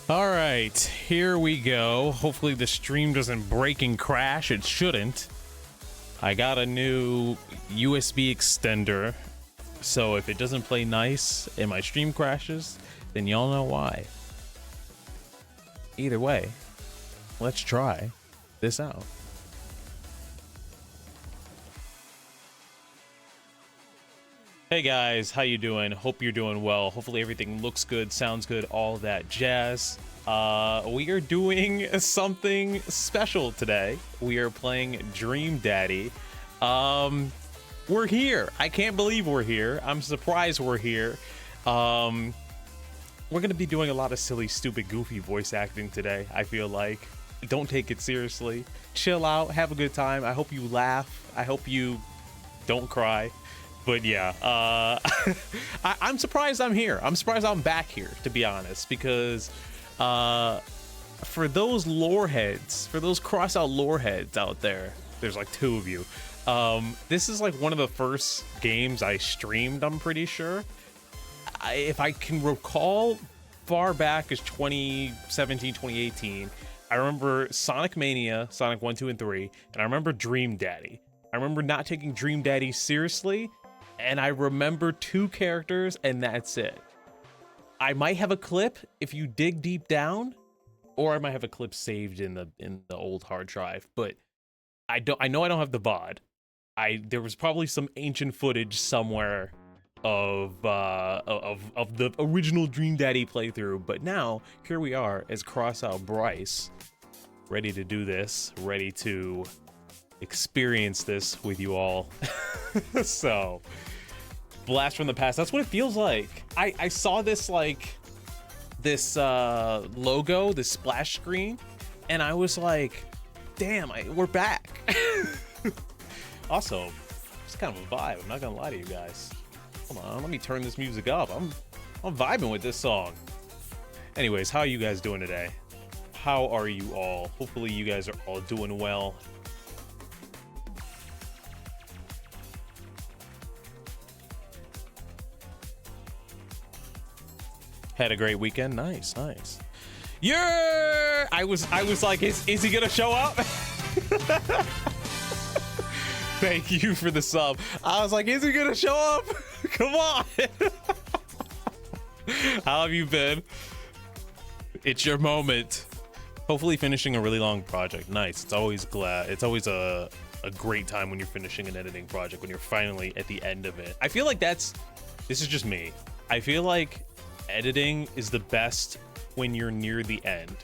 All right, here we go. Hopefully the stream doesn't break and crash. It shouldn't. I got a new USB extender, so if it doesn't play nice and my stream crashes, then y'all know why. Either way, let's try this out. Hey guys, how you doing? Hope you're doing well. Hopefully everything looks good, sounds good, all that jazz. We are doing something special today. We are playing Dream Daddy. We're here. I can't believe we're here. I'm surprised we're here. We're gonna be doing a lot of silly, stupid, goofy voice acting today, I feel like. Don't take it seriously. Chill out, have a good time. I hope you laugh. I hope you don't cry. But yeah, I'm surprised I'm here. I'm surprised I'm back here, to be honest, because for those lore heads, for those cross-out lore heads out there, there's like 2 of you. This is like one of the first games I streamed, I'm pretty sure. If I can recall far back as 2017, 2018, I remember Sonic Mania, Sonic 1, 2, and 3, and I remember Dream Daddy. I remember not taking Dream Daddy seriously, and I remember 2 characters, and that's it. I might have a clip if you dig deep down, or I might have a clip saved in the old hard drive, but I know I don't have the VOD. There was probably some ancient footage somewhere of the original Dream Daddy playthrough, but now here we are as CrossOutBryce, ready to do this, ready to experience this with you all. So blast from the past, that's what it feels like. I saw this logo, this splash screen, and I was like, damn, we're back. Also, it's kind of a vibe, I'm not gonna lie to you guys. Hold on, let me turn this music up. I'm vibing with this song. Anyways, how are you guys doing today? How are you all? Hopefully you guys are all doing well. Had a great weekend. Nice. Yeah, I was like, is he gonna show up? Thank you for the sub. I was like, is he gonna show up? Come on. How have you been? It's your moment. Hopefully finishing a really long project. Nice. It's always a great time when you're finishing an editing project, when you're finally at the end of it. I feel like this is just me. I feel like editing is the best when you're near the end.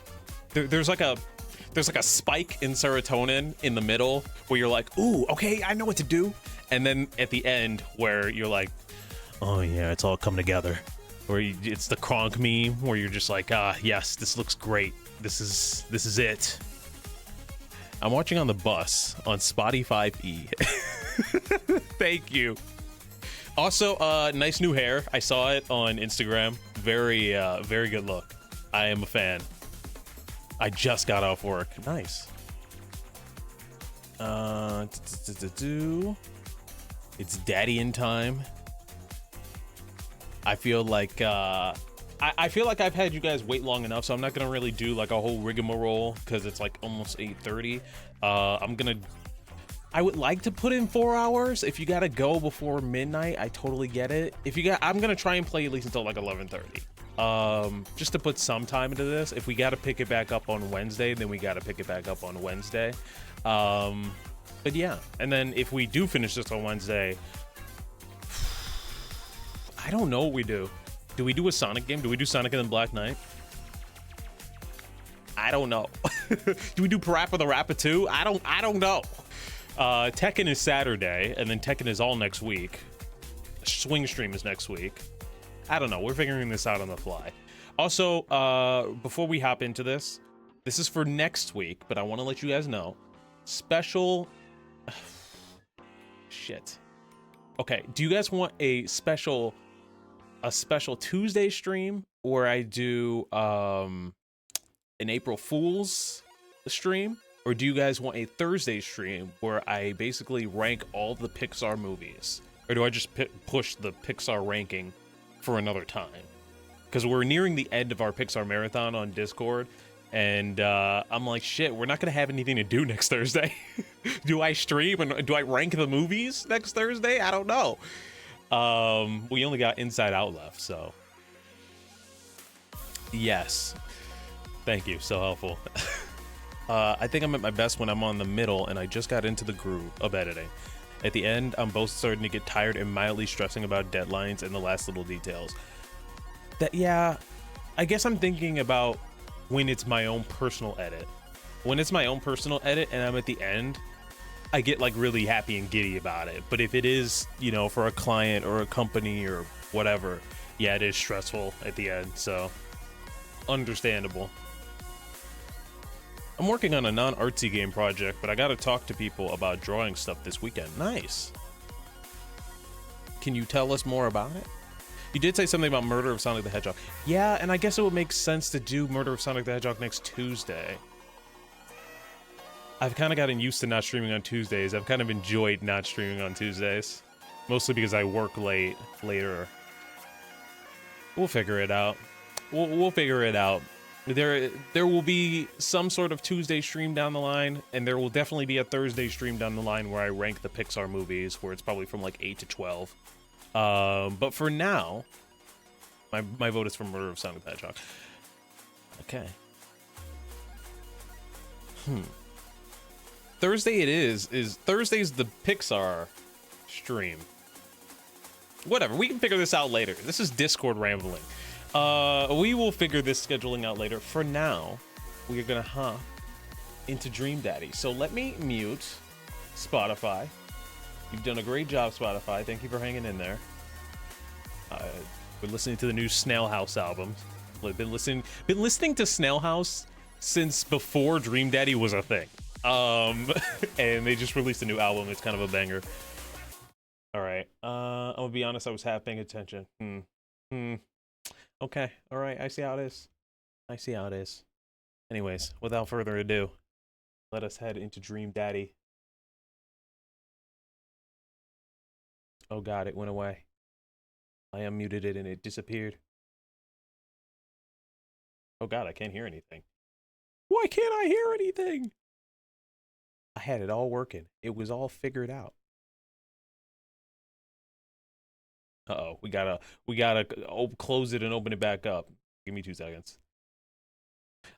There's like a spike in serotonin in the middle where you're like, ooh, okay, I know what to do. And then at the end where you're like, oh yeah, it's all come together. Or it's the Kronk meme where you're just like, yes, this looks great. This is it. I'm watching on the bus on Spotify E. Thank you. Also, nice new hair. I saw it on Instagram. Very good look. I am a fan. I just got off work. Nice. It's daddy in time. I feel like I feel like I've had you guys wait long enough, so I'm not gonna really do like a whole rigmarole because it's like almost 8:30. I would like to put in 4 hours. If you gotta go before midnight, I totally get it. I'm gonna try and play at least until like 11:30. Just to put some time into this. If we gotta pick it back up on Wednesday, then we gotta pick it back up on Wednesday. But yeah, and then if we do finish this on Wednesday, I don't know what we do. Do we do a Sonic game? Do we do Sonic and then Black Knight? I don't know. Do we do Parappa the Rapper 2? I don't know. Tekken is Saturday, and then Tekken is all next week. Swing Stream is next week. I don't know. We're figuring this out on the fly. Also, before we hop into this is for next week, but I want to let you guys know. Special... Shit. Okay, do you guys want a special Tuesday stream, or I do an April Fool's stream? Or do you guys want a Thursday stream where I basically rank all the Pixar movies? Or do I just push the Pixar ranking for another time? because we're nearing the end of our Pixar marathon on Discord, and I'm like, shit, we're not gonna have anything to do next Thursday. Do I stream and do I rank the movies next Thursday? I don't know. We only got Inside Out left, so yes, thank you, so helpful. I think I'm at my best when I'm on the middle and I just got into the groove of editing. At the end, I'm both starting to get tired and mildly stressing about deadlines and the last little details. Yeah, I guess I'm thinking about when it's my own personal edit. When it's my own personal edit and I'm at the end, I get like really happy and giddy about it. But if it is, you know, for a client or a company or whatever, yeah, it is stressful at the end, so understandable. I'm working on a non-artsy game project, but I gotta talk to people about drawing stuff this weekend. Nice. Can you tell us more about it? You did say something about Murder of Sonic the Hedgehog. Yeah, and I guess it would make sense to do Murder of Sonic the Hedgehog next Tuesday. I've kind of gotten used to not streaming on Tuesdays. I've kind of enjoyed not streaming on Tuesdays. Mostly because I work later. We'll figure it out. We'll figure it out. There will be some sort of Tuesday stream down the line, and there will definitely be a Thursday stream down the line where I rank the Pixar movies, where it's probably from like 8 to 12. But for now, my vote is for Murder of Sonic the Hedgehog. Okay. Thursday it is Thursday's the Pixar stream. Whatever, we can figure this out later. This is Discord rambling. We will figure this scheduling out later. For now, we are gonna hop into Dream Daddy. So let me mute Spotify. You've done a great job, Spotify. Thank you for hanging in there. We're listening to the new Snail House album. I've been listening to Snail House since before Dream Daddy was a thing. And they just released a new album. It's kind of a banger. All right. I'm gonna be honest. I was half paying attention. Okay. All right. I see how it is. Anyways, without further ado, let us head into Dream Daddy. Oh God, it went away. I unmuted it and it disappeared. Oh God, I can't hear anything. Why can't I hear anything? I had it all working. It was all figured out. Uh-oh, we gotta close it and open it back up. Give me 2 seconds.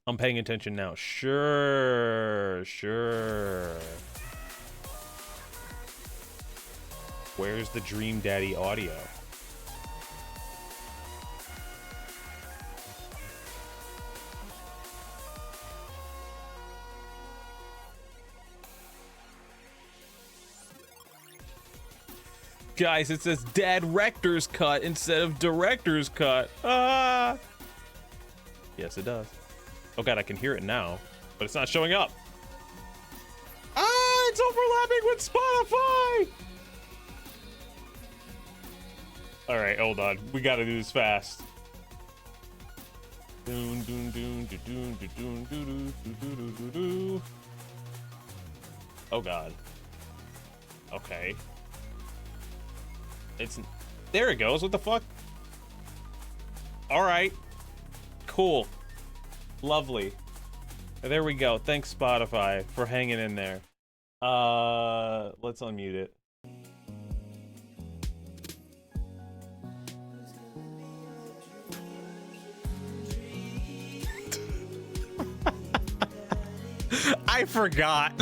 I'm paying attention now. Sure. Where's the Dream Daddy audio? Guys, it says Director's Cut instead of Director's Cut. Ah! Yes, it does. Oh God, I can hear it now, but it's not showing up. Ah, it's overlapping with Spotify! All right, hold on. We gotta do this fast. Oh God. Okay. There it goes. What the fuck? All right. Cool. Lovely. There we go. Thanks, Spotify, for hanging in there. Let's unmute it. I forgot.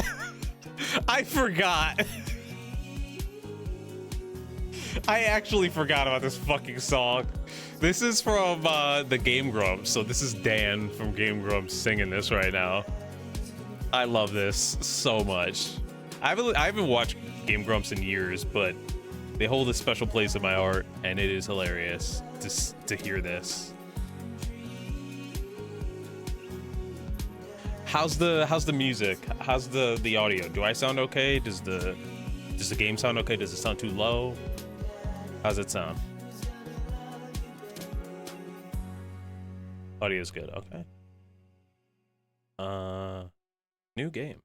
I actually forgot about this fucking song. This is from the Game Grumps, so this is Dan from Game Grumps singing this right now. I love this so much. I haven't watched Game Grumps in years, but they hold a special place in my heart, and it is hilarious to hear this. How's the music? How's the audio? Do I sound okay? Does the game sound okay? Does it sound too low? How's it sound? Audio's good. Okay. New game.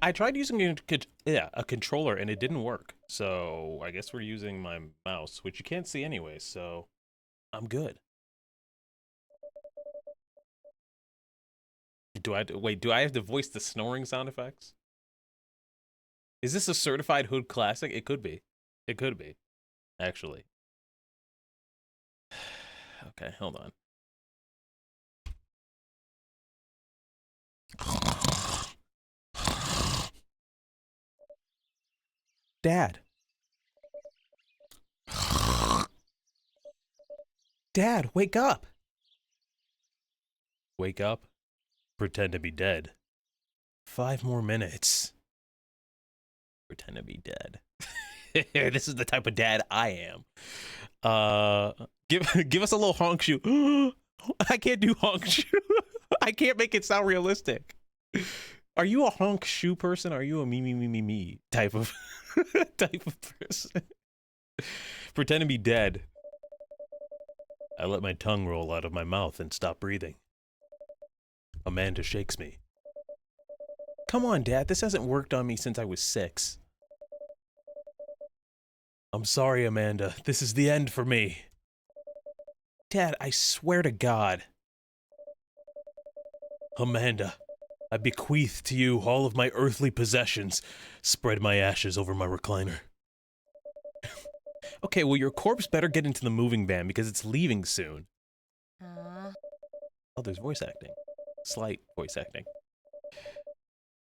I tried using a controller and it didn't work. So I guess we're using my mouse, which you can't see anyway, so I'm good. Do I wait, do I have to voice the snoring sound effects? Is this a certified hood classic? It could be. It could be, actually. Okay, hold on. Dad. Dad, wake up. Wake up. Pretend to be dead. 5 more minutes. Pretend to be dead. This is the type of dad I am. Give us a little honk shoe. I can't do honk shoe. I can't make it sound realistic. Are you a honk shoe person? Are you a me type of type of person? Pretend to be dead. I let my tongue roll out of my mouth and stop breathing. Amanda shakes me. Come on, Dad. This hasn't worked on me since I was 6. I'm sorry, Amanda. This is the end for me. Dad, I swear to God. Amanda, I bequeath to you all of my earthly possessions. Spread my ashes over my recliner. Okay, well, your corpse better get into the moving van because it's leaving soon. Oh, there's voice acting. Slight voice acting.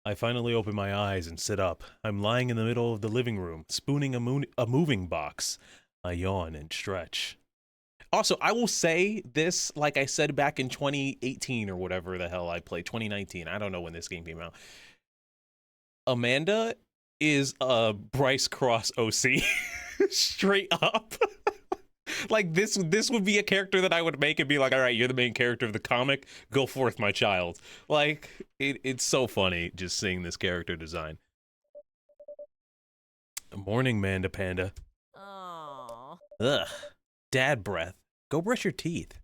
I finally open my eyes and sit up. I'm lying in the middle of the living room, spooning a moving box. I yawn and stretch. Also, I will say this, like I said back in 2018 or whatever the hell I played, 2019. I don't know when this game came out. Amanda is a Bryce Cross OC. Straight up. Like, this would be a character that I would make and be like, all right, you're the main character of the comic. Go forth, my child. Like, it's so funny just seeing this character design. Morning, Manda Panda. Oh. Ugh. Dad breath. Go brush your teeth.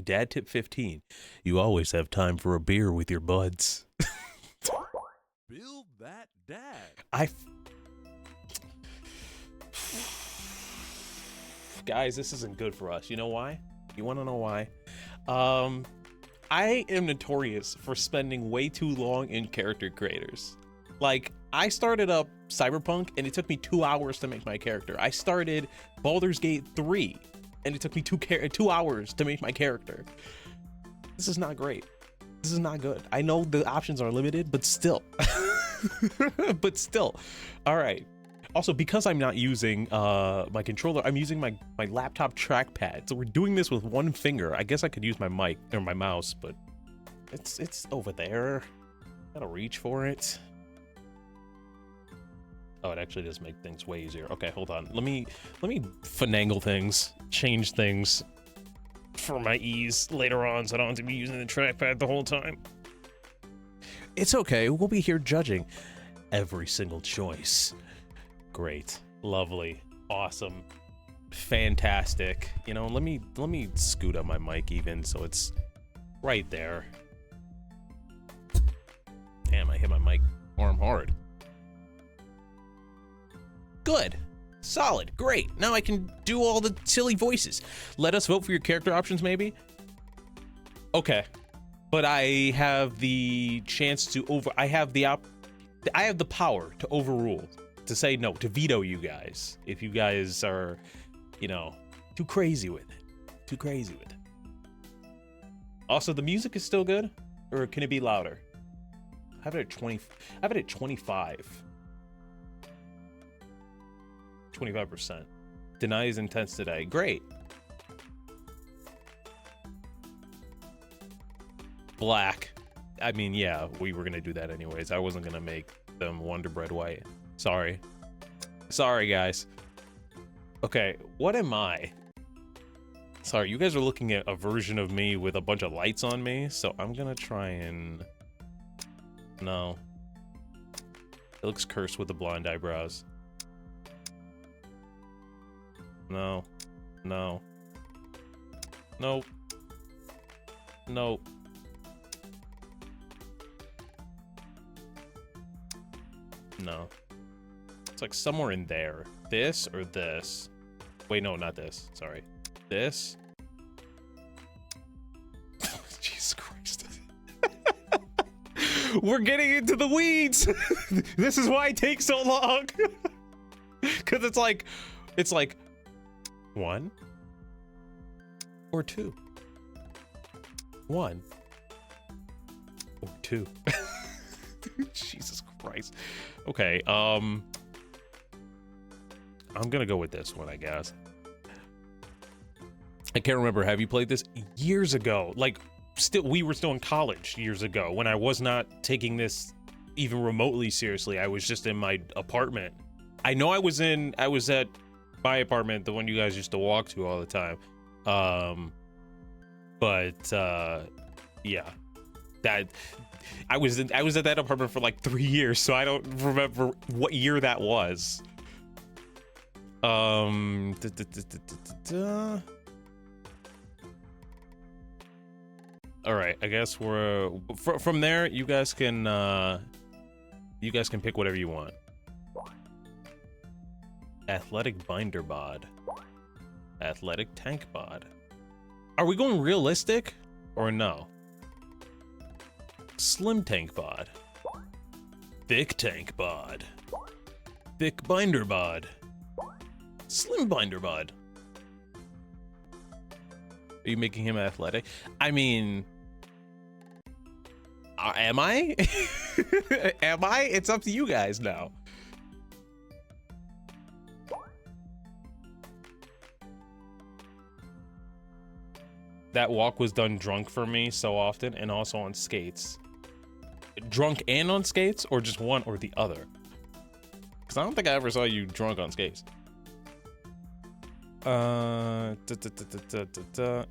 Dad tip 15. You always have time for a beer with your buds. Build that dad. Guys, this isn't good for us. You know why? You want to know why? I am notorious for spending way too long in character creators. Like, I started up Cyberpunk and it took me 2 hours to make my character. I started Baldur's Gate 3 and it took me 2 hours to make my character. This is not great. This is not good. I know the options are limited, but still. But still. All right. Also, because I'm not using my controller, I'm using my laptop trackpad. So we're doing this with one finger. I guess I could use my mic or my mouse, but it's over there. Gotta reach for it. Oh, it actually does make things way easier. Okay, hold on. Let me finagle things, change things for my ease later on, so I don't have to be using the trackpad the whole time. It's okay. We'll be here judging every single choice. Great, lovely, awesome, fantastic. You know, let me scoot up my mic even so it's right there. Damn, I hit my mic arm hard. Good, solid, great. Now I can do all the silly voices. Let us vote for your character options, maybe. Okay, but I have the chance to I have the power to overrule. To say no, to veto you guys if you guys are, you know, too crazy with it. Too crazy with it. Also, the music is still good, or can it be louder? I have it at 20. I have it at 25. 25%. Deny is intense today. Great. Black. I mean, yeah, we were gonna do that anyways. I wasn't gonna make them Wonder Bread white. Sorry. Sorry, guys. Okay, what am I? Sorry, you guys are looking at a version of me with a bunch of lights on me, so I'm gonna try and... No. It looks cursed with the blonde eyebrows. No. No. Nope. Nope. No. It's like somewhere in there. This or this. Wait, no, not this. Sorry. This. Jesus Christ. We're getting into the weeds. This is why it takes so long. Because it's like 1 or 2. 1 or 2. Jesus Christ. Okay, I'm gonna go with this one, I guess. I can't remember. Have you played this years ago? Like, we were still in college years ago when I was not taking this even remotely seriously. I was just in my apartment. I know I was at my apartment, the one you guys used to walk to all the time. Yeah, that I was at that apartment for like 3 years, so I don't remember what year that was. All right, I guess we're from there. You guys can pick whatever you want. Athletic binder bod. Athletic tank bod. Are we going realistic or no? Slim tank bod. Thick tank bod. Thick binder bod. Slim binder bod. Are you making him athletic? I mean, am I? Am I? It's up to you guys now. That walk was done drunk for me so often, and also on skates. Drunk and on skates, or just one or the other? Because I don't think I ever saw you drunk on skates.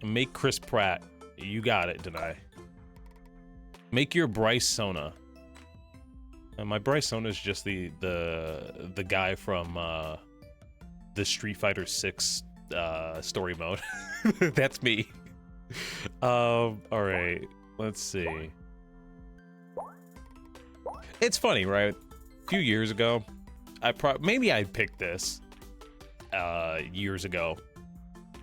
Make Chris Pratt. You got it, did I? Make your Bryce Sona. My Bryce Sona is just the guy from the Street Fighter 6 story mode. That's me. All right, let's see. It's funny, right? A few years ago, maybe I picked this years ago,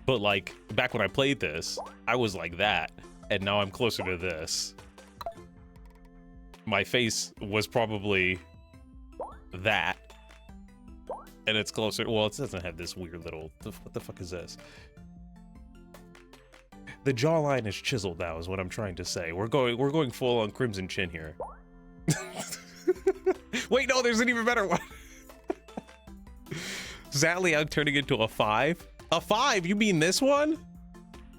but like back when I played this, I was like that, and now I'm closer to this. My face was probably that, and it's closer. Well, it doesn't have this weird little. What the fuck is this? The jawline is chiseled now, is what I'm trying to say. We're going full on Crimson Chin here. Wait, no, there's an even better one. Sadly, I'm turning into a 5. A 5? You mean this one?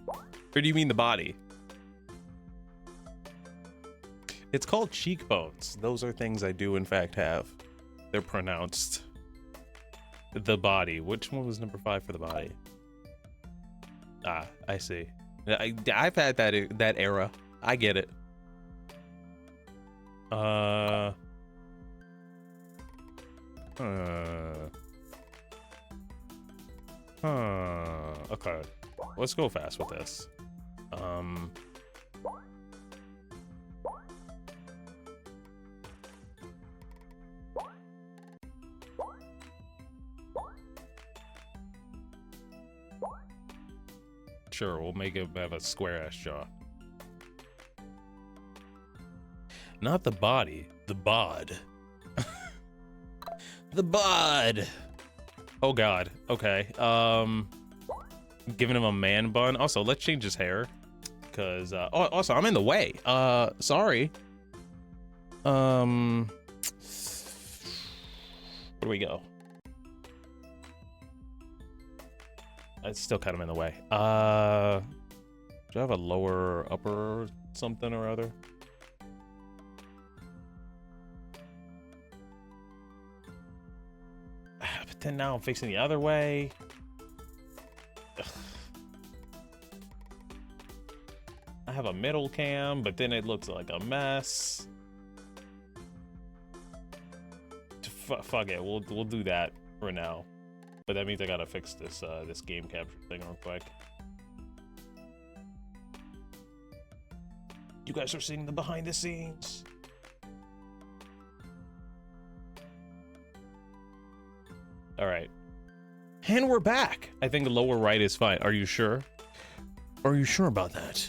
Or do you mean the body? It's called cheekbones. Those are things I do in fact have. They're pronounced. The body. Which one was number 5 for the body? Ah, I see. I've had that era. I get it. Okay. Let's go fast with this. Sure, we'll make him have a square-ass jaw. Not the body, the bod. The bod. Oh god. Okay. Giving him a man bun. Also, let's change his hair. Cause oh, also I'm in the way. Sorry. Where do we go? It's still kind of in the way. Do I have a lower, upper something or other? But then now I'm facing the other way. Ugh. I have a middle cam, but then it looks like a mess. Fuck it, we'll do that for now. But that means I gotta fix this this game capture thing real quick. You guys are seeing the behind the scenes. All right. And we're back. I think the lower right is fine. Are you sure? Are you sure about that?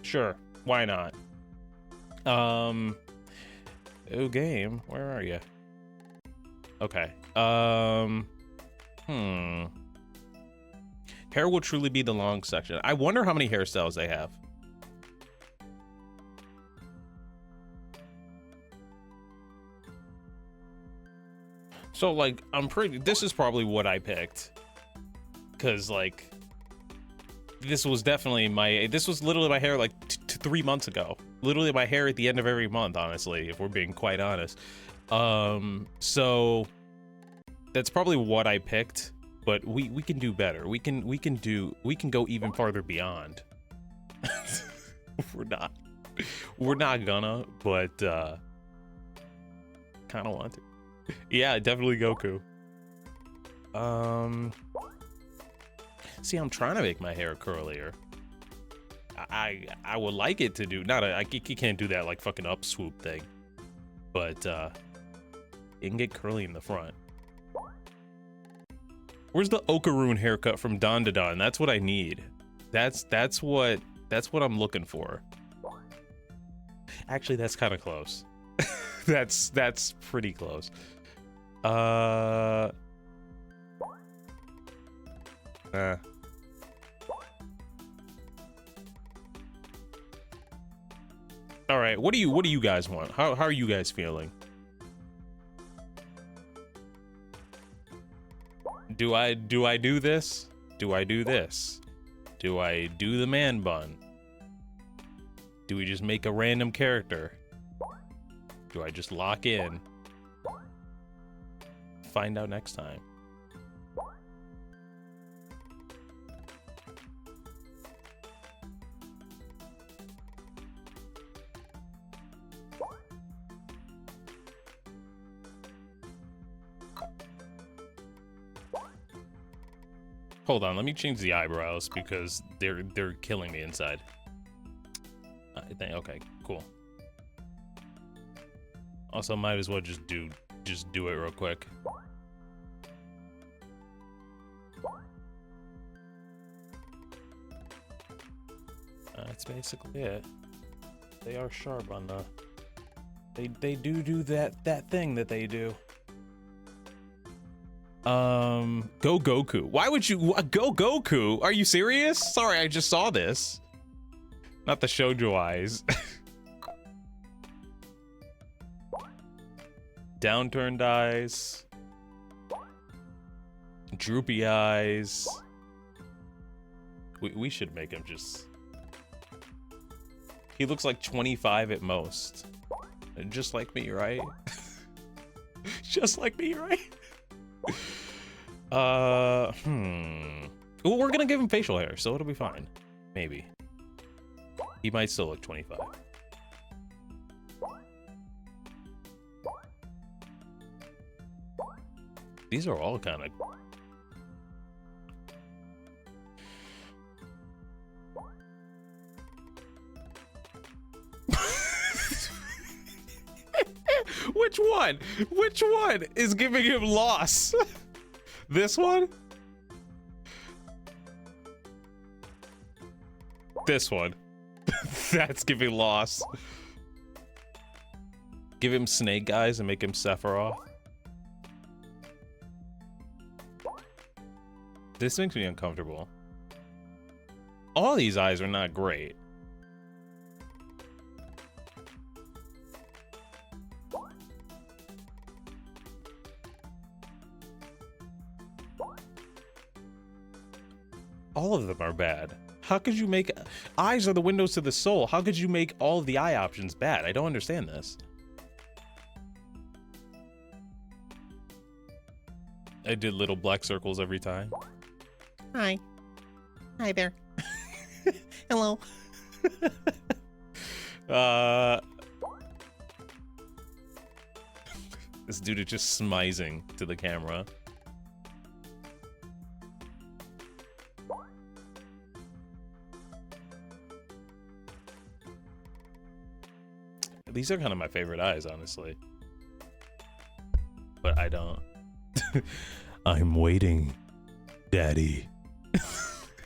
Sure. Why not? Oh, game. Where are you? Okay. Hair will truly be the long section. I wonder how many hairstyles they have. So, like, this is probably what I picked. Because, like, this was literally my hair, like, 3 months ago. Literally my hair at the end of every month, honestly, if we're being quite honest. So, that's probably what I picked. But we can do better. We can go even farther beyond. We're not gonna, but, kind of want to. Yeah, definitely Goku. See, I'm trying to make my hair curlier. I would like it to do, you can't do that like fucking up swoop thing, but it can get curly in the front. Where's the Okaroon haircut from Don to Don? That's what I need. That's what I'm looking for. Actually, that's kind of close. That's pretty close. All right, what do you guys want? How are you guys feeling? Do I do this? Do I do this? Do I do the man bun? Do we just make a random character? Do I just lock in? Find out next time. Hold on, let me change the eyebrows because they're killing me inside. I think, okay, cool. Also, might as well just do it real quick. That's basically it. They are sharp on the. They do that thing that they do. Go Goku. Why would you go Goku? Are you serious? Sorry, I just saw this. Not the shoujo eyes. Downturned eyes. Droopy eyes. We should make him just... He looks like 25 at most. Just like me, right? Just like me, right? Well, we're gonna give him facial hair, so it'll be fine. Maybe. He might still look 25. These are all kind of... Which one? Which one is giving him loss? This one? This one. That's giving loss. Give him Snake Eyes and make him Sephiroth. This makes me uncomfortable. All these eyes are not great. All of them are bad. How could you make... Eyes are the windows to the soul. How could you make all of the eye options bad? I don't understand this. I did little black circles every time. Hi. Hi there. Hello. This dude is just smizing to the camera. These are kind of my favorite eyes, honestly. I don't. I'm waiting, Daddy.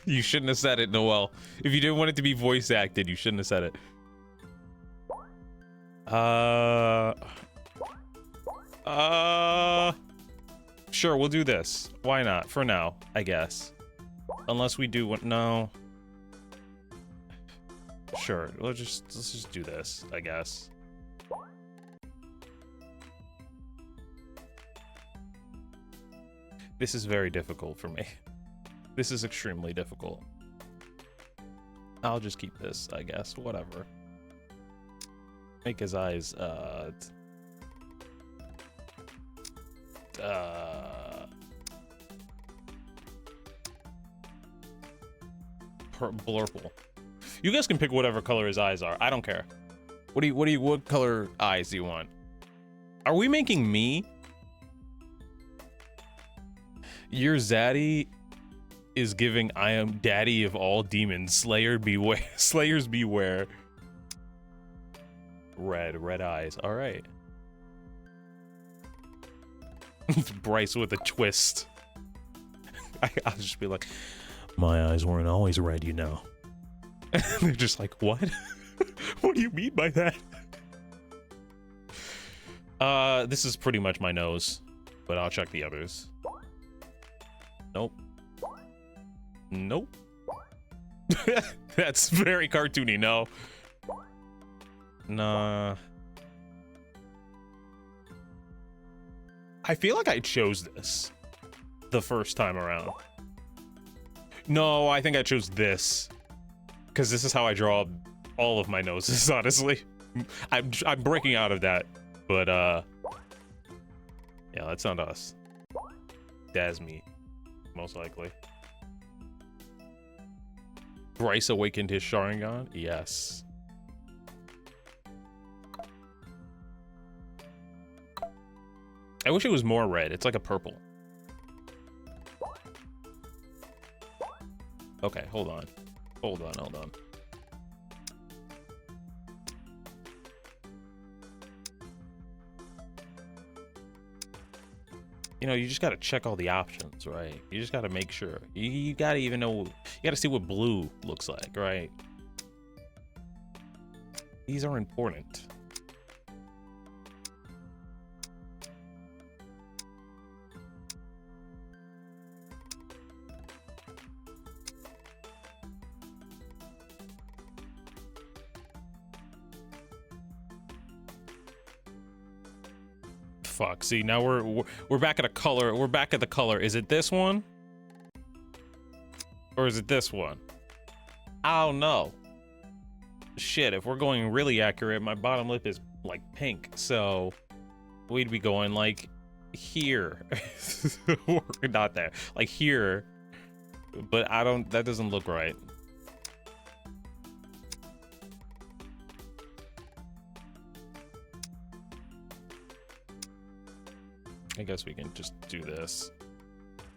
You shouldn't have said it, Noel. If you didn't want it to be voice acted, you shouldn't have said it. Sure, we'll do this. Why not? For now, I guess. Unless we do what? No. Sure, let's just do this, I guess. This is very difficult for me. This is extremely difficult. I'll just keep this, I guess. Whatever. Make his eyes, blurple. You guys can pick whatever color his eyes are. I don't care. What color eyes do you want? Are we making me? Your Zaddy is giving I am daddy of all demons. Slayer beware. Slayers beware. Red eyes. All right. Bryce with a twist. I'll just be like, my eyes weren't always red, you know. They're just like, what? What do you mean by that? This is pretty much my nose, but I'll check the others. Nope. Nope. That's very cartoony, no. Nah. I feel like I chose this the first time around. No, I think I chose this. Because this is how I draw all of my noses, honestly. I'm breaking out of that. But, yeah, that's not us. That's me. Most likely. Bryce awakened his Sharingan? Yes. I wish it was more red. It's like a purple. Okay, hold on. Hold on. You know, you just gotta check all the options, right? You just gotta make sure. You gotta even know, you gotta see what blue looks like, right? These are important. Fuck, see, now we're back at a color. We're back at the color. Is it this one? Or is it this one? I don't know. Shit, if we're going really accurate, my bottom lip is like pink, so we'd be going like here. Or not there, like here. But I don't, that doesn't look right. I guess we can just do this.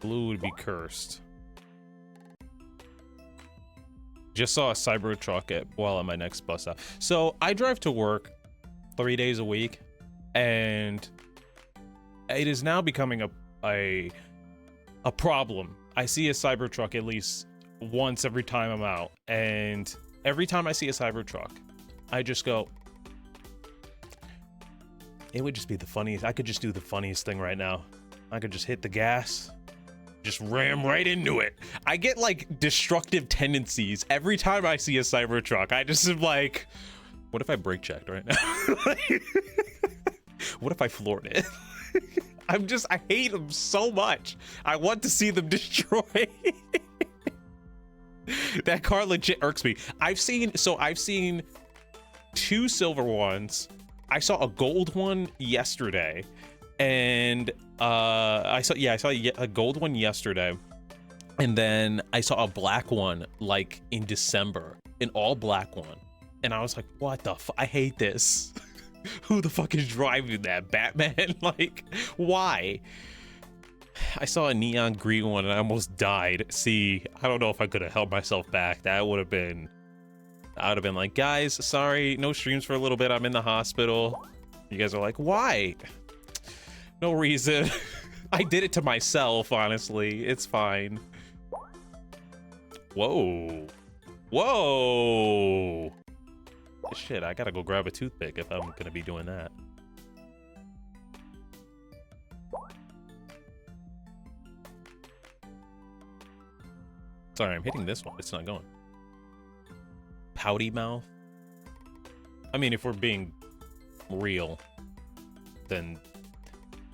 Blue would be cursed. Just saw a Cybertruck while at my next bus stop. So I drive to work 3 days a week, and it is now becoming a problem. I see a Cybertruck at least once every time I'm out, and every time I see a Cybertruck, I just go, it would just be the funniest. I could just do the funniest thing right now. I could just hit the gas, just ram right into it. I get like destructive tendencies every time I see a Cybertruck. I just am like, what if I brake checked right now? What if I floored it? I hate them so much. I want to see them destroyed. That car legit irks me. I've seen 2 silver ones. I saw a gold one yesterday, and I saw a gold one yesterday, and then I saw a black one like in December, an all black one, and I was like, what the I hate this. Who the fuck is driving that? Batman? Like, why? I saw a neon green one and I almost died. See, I don't know if I could have held myself back. That would have been, I would have been like, guys, sorry, no streams for a little bit. I'm in the hospital. You guys are like, why? No reason. I did it to myself, honestly. It's fine. Whoa. Whoa. Shit, I gotta go grab a toothpick if I'm gonna be doing that. Sorry, I'm hitting this one. It's not going. Pouty mouth? I mean, if we're being real, then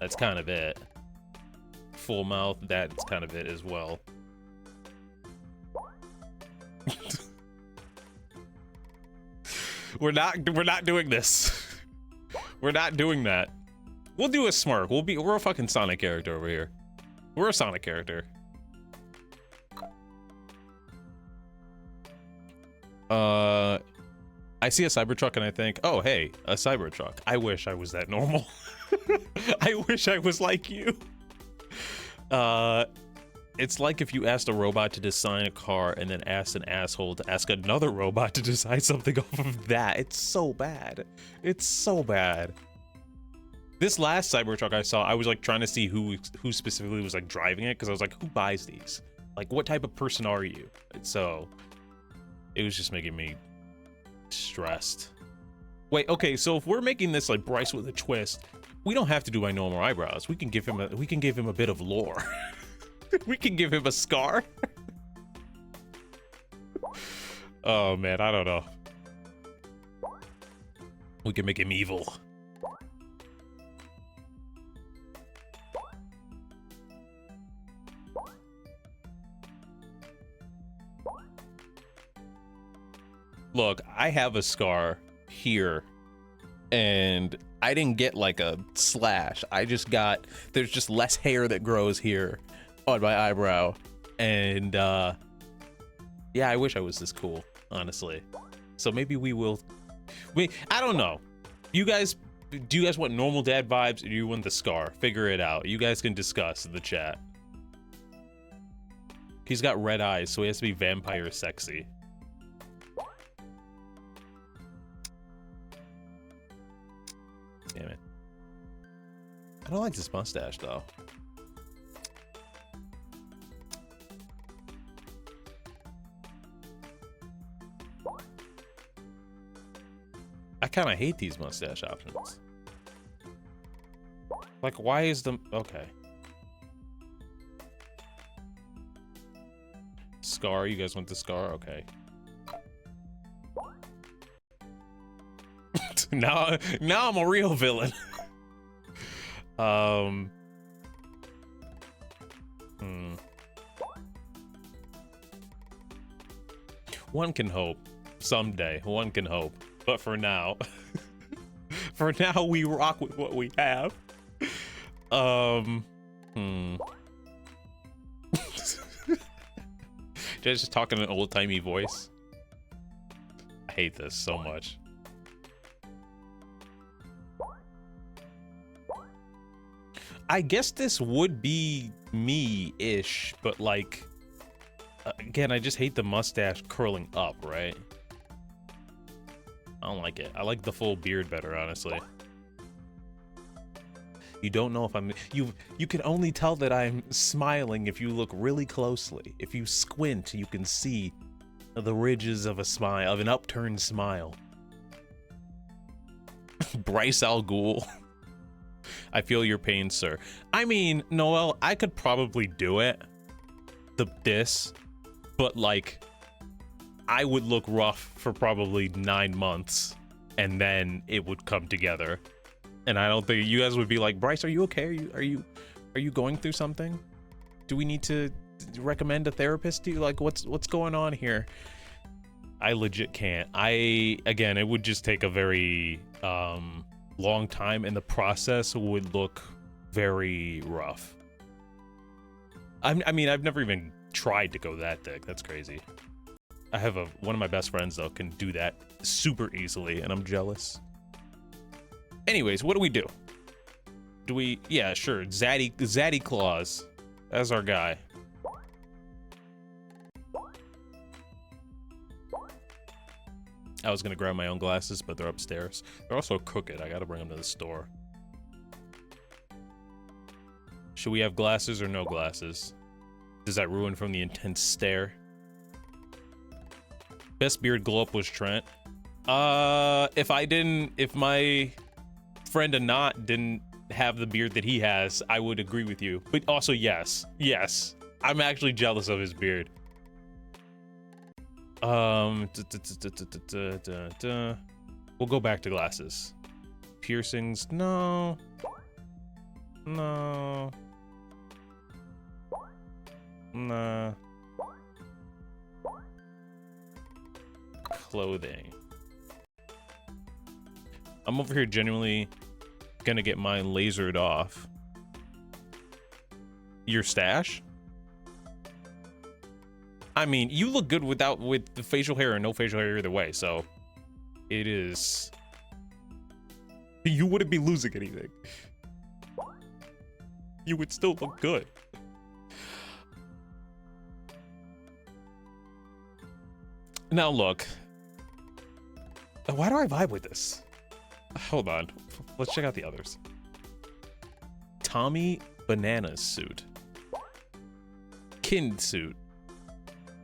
that's kind of it. Full mouth, that's kind of it as well. We're not doing this. We're not doing that. We'll do a smirk. We're a fucking Sonic character over here. We're a Sonic character. I see a Cybertruck and I think, oh hey, a Cybertruck. I wish I was that normal. I wish I was like you. It's like if you asked a robot to design a car and then asked an asshole to ask another robot to design something off of that. It's so bad. It's so bad. This last Cybertruck I saw, I was like trying to see who specifically was like driving it, because I was like, who buys these? Like, what type of person are you? And so it was just making me stressed. Wait, okay, so if we're making this like Bryce with a twist, we don't have to do my normal eyebrows. We can give him a bit of lore. We can give him a scar. Oh man, I don't know. We can make him evil. Look, I have a scar here, and I didn't get like a slash. I just got, there's just less hair that grows here on my eyebrow. And yeah, I wish I was this cool, honestly. So maybe we will, I don't know. You guys, do you guys want normal dad vibes, or do you want the scar? Figure it out. You guys can discuss in the chat. He's got red eyes, so he has to be vampire sexy. Damn it. I don't like this mustache, though. I kind of hate these mustache options. Like, why is the... Okay. Scar, you guys want the scar? Okay. Now I'm a real villain. One can hope. Someday, one can hope. But for now, we rock with what we have. Just talking in an old-timey voice. I hate this so much. I guess this would be me-ish, but like, again, I just hate the mustache curling up, right? I don't like it. I like the full beard better, honestly. You don't know if I'm... You can only tell that I'm smiling if you look really closely. If you squint, you can see the ridges of a smile, of an upturned smile. Bryce Al Ghul. I feel your pain, sir. I mean, Noel, I could probably do it. But like, I would look rough for probably 9 months, and then it would come together. And I don't think you guys would be like, Bryce, are you okay? Are you going through something? Do we need to recommend a therapist to you? Like, what's going on here? I legit can't. Again, it would just take a very long time, and the process would look very rough. I mean, I've never even tried to go that thick. That's crazy. I have one of my best friends though can do that super easily, and I'm jealous. Anyways, what do? Do we? Yeah, sure. Zaddy Claus as our guy. I was gonna grab my own glasses, but they're upstairs. They're also crooked. I gotta bring them to the store. Should we have glasses or no glasses? Does that ruin from the intense stare? Best beard glow up was Trent. If my friend Anat didn't have the beard that he has, I would agree with you. But also, yes, I'm actually jealous of his beard. We'll go back to glasses. Piercings, no. Nah. Clothing. I'm over here genuinely gonna get mine lasered off. Your stash? I mean, you look good with the facial hair or no facial hair either way, so it is. You wouldn't be losing anything. You would still look good. Now look. Why do I vibe with this? Hold on. Let's check out the others. Tommy Banana's suit. Kind suit.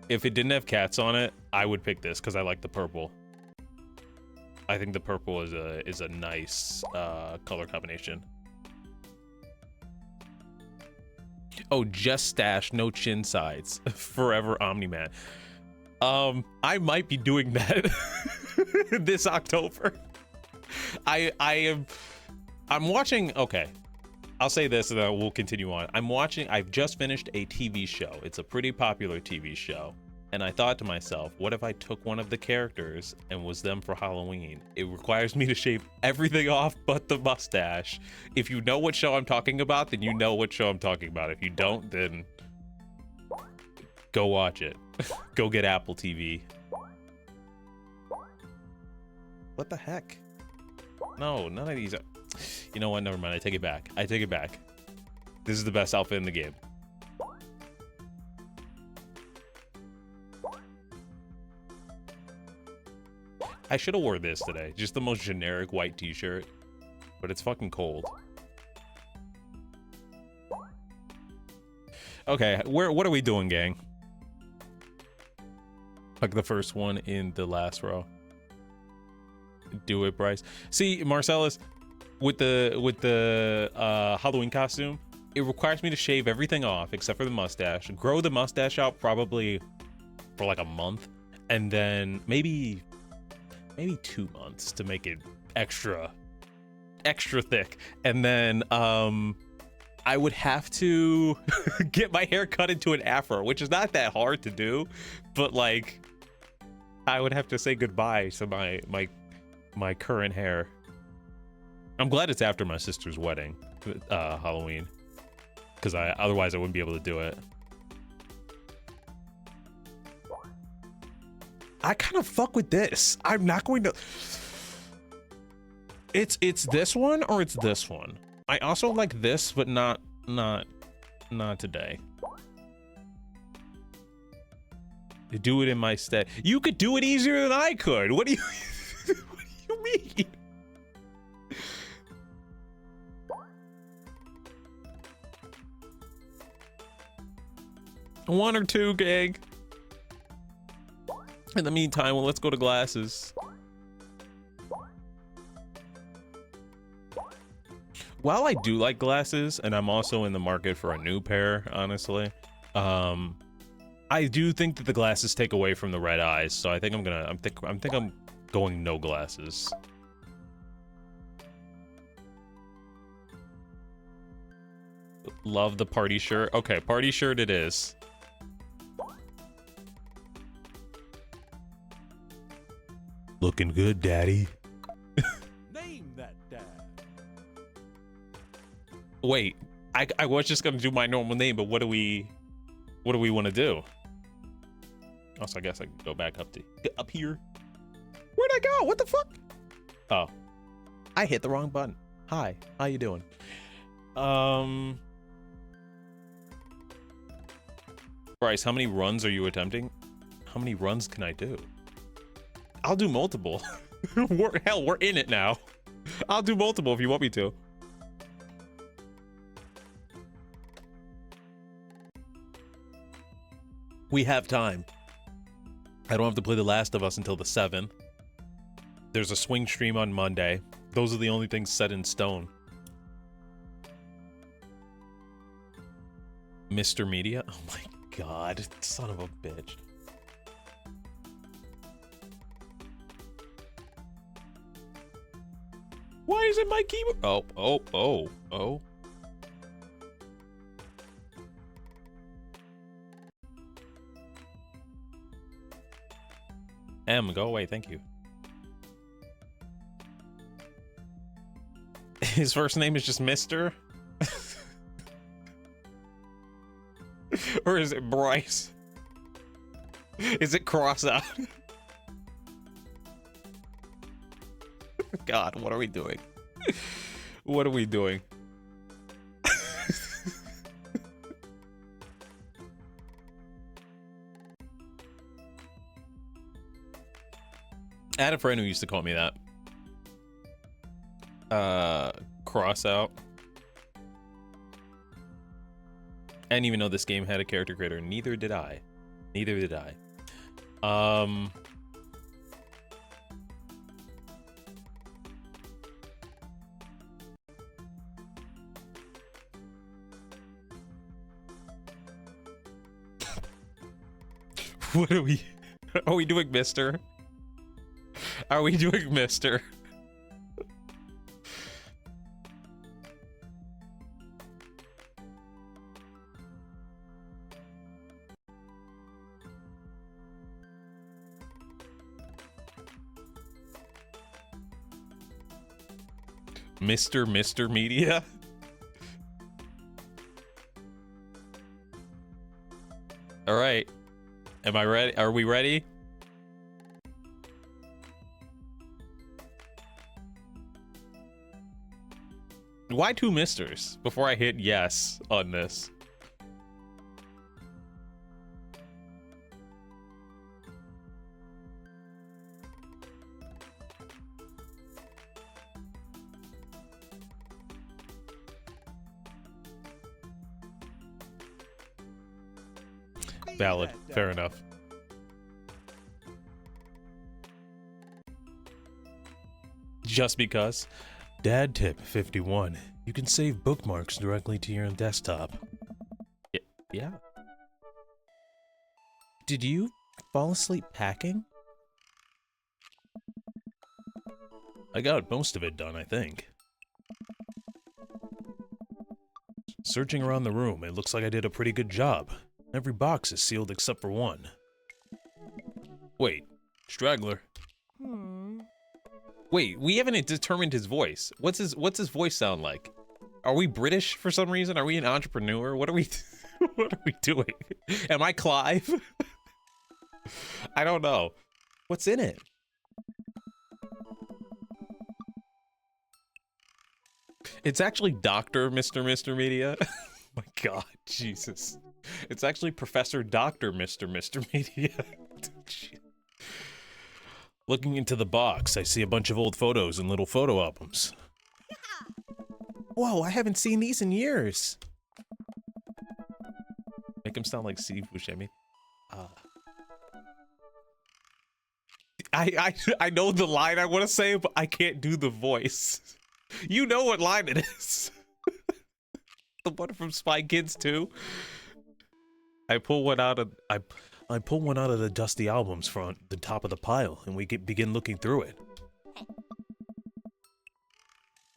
If it didn't have cats on it, I would pick this because I like the purple. I think the purple is a nice color combination. Oh, just stash, no chin sides. Forever Omni-Man. I might be doing that this October. I'm watching, okay. I'll say this and then we'll continue on. I've just finished a TV show. It's a pretty popular TV show. And I thought to myself, what if I took one of the characters and was them for Halloween? It requires me to shave everything off but the mustache. If you know what show I'm talking about, then you know what show I'm talking about. If you don't, then go watch it. Go get Apple TV. What the heck? No, none of these are... You know what? Never mind. I take it back. I take it back. This is the best outfit in the game. I should have wore this today. Just the most generic white t-shirt. But it's fucking cold. Okay, what are we doing, gang? Like the first one in the last row. Do it, Bryce. See, Marcellus, with the Halloween costume, it requires me to shave everything off except for the mustache. Grow the mustache out probably for like a month, and then maybe 2 months to make it extra thick. And then I would have to get my hair cut into an afro, which is not that hard to do, but like I would have to say goodbye to my current hair. I'm glad it's after my sister's wedding, Halloween, because otherwise I wouldn't be able to do it. I kind of fuck with this. I'm not going to. It's this one or it's this one. I also like this, but not today. Do it in my stead. You could do it easier than I could. What do you what do you mean? One or two, gang. In the meantime, well, let's go to glasses. While I do like glasses, and I'm also in the market for a new pair, honestly, I do think that the glasses take away from the red eyes, so I think I'm going no glasses. Love the party shirt. Okay, party shirt it is. Looking good, daddy. Name that dad. Wait, I was just gonna do my normal name, but what do we want to do? Also, I guess I can go back up here. Where'd I go? What the fuck? Oh, I hit the wrong button. Hi, how you doing? Bryce, how many runs are you attempting? How many runs can I do? I'll do multiple. We're in it now. I'll do multiple if you want me to. We have time. I don't have to play The Last of Us until the 7th. There's a swing stream on Monday. Those are the only things set in stone. Mr. Media? Oh my god, son of a bitch. Why is it my keyboard? Oh. Go away, thank you. His first name is just Mr.? Or is it Bryce? Is it cross out? God, what are we doing? What are we doing? I had a friend who used to call me that. Cross out. I didn't even know this game had a character creator. Neither did I. Neither did I. What are we doing, mister? Are we doing mister? Mr. Media? All right. Am I ready? Are we ready? Why 2 misters before I hit yes on this? Valid. Fair enough. Just because. Dad tip 51. You can save bookmarks directly to your desktop. Yeah. Did you fall asleep packing? I got most of it done, I think. Searching around the room, it looks like I did a pretty good job. Every box is sealed except for one. Wait, straggler. Wait, we haven't determined his voice. What's his voice sound like? Are we British for some reason? Are we an entrepreneur? What are we what are we doing? Am I Clive? I don't know. What's in it? It's actually Mr. Media. Oh my god, Jesus. It's actually Professor Dr. Mr. Media. Looking into the box, I see a bunch of old photos and little photo albums. Whoa, I haven't seen these in years. Make him sound like Steve Buscemi. I know the line I want to say, but I can't do the voice. You know what line it is. The one from Spy Kids 2. I pull one out of the dusty albums from the top of the pile, and we begin looking through it.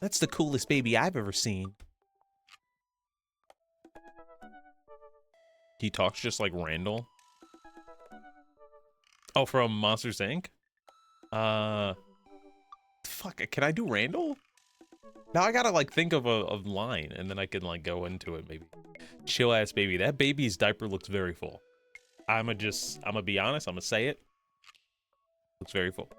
That's the coolest baby I've ever seen. He talks just like Randall. Oh, from Monsters Inc? Fuck, can I do Randall? Now I gotta like think of a line, and then I can like go into it maybe. Chill ass baby. That baby's diaper looks very full. I'ma be honest, I'ma say it. Looks very full.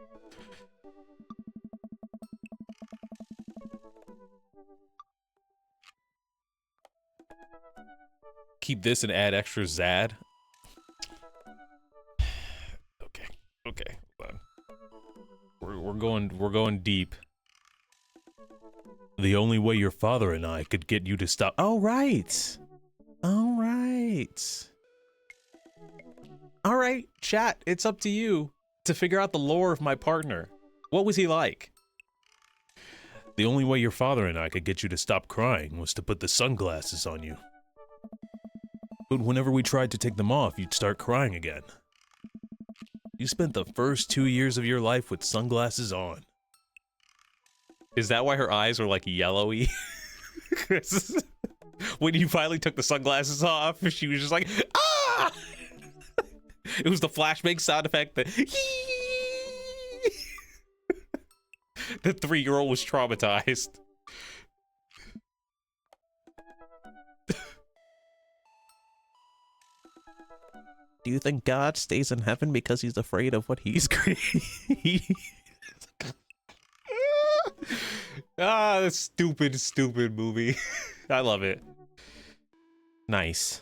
Keep this and add extra Zad. Okay, hold on. We're going deep. The only way your father and I could get you to stop. Oh, right. All right. All right, chat, it's up to you to figure out the lore of my partner. What was he like? The only way your father and I could get you to stop crying was to put the sunglasses on you. But whenever we tried to take them off, you'd start crying again. You spent the first 2 years of your life with sunglasses on. Is that why her eyes are like yellowy? When you finally took the sunglasses off, she was just like, ah! It was the flashbang sound effect that the 3-year-old was traumatized. Do you think God stays in heaven because he's afraid of what he's creating? Ah, that stupid, stupid movie. I love it. Nice.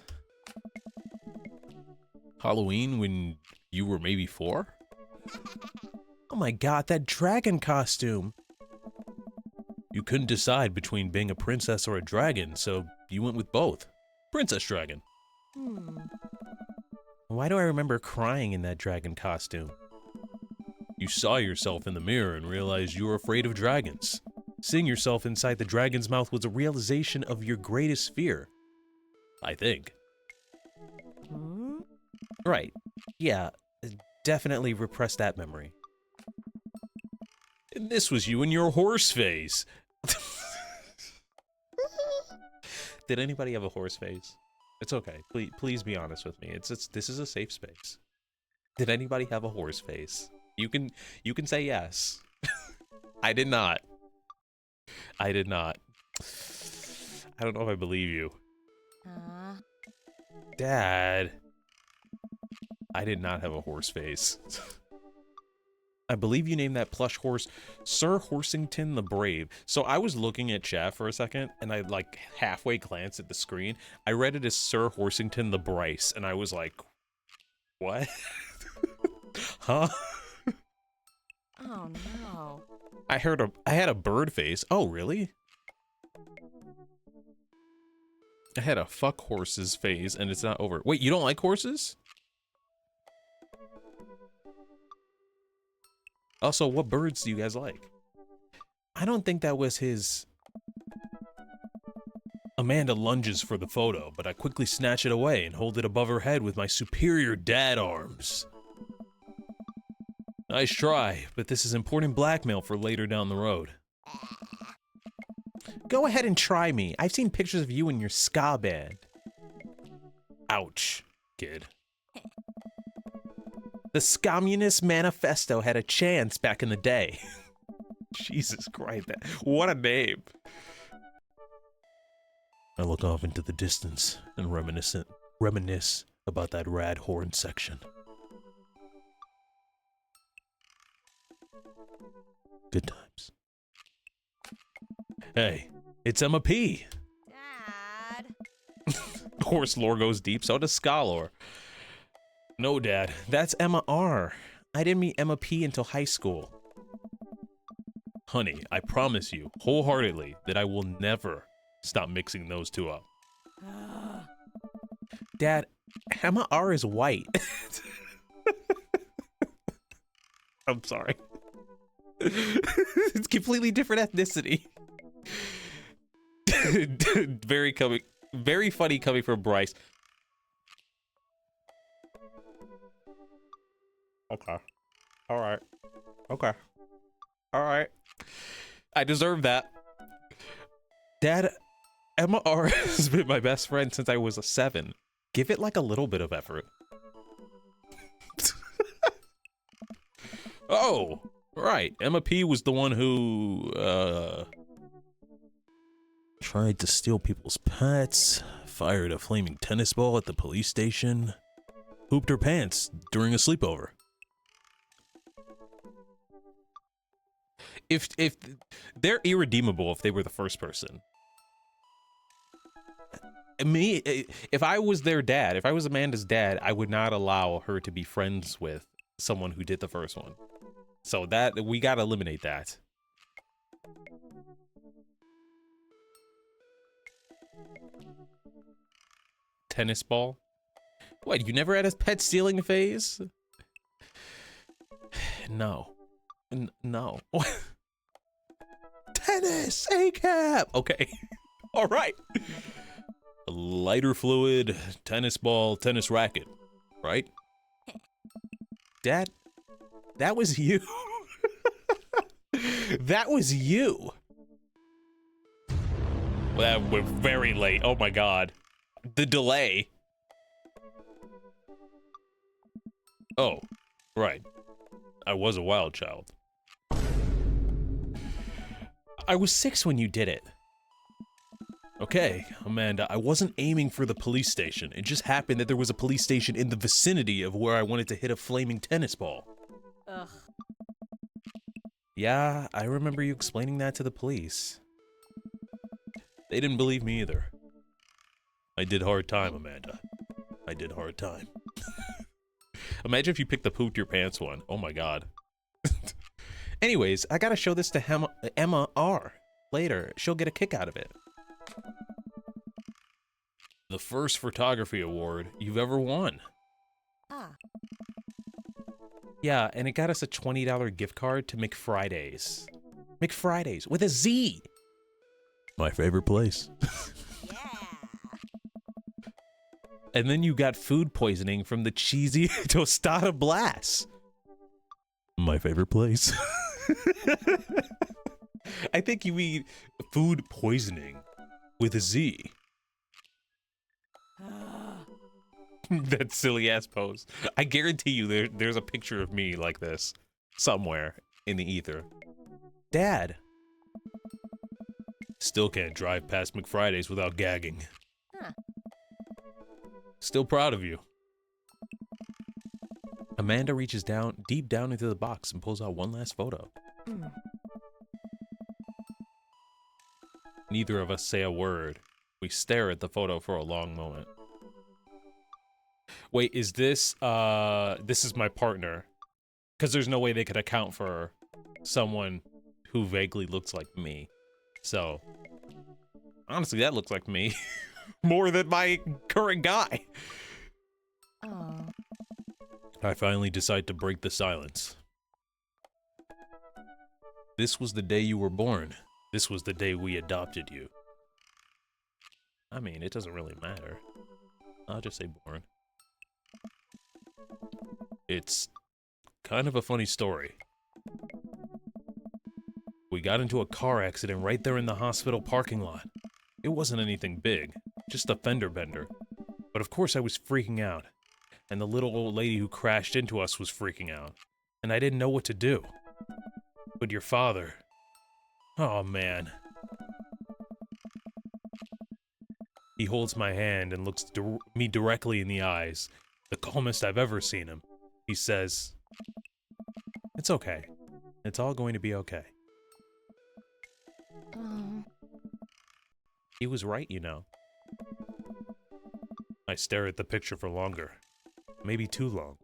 Halloween when you were maybe 4? Oh my god, that dragon costume. You couldn't decide between being a princess or a dragon, so you went with both. Princess Dragon. Why do I remember crying in that dragon costume? You saw yourself in the mirror and realized you were afraid of dragons. Seeing yourself inside the dragon's mouth was a realization of your greatest fear. I think. Right. Yeah, definitely repress that memory. And this was you in your horse phase. Did anybody have a horse phase? It's okay. Please be honest with me. This is a safe space. Did anybody have a horse phase? You can say yes. I did not. I did not. I don't know if I believe you. Dad. I did not have a horse phase. I believe you named that plush horse Sir Horsington the Brave. So I was looking at chat for a second, and I like halfway glanced at the screen. I read it as Sir Horsington the Bryce, and I was like, what? Huh? Oh no. I had a bird face. Oh, really? I had a fuck horses phase, and it's not over. Wait, you don't like horses? Also, what birds do you guys like? I don't think that was his... Amanda lunges for the photo, but I quickly snatch it away and hold it above her head with my superior dad arms. Nice try, but this is important blackmail for later down the road. Go ahead and try me. I've seen pictures of you in your ska band. Ouch, kid. The Communist Manifesto had a chance back in the day. Jesus Christ, what a name. I look off into the distance and reminisce about that rad horn section. Good times. Hey, it's Emma P. Dad. Horse lore goes deep, so does ska lore. No, Dad, That's Emma R. I didn't meet Emma P until high school. honey, I promise you wholeheartedly that I will never stop mixing those two up. Dad, Emma R is white. I'm sorry. It's completely different ethnicity. Very funny coming from Bryce. Okay. All right. Okay. All right. I deserve that. Dad, Emma R has been my best friend since I was a 7. Give it like a little bit of effort. Oh, right. Emma P was the one who, tried to steal people's pets, fired a flaming tennis ball at the police station, pooped her pants during a sleepover. If they're irredeemable if they were the first person. Me, if I was their dad, if I was Amanda's dad, I would not allow her to be friends with someone who did the first one. So that, we gotta eliminate that. Tennis ball? What, you never had a pet stealing phase? No. No. Tennis! A-cap! Okay. All right. Lighter fluid, tennis ball, tennis racket. Right? Dad, that was you. That was you. Well, we're very late. Oh my god. The delay. Oh, right. I was a wild child. I was 6 when you did it. Okay, Amanda, I wasn't aiming for the police station. It just happened that there was a police station in the vicinity of where I wanted to hit a flaming tennis ball. Ugh. Yeah, I remember you explaining that to the police. They didn't believe me either. I did hard time, Amanda. I did hard time. Imagine if you picked the pooped your pants one. Oh my god. Anyways, I gotta show this to Emma R. later. She'll get a kick out of it. The first photography award you've ever won. Ah. Yeah, and it got us a $20 gift card to McFridays. McFridays with a Z. My favorite place. Yeah. And then you got food poisoning from the cheesy tostada blast. My favorite place. I think you mean food poisoning with a Z. That silly ass pose. I guarantee you there's a picture of me like this somewhere in the ether. Dad. Still can't drive past McFridays without gagging. Huh. Still proud of you. Amanda reaches down, deep down into the box and pulls out one last photo. Mm. Neither of us say a word. We stare at the photo for a long moment. Wait, is this is my partner? Because there's no way they could account for someone who vaguely looks like me. So, honestly, that looks like me. More than my current guy. Oh. I finally decide to break the silence. This was the day you were born. This was the day we adopted you. I mean, it doesn't really matter. I'll just say born. It's kind of a funny story. We got into a car accident right there in the hospital parking lot. It wasn't anything big, just a fender bender. But of course I was freaking out. And the little old lady who crashed into us was freaking out. And I didn't know what to do. But your father... Oh, man. He holds my hand and looks me directly in the eyes. The calmest I've ever seen him. He says, "It's okay. It's all going to be okay." Oh. He was right, you know. I stare at the picture for longer. Maybe too long.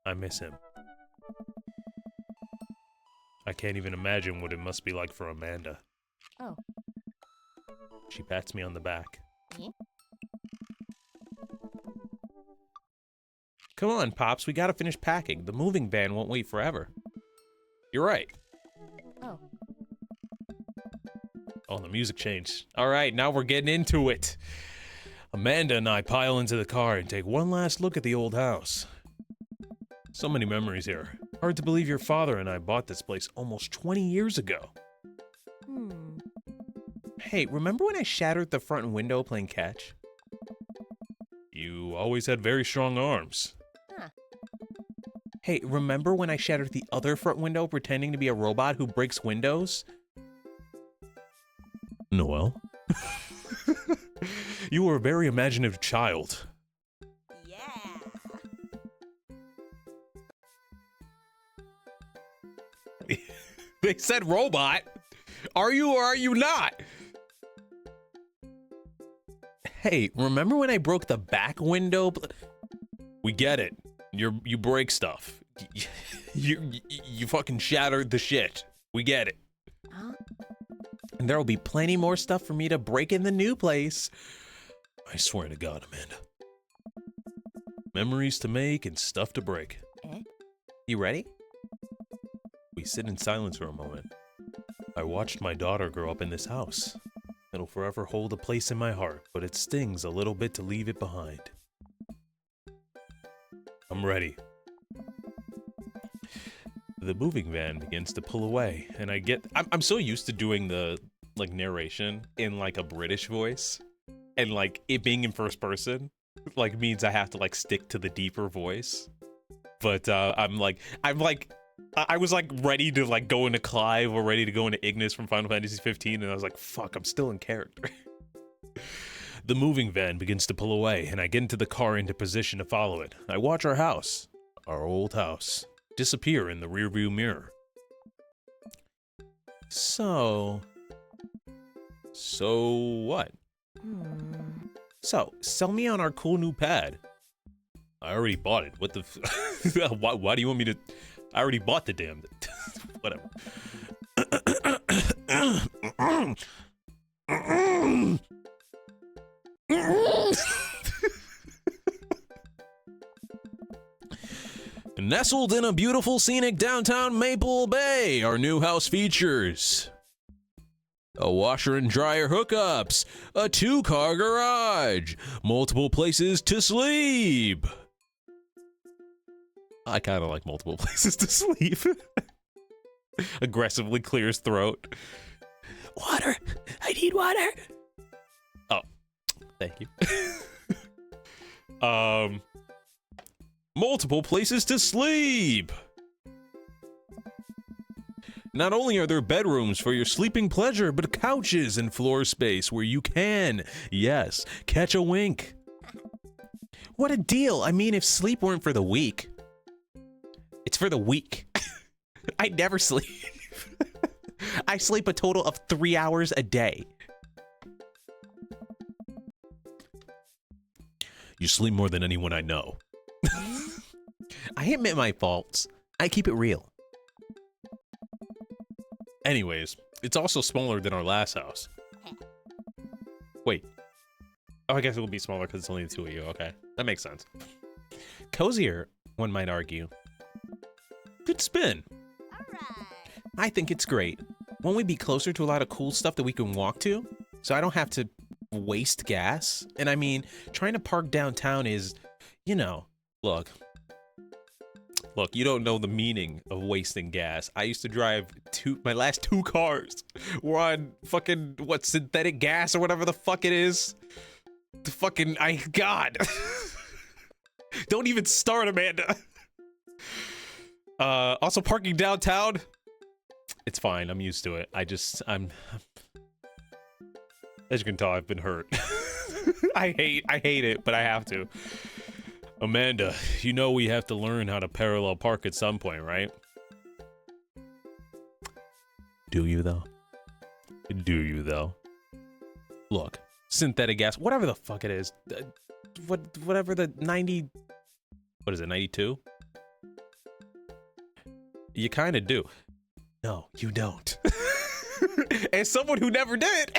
I miss him. I can't even imagine what it must be like for Amanda. Oh. She pats me on the back. Yeah? Come on, Pops, we gotta finish packing. The moving van won't wait forever. You're right. Oh. Oh, the music changed. All right, now we're getting into it. Amanda and I pile into the car and take one last look at the old house. So many memories here. Hard to believe your father and I bought this place almost 20 years ago. Hmm. Hey, remember when I shattered the front window playing catch? You always had very strong arms. Huh. Hey, remember when I shattered the other front window pretending to be a robot who breaks windows? Noel? You were a very imaginative child. Yeah. They said robot. Are you or are you not? Hey, remember when I broke the back window? We get it. You break stuff. You fucking shattered the shit. We get it. Huh? And there will be plenty more stuff for me to break in the new place. I swear to God, Amanda. Memories to make and stuff to break. Eh? You ready? We sit in silence for a moment. I watched my daughter grow up in this house. It'll forever hold a place in my heart, but it stings a little bit to leave it behind. I'm ready. The moving van begins to pull away, and I'm so used to doing the, like, narration in, like, a British voice, and, like, it being in first person, like, means I have to, like, stick to the deeper voice. But, I was, like, ready to, like, go into Clive or ready to go into Ignis from Final Fantasy 15, and I was like, fuck, I'm still in character. The moving van begins to pull away, and I get into the car into position to follow it. I watch our house, our old house, disappear in the rearview mirror. So what? So, sell me on our cool new pad. I already bought it. What the why do you want me to? I already bought the damn whatever. Nestled in a beautiful scenic downtown Maple Bay, our new house features a washer and dryer hookups, a 2-car garage, multiple places to sleep. I kind of like multiple places to sleep. Aggressively clears throat. Water! I need water! Oh, thank you. Multiple places to sleep. Not only are there bedrooms for your sleeping pleasure, but couches and floor space where you can, yes, catch a wink. What a deal. I mean, if sleep weren't for the weak. It's for the weak. I never sleep. I sleep a total of 3 hours a day. You sleep more than anyone I know. I admit my faults. I keep it real. Anyways, it's also smaller than our last house. Wait. Oh, I guess it will be smaller because it's only the two of you. Okay, that makes sense. Cozier, one might argue. Good spin. Alright. I think it's great. Won't we be closer to a lot of cool stuff that we can walk to? So I don't have to waste gas? And I mean, trying to park downtown is, you know, Look, you don't know the meaning of wasting gas. I used to drive my last 2 cars were on fucking, what, synthetic gas or whatever the fuck it is. The fucking, God. Don't even start, Amanda. Also parking downtown. It's fine, I'm used to it. I'm, as you can tell, I've been hurt. I hate it, but I have to. Amanda, you know we have to learn how to parallel park at some point, right? do you though? Do you though? Look, synthetic gas, whatever the fuck it is, whatever the 90, what is it, 92? You kind of do. No, you don't. As someone who never did,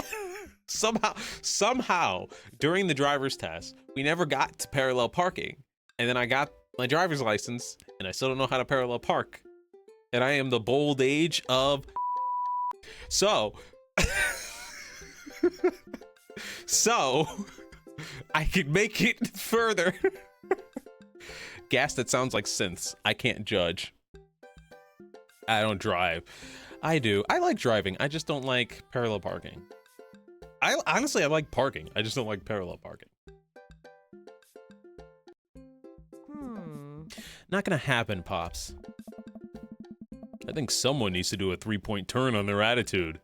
somehow during the driver's test, we never got to parallel parking. And then I got my driver's license and I still don't know how to parallel park. And I am the bold age of so I could make it further. Gas that sounds like synths. I can't judge. I don't drive. I do. I like driving. I just don't like parallel parking. Honestly, I like parking. I just don't like parallel parking. Not gonna happen, Pops. I think someone needs to do a 3-point turn on their attitude.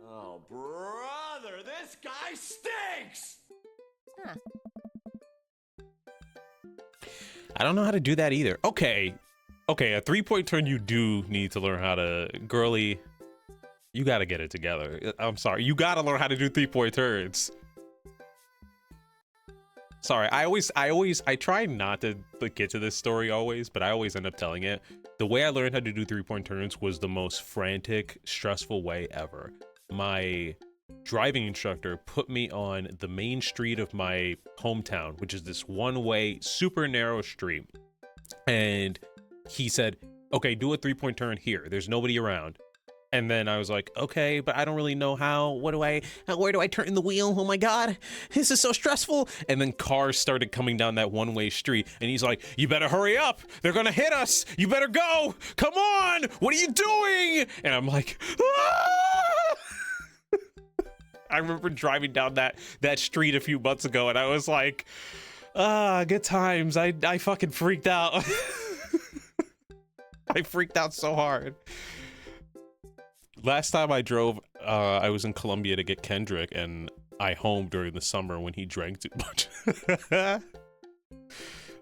Oh, brother, this guy stinks! Huh. I don't know how to do that either. Okay, a 3-point turn you do need to learn how to, girly, you gotta get it together. I'm sorry, you gotta learn how to do 3-point turns. Sorry, I try not to get to this story always, but I always end up telling it. The way I learned how to do 3-point turns was the most frantic, stressful way ever. My driving instructor put me on the main street of my hometown, which is this one-way, super narrow street. And he said, okay, do a 3-point turn here. There's nobody around. And then I was like, okay, but I don't really know how. Where do I turn the wheel? Oh my God, this is so stressful. And then cars started coming down that one-way street. And he's like, you better hurry up. They're gonna hit us. You better go. Come on. What are you doing? And I'm like, ah! I remember driving down that street a few months ago, and I was like, good times. I fucking freaked out. I freaked out so hard. Last time I drove, I was in Colombia to get Kendrick, and I homed during the summer when he drank too much.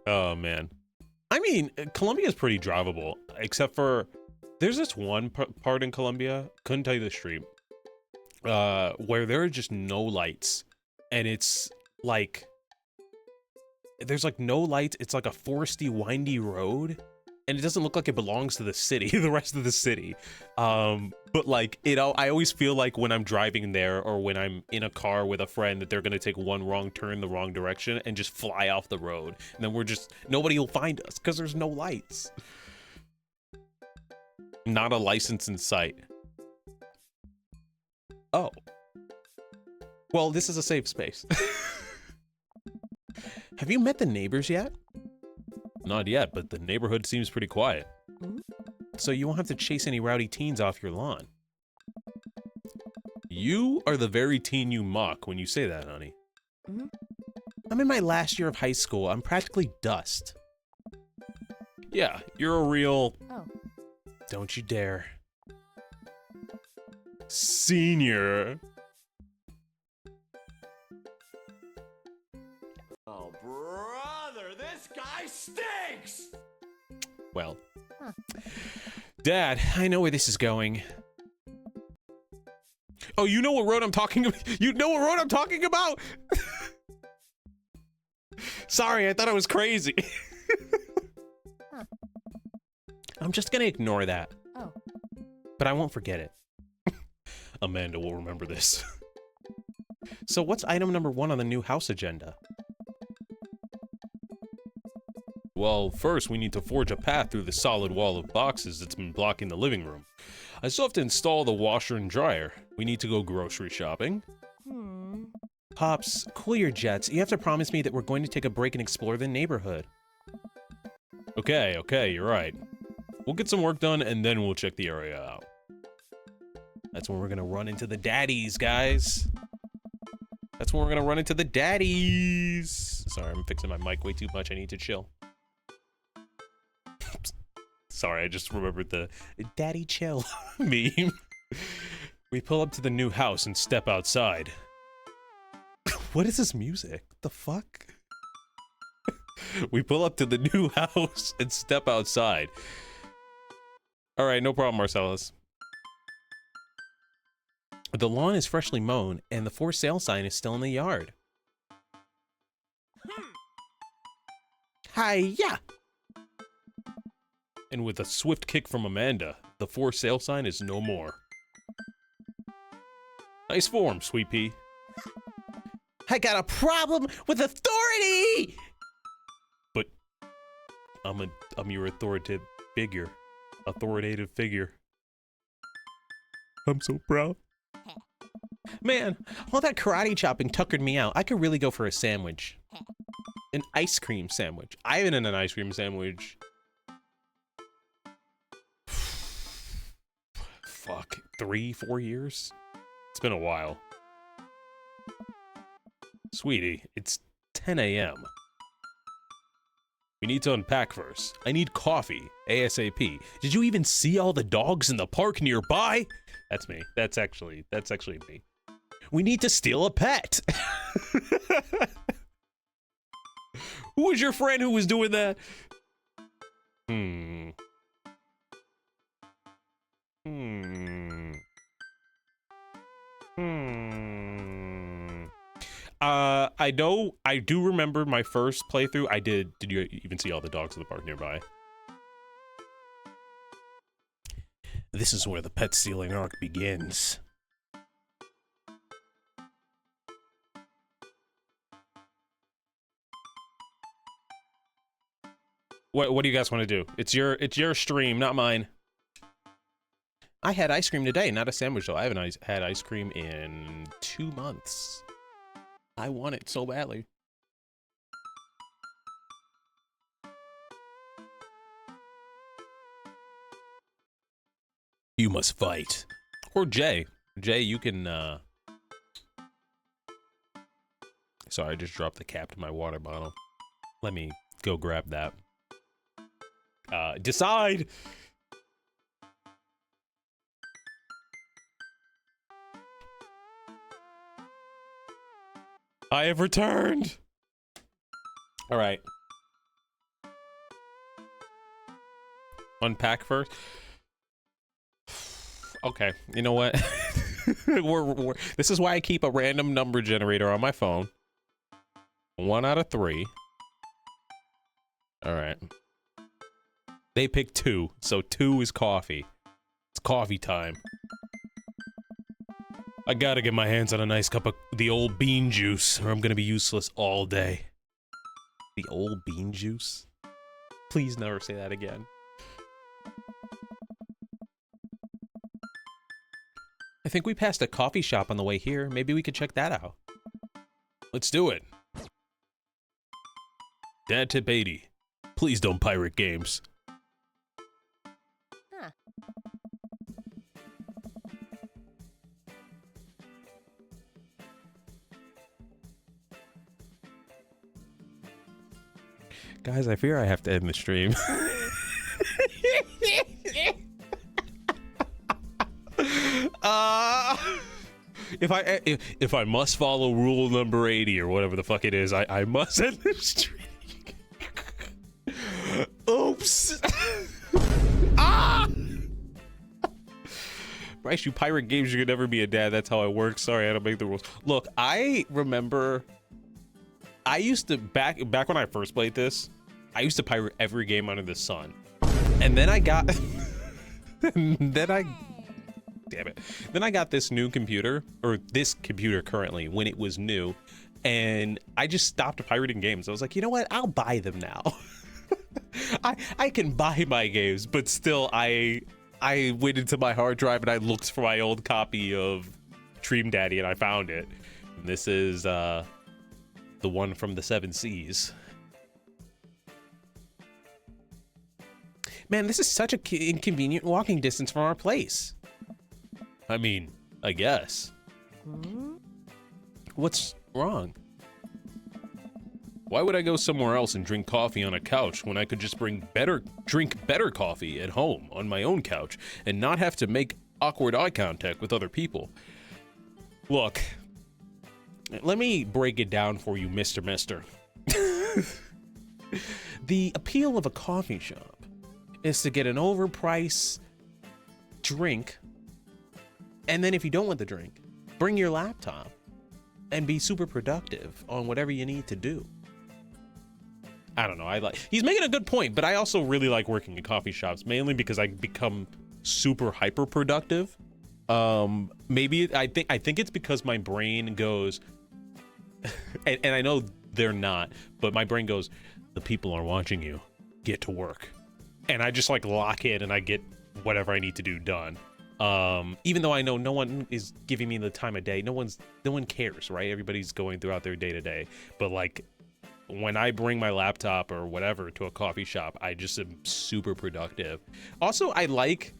Oh, man. I mean, Colombia is pretty drivable, except for there's this one part in Colombia, couldn't tell you the street, where there are just no lights, and it's like, there's like no lights. It's like a foresty, windy road, and it doesn't look like it belongs to the city, the rest of the city. But like, I always feel like when I'm driving there or when I'm in a car with a friend that they're gonna take one wrong turn the wrong direction and just fly off the road. And then nobody will find us because there's no lights. Not a license in sight. Oh. Well, this is a safe space. Have you met the neighbors yet? Not yet, but the neighborhood seems pretty quiet. So you won't have to chase any rowdy teens off your lawn. You are the very teen you mock when you say that, honey. I'm in my last year of high school. I'm practically dust. Yeah, you're a real... Oh. Don't you dare. Senior. Oh, brother, this guy stinks! Well. Huh. Dad, I know where this is going. Oh, you know what road I'm talking about? You know what road I'm talking about? Sorry, I thought I was crazy. Huh. I'm just gonna ignore that. Oh. But I won't forget it. Amanda will remember this. So what's item number 1 on the new house agenda? Well, first we need to forge a path through the solid wall of boxes that's been blocking the living room. I still have to install the washer and dryer. We need to go grocery shopping. Pops, cool your jets. You have to promise me that we're going to take a break and explore the neighborhood. Okay, you're right. We'll get some work done and then we'll check the area out. That's when we're gonna run into the daddies, guys. That's when we're gonna run into the daddies. Sorry, I'm fixing my mic way too much. I need to chill. Sorry, I just remembered the daddy chill meme. We pull up to the new house and step outside. What is this music? What the fuck? We pull up to the new house and step outside. All right, no problem, Marcellus. The lawn is freshly mown and the for sale sign is still in the yard. Hi-ya! And with a swift kick from Amanda, the for sale sign is no more. Nice form, Sweet Pea. I got a problem with authority! But I'm your authoritative figure. Authoritative figure. I'm so proud. Man, all that karate chopping tuckered me out. I could really go for a sandwich. An ice cream sandwich. I haven't had an ice cream sandwich. Fuck, 3-4 years? It's been a while. Sweetie, it's 10 a.m. We need to unpack first. I need coffee, ASAP. Did you even see all the dogs in the park nearby? That's me. That's actually me. We need to steal a pet. Who was your friend who was doing that? I know, I do remember my first playthrough. Did you even see all the dogs in the park nearby? This is where the pet stealing arc begins. What do you guys want to do? It's your stream, not mine. I had ice cream today, not a sandwich though. I haven't had ice cream in 2 months. I want it so badly. You must fight. Or Jay. Jay, you can, Sorry, I just dropped the cap to my water bottle. Let me go grab that. Decide! I have returned! Alright. Unpack first. Okay, you know what? This is why I keep a random number generator on my phone. 1 out of 3. Alright. They picked 2, so 2 is coffee. It's coffee time. I gotta get my hands on a nice cup of the old bean juice, or I'm gonna be useless all day. The old bean juice? Please never say that again. I think we passed a coffee shop on the way here. Maybe we could check that out. Let's do it. Dad tip 80. Please don't pirate games. Huh. Guys, I fear I have to end the stream. If I must follow rule number 80 or whatever the fuck it is, I must end the stream. Oops. Ah! Bryce, you pirate games, you could never be a dad. That's how I work. Sorry, I don't make the rules. Look, I remember I used to, back when I first played this, I used to pirate every game under the sun. And then I got, damn it. Then I got this new computer, or this computer currently, when it was new, and I just stopped pirating games. I was like, you know what? I'll buy them now. I can buy my games, but still, I went into my hard drive and I looked for my old copy of Dream Daddy and I found it. And this is the one from the 7 Seas. Man, this is such an inconvenient walking distance from our place. I mean, I guess. What's wrong? Why would I go somewhere else and drink coffee on a couch when I could just drink better coffee at home on my own couch and not have to make awkward eye contact with other people? Look, let me break it down for you, Mr. Mister. The appeal of a coffee shop is to get an overpriced drink, and then if you don't want the drink, bring your laptop and be super productive on whatever you need to do. I don't know. He's making a good point, but I also really like working in coffee shops, mainly because I become super hyper productive. Maybe I think it's because my brain goes, and I know they're not, but my brain goes, the people are watching you, get to work, and I just like lock in and I get whatever I need to do done. Even though I know no one is giving me the time of day, no one cares, right? Everybody's going throughout their day to day, but like, when I bring my laptop or whatever to a coffee shop, I just am super productive. Also, I like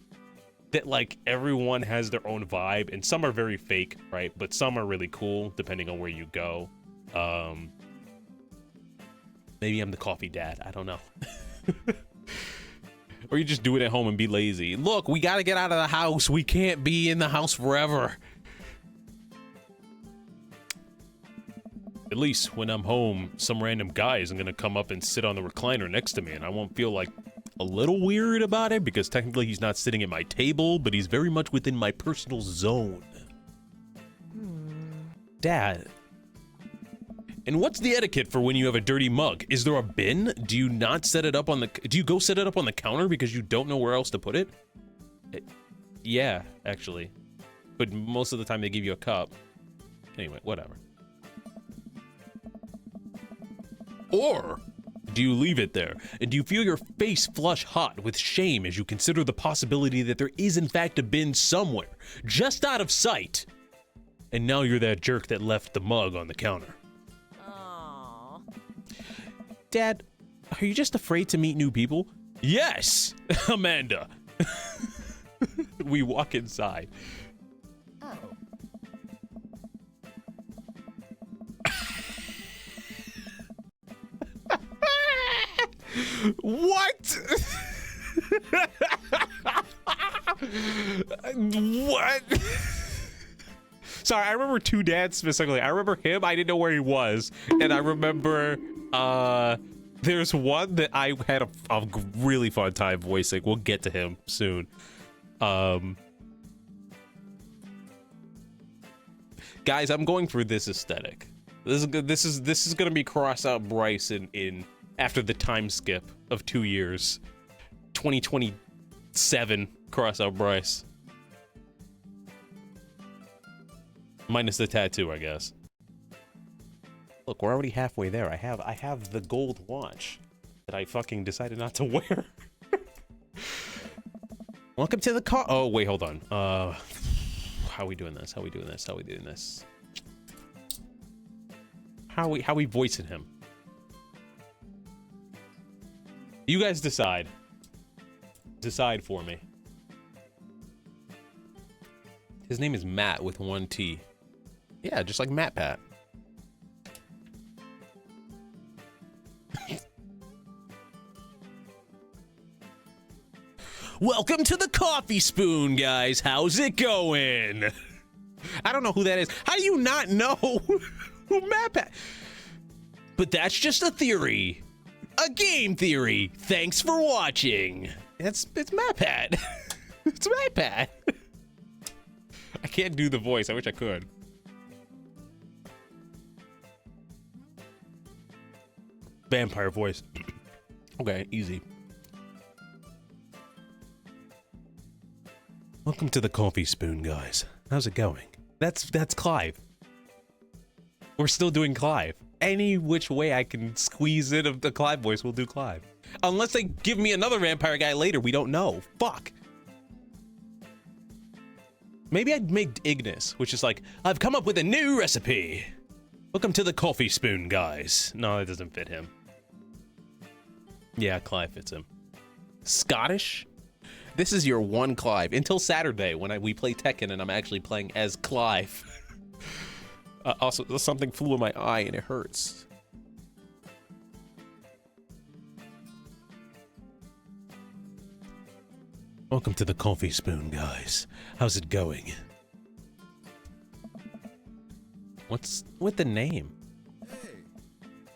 that like everyone has their own vibe, and some are very fake, right? But some are really cool depending on where you go. Maybe I'm the coffee dad. I don't know. Or you just do it at home and be lazy. Look, we gotta get out of the house. We can't be in the house forever. At least when I'm home, some random guy isn't gonna come up and sit on the recliner next to me, and I won't feel like a little weird about it, because technically he's not sitting at my table, but he's very much within my personal zone. Dad, And what's the etiquette for when you have a dirty mug? Is there a bin? Do you not set it up on the... Do you go set it up on the counter because you don't know where else to put it? Yeah, actually. But most of the time they give you a cup. Anyway, whatever. Or do you leave it there? And do you feel your face flush hot with shame as you consider the possibility that there is in fact a bin somewhere, just out of sight? And now you're that jerk that left the mug on the counter. Aww. Dad, are you just afraid to meet new people? Yes, Amanda. We walk inside. Oh. What? What? Sorry, I remember two dads specifically. I remember him, I didn't know where he was. And I remember, there's one that I had a really fun time voicing. We'll get to him soon. Guys, I'm going for this aesthetic. This is gonna be CrossOutBryce in after the time skip of 2 years. 2027 CrossOutBryce. Minus the tattoo, I guess. Look, we're already halfway there. I have the gold watch that I fucking decided not to wear. Welcome to the car. Oh, wait, hold on. How are we doing this? How are we doing this? How are we doing this? How are we voicing him? You guys decide. Decide for me. His name is Matt with 1 T. Yeah, just like Matt Pat. Welcome to the coffee spoon, guys. How's it going? I don't know who that is. How do you not know who Matt Pat? But that's just a theory. A game theory. Thanks for watching. It's Matt Pat. It's Matt Pat. I can't do the voice. I wish I could. Vampire voice. Okay, easy. Welcome to the coffee spoon, guys. How's it going? That's Clive. We're still doing Clive. Any which way I can squeeze in of the Clive voice, we'll do Clive. Unless they give me another vampire guy later, we don't know. Fuck. Maybe I'd make Ignis, which is like, I've come up with a new recipe. Welcome to the coffee spoon, guys. No, that doesn't fit him. Yeah, Clive fits him. Scottish? This is your one Clive. Until Saturday when we play Tekken and I'm actually playing as Clive. Also, something flew in my eye and it hurts. Welcome to the coffee spoon, guys. How's it going? What's with the name? Hey.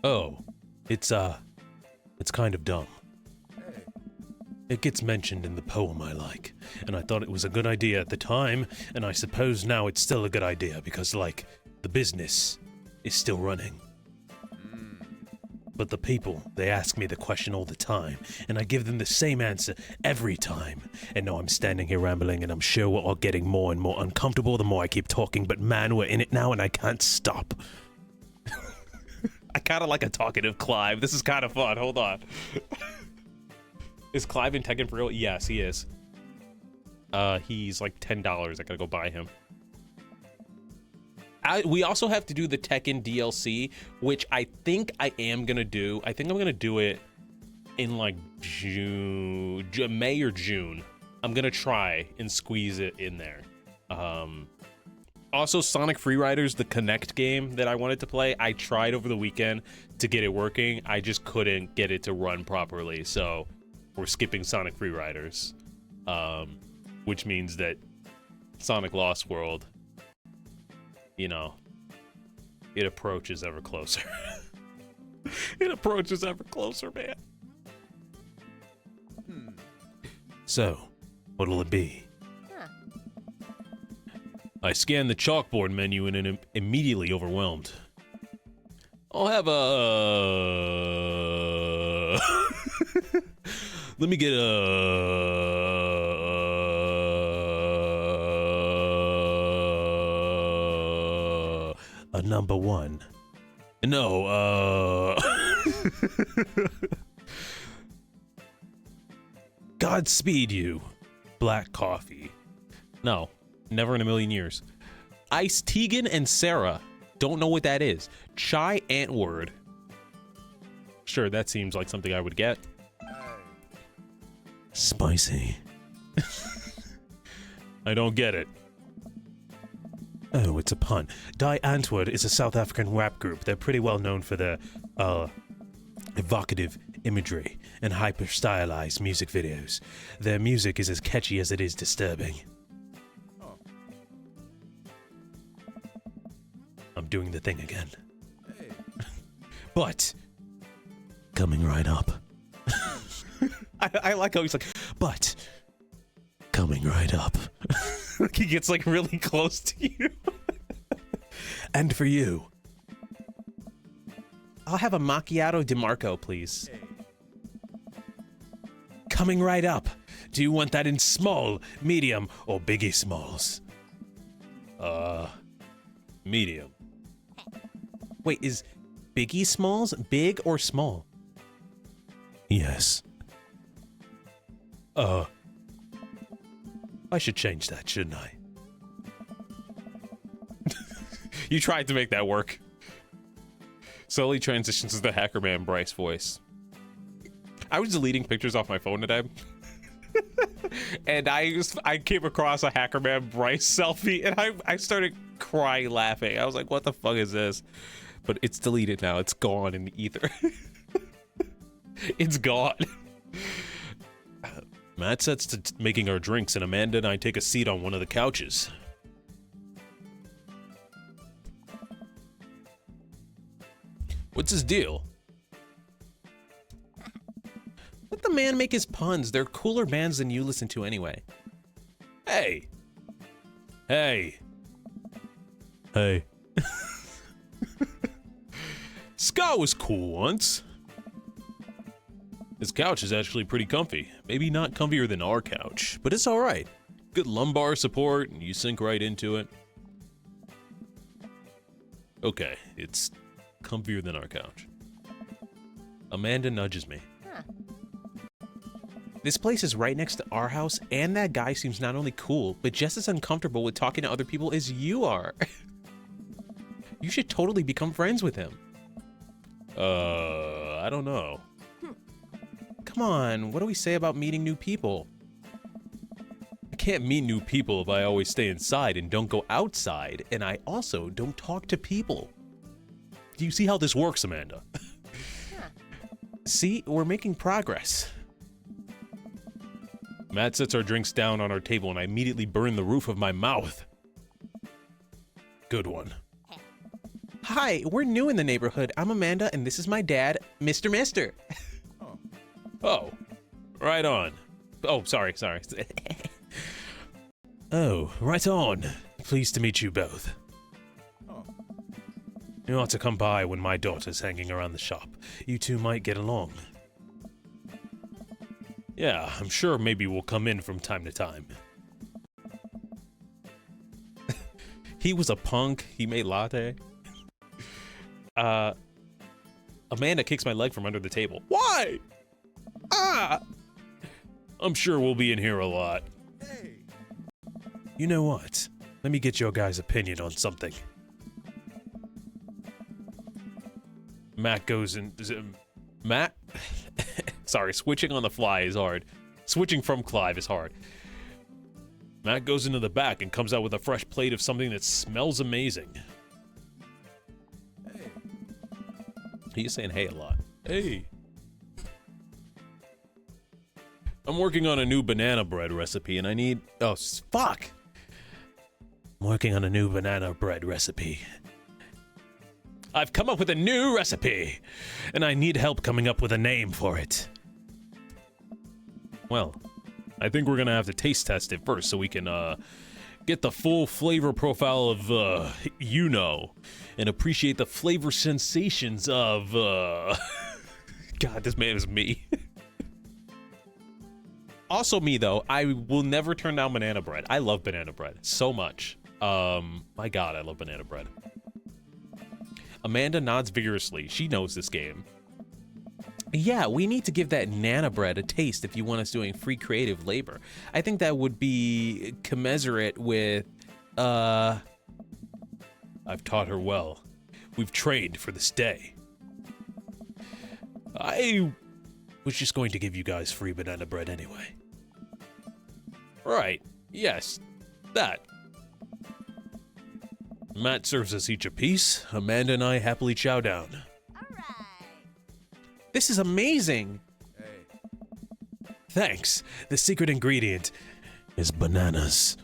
Oh, it's kind of dumb. Hey. It gets mentioned in the poem I like, and I thought it was a good idea at the time, and I suppose now it's still a good idea because, like, the business is still running. But the people, they ask me the question all the time, and I give them the same answer every time. And now I'm standing here rambling, and I'm sure we're all getting more and more uncomfortable the more I keep talking, but man, we're in it now, and I can't stop. I kind of like a talkative Clive. This is kind of fun. Hold on. Is Clive in Tekken for real? Yes, he is. He's like $10. I gotta go buy him. We also have to do the Tekken DLC, which I think I am gonna do. I think I'm gonna do it in like May or June. I'm gonna try and squeeze it in there. Also, Sonic Freeriders, the Connect game that I wanted to play, I tried over the weekend to get it working. I just couldn't get it to run properly, so we're skipping Sonic Freeriders, which means that Sonic Lost World, you know, it approaches ever closer. It approaches ever closer, man. So, what'll it be? Huh. I scanned the chalkboard menu and am immediately overwhelmed. I'll have a... Let me get A number one. No, Godspeed you. Black coffee. No, never in a million years. Ice Tegan and Sarah. Don't know what that is. Chai Antword. Sure, that seems like something I would get. Spicy. I don't get it. Oh, it's a pun. Die Antwoord is a South African rap group. They're pretty well known for their, evocative imagery and hyper-stylized music videos. Their music is as catchy as it is disturbing. Oh. I'm doing the thing again. Hey. But, coming right up. I like how he's like, but, coming right up. Like he gets like really close to you. And for you, I'll have a macchiato DeMarco, please. Hey. Coming right up. Do you want that in small, medium, or biggie smalls? Medium. Wait, is biggie smalls big or small? Yes. I should change that, shouldn't I? You tried to make that work. Slowly transitions to the Hacker Man Bryce voice. I was deleting pictures off my phone today. And I came across a Hacker Man Bryce selfie and I started crying laughing. I was like, what the fuck is this? But it's deleted now. It's gone in the ether. It's gone. Matt sets to making our drinks, and Amanda and I take a seat on one of the couches. What's his deal? Let the man make his puns. They're cooler bands than you listen to anyway. Hey. Hey. Hey. Ska was cool once. His couch is actually pretty comfy. Maybe not comfier than our couch, but it's alright. Good lumbar support, and you sink right into it. Okay, it's comfier than our couch. Amanda nudges me. Huh. This place is right next to our house, and that guy seems not only cool, but just as uncomfortable with talking to other people as you are. You should totally become friends with him. I don't know. Come on, what do we say about meeting new people? I can't meet new people if I always stay inside and don't go outside, And I also don't talk to people. Do you see how this works, Amanda? See, we're making progress. Matt sets our drinks down on our table and I immediately burn the roof of my mouth. Good one. Hi, we're new in the neighborhood. I'm Amanda, and this is my dad, Mr. Mister. Oh, right on. Oh, sorry. Oh, right on. Pleased to meet you both. Oh. You ought to come by when my daughter's hanging around the shop. You two might get along. Yeah, I'm sure maybe we'll come in from time to time. He was a punk. He made latte. Amanda kicks my leg from under the table. Why? Ah! I'm sure we'll be in here a lot. Hey. You know what? Let me get your guys' opinion on something. Matt goes in. Matt? Sorry, switching on the fly is hard. Switching from Clive is hard. Matt goes into the back and comes out with a fresh plate of something that smells amazing. Hey. He's saying hey a lot. Hey. I'm working on a new banana bread recipe and I need... Oh, fuck! I'm working on a new banana bread recipe. I've come up with a new recipe! And I need help coming up with a name for it. Well, I think we're gonna have to taste test it first so we can, Get the full flavor profile of, and appreciate the flavor sensations of, God, this man is me. Also me, though, I will never turn down banana bread. I love banana bread so much. My God, I love banana bread. Amanda nods vigorously. She knows this game. Yeah, we need to give that Nana bread a taste if you want us doing free creative labor. I think that would be commensurate with, I've taught her well. We've trained for this day. I was just going to give you guys free banana bread anyway. Right, yes, that. Matt serves us each a piece. Amanda and I happily chow down. This is amazing. Hey. Thanks. The secret ingredient is bananas.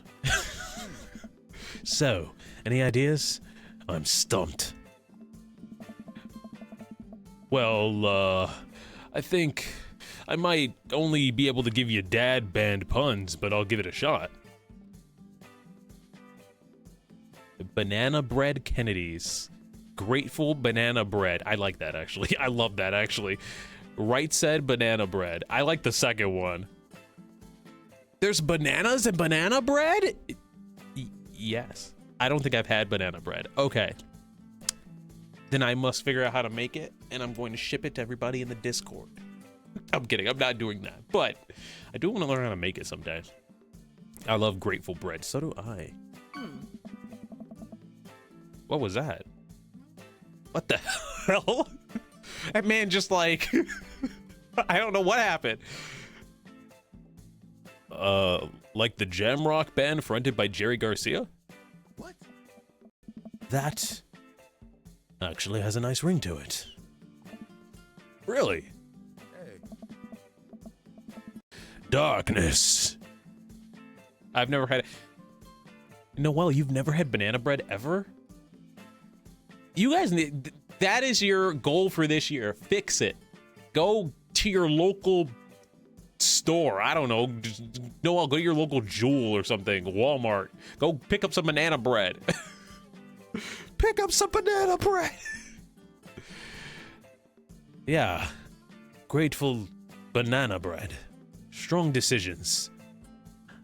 So, any ideas? I'm stumped. Well, I think I might only be able to give you dad band puns, but I'll give it a shot. Banana bread Kennedys. Grateful banana bread. I like that, actually. I love that, actually. Right said banana bread. I like the second one. There's bananas and banana bread? Yes. I don't think I've had banana bread. Okay. Then I must figure out how to make it, and I'm going to ship it to everybody in the Discord. I'm kidding. I'm not doing that. But I do want to learn how to make it someday. I love grateful bread. So do I. What was that? What the hell? That man just like, I don't know what happened. Like the Jam Rock band fronted by Jerry Garcia? What? That actually has a nice ring to it. Really? Hey. Darkness. I've never had it. Noelle, you've never had banana bread ever? You guys need, that is your goal for this year. Fix it. Go to your local store. I don't know. Noelle, go to your local Jewel or something. Walmart. Go pick up some banana bread. Pick up some banana bread. Yeah. Grateful banana bread. Strong decisions.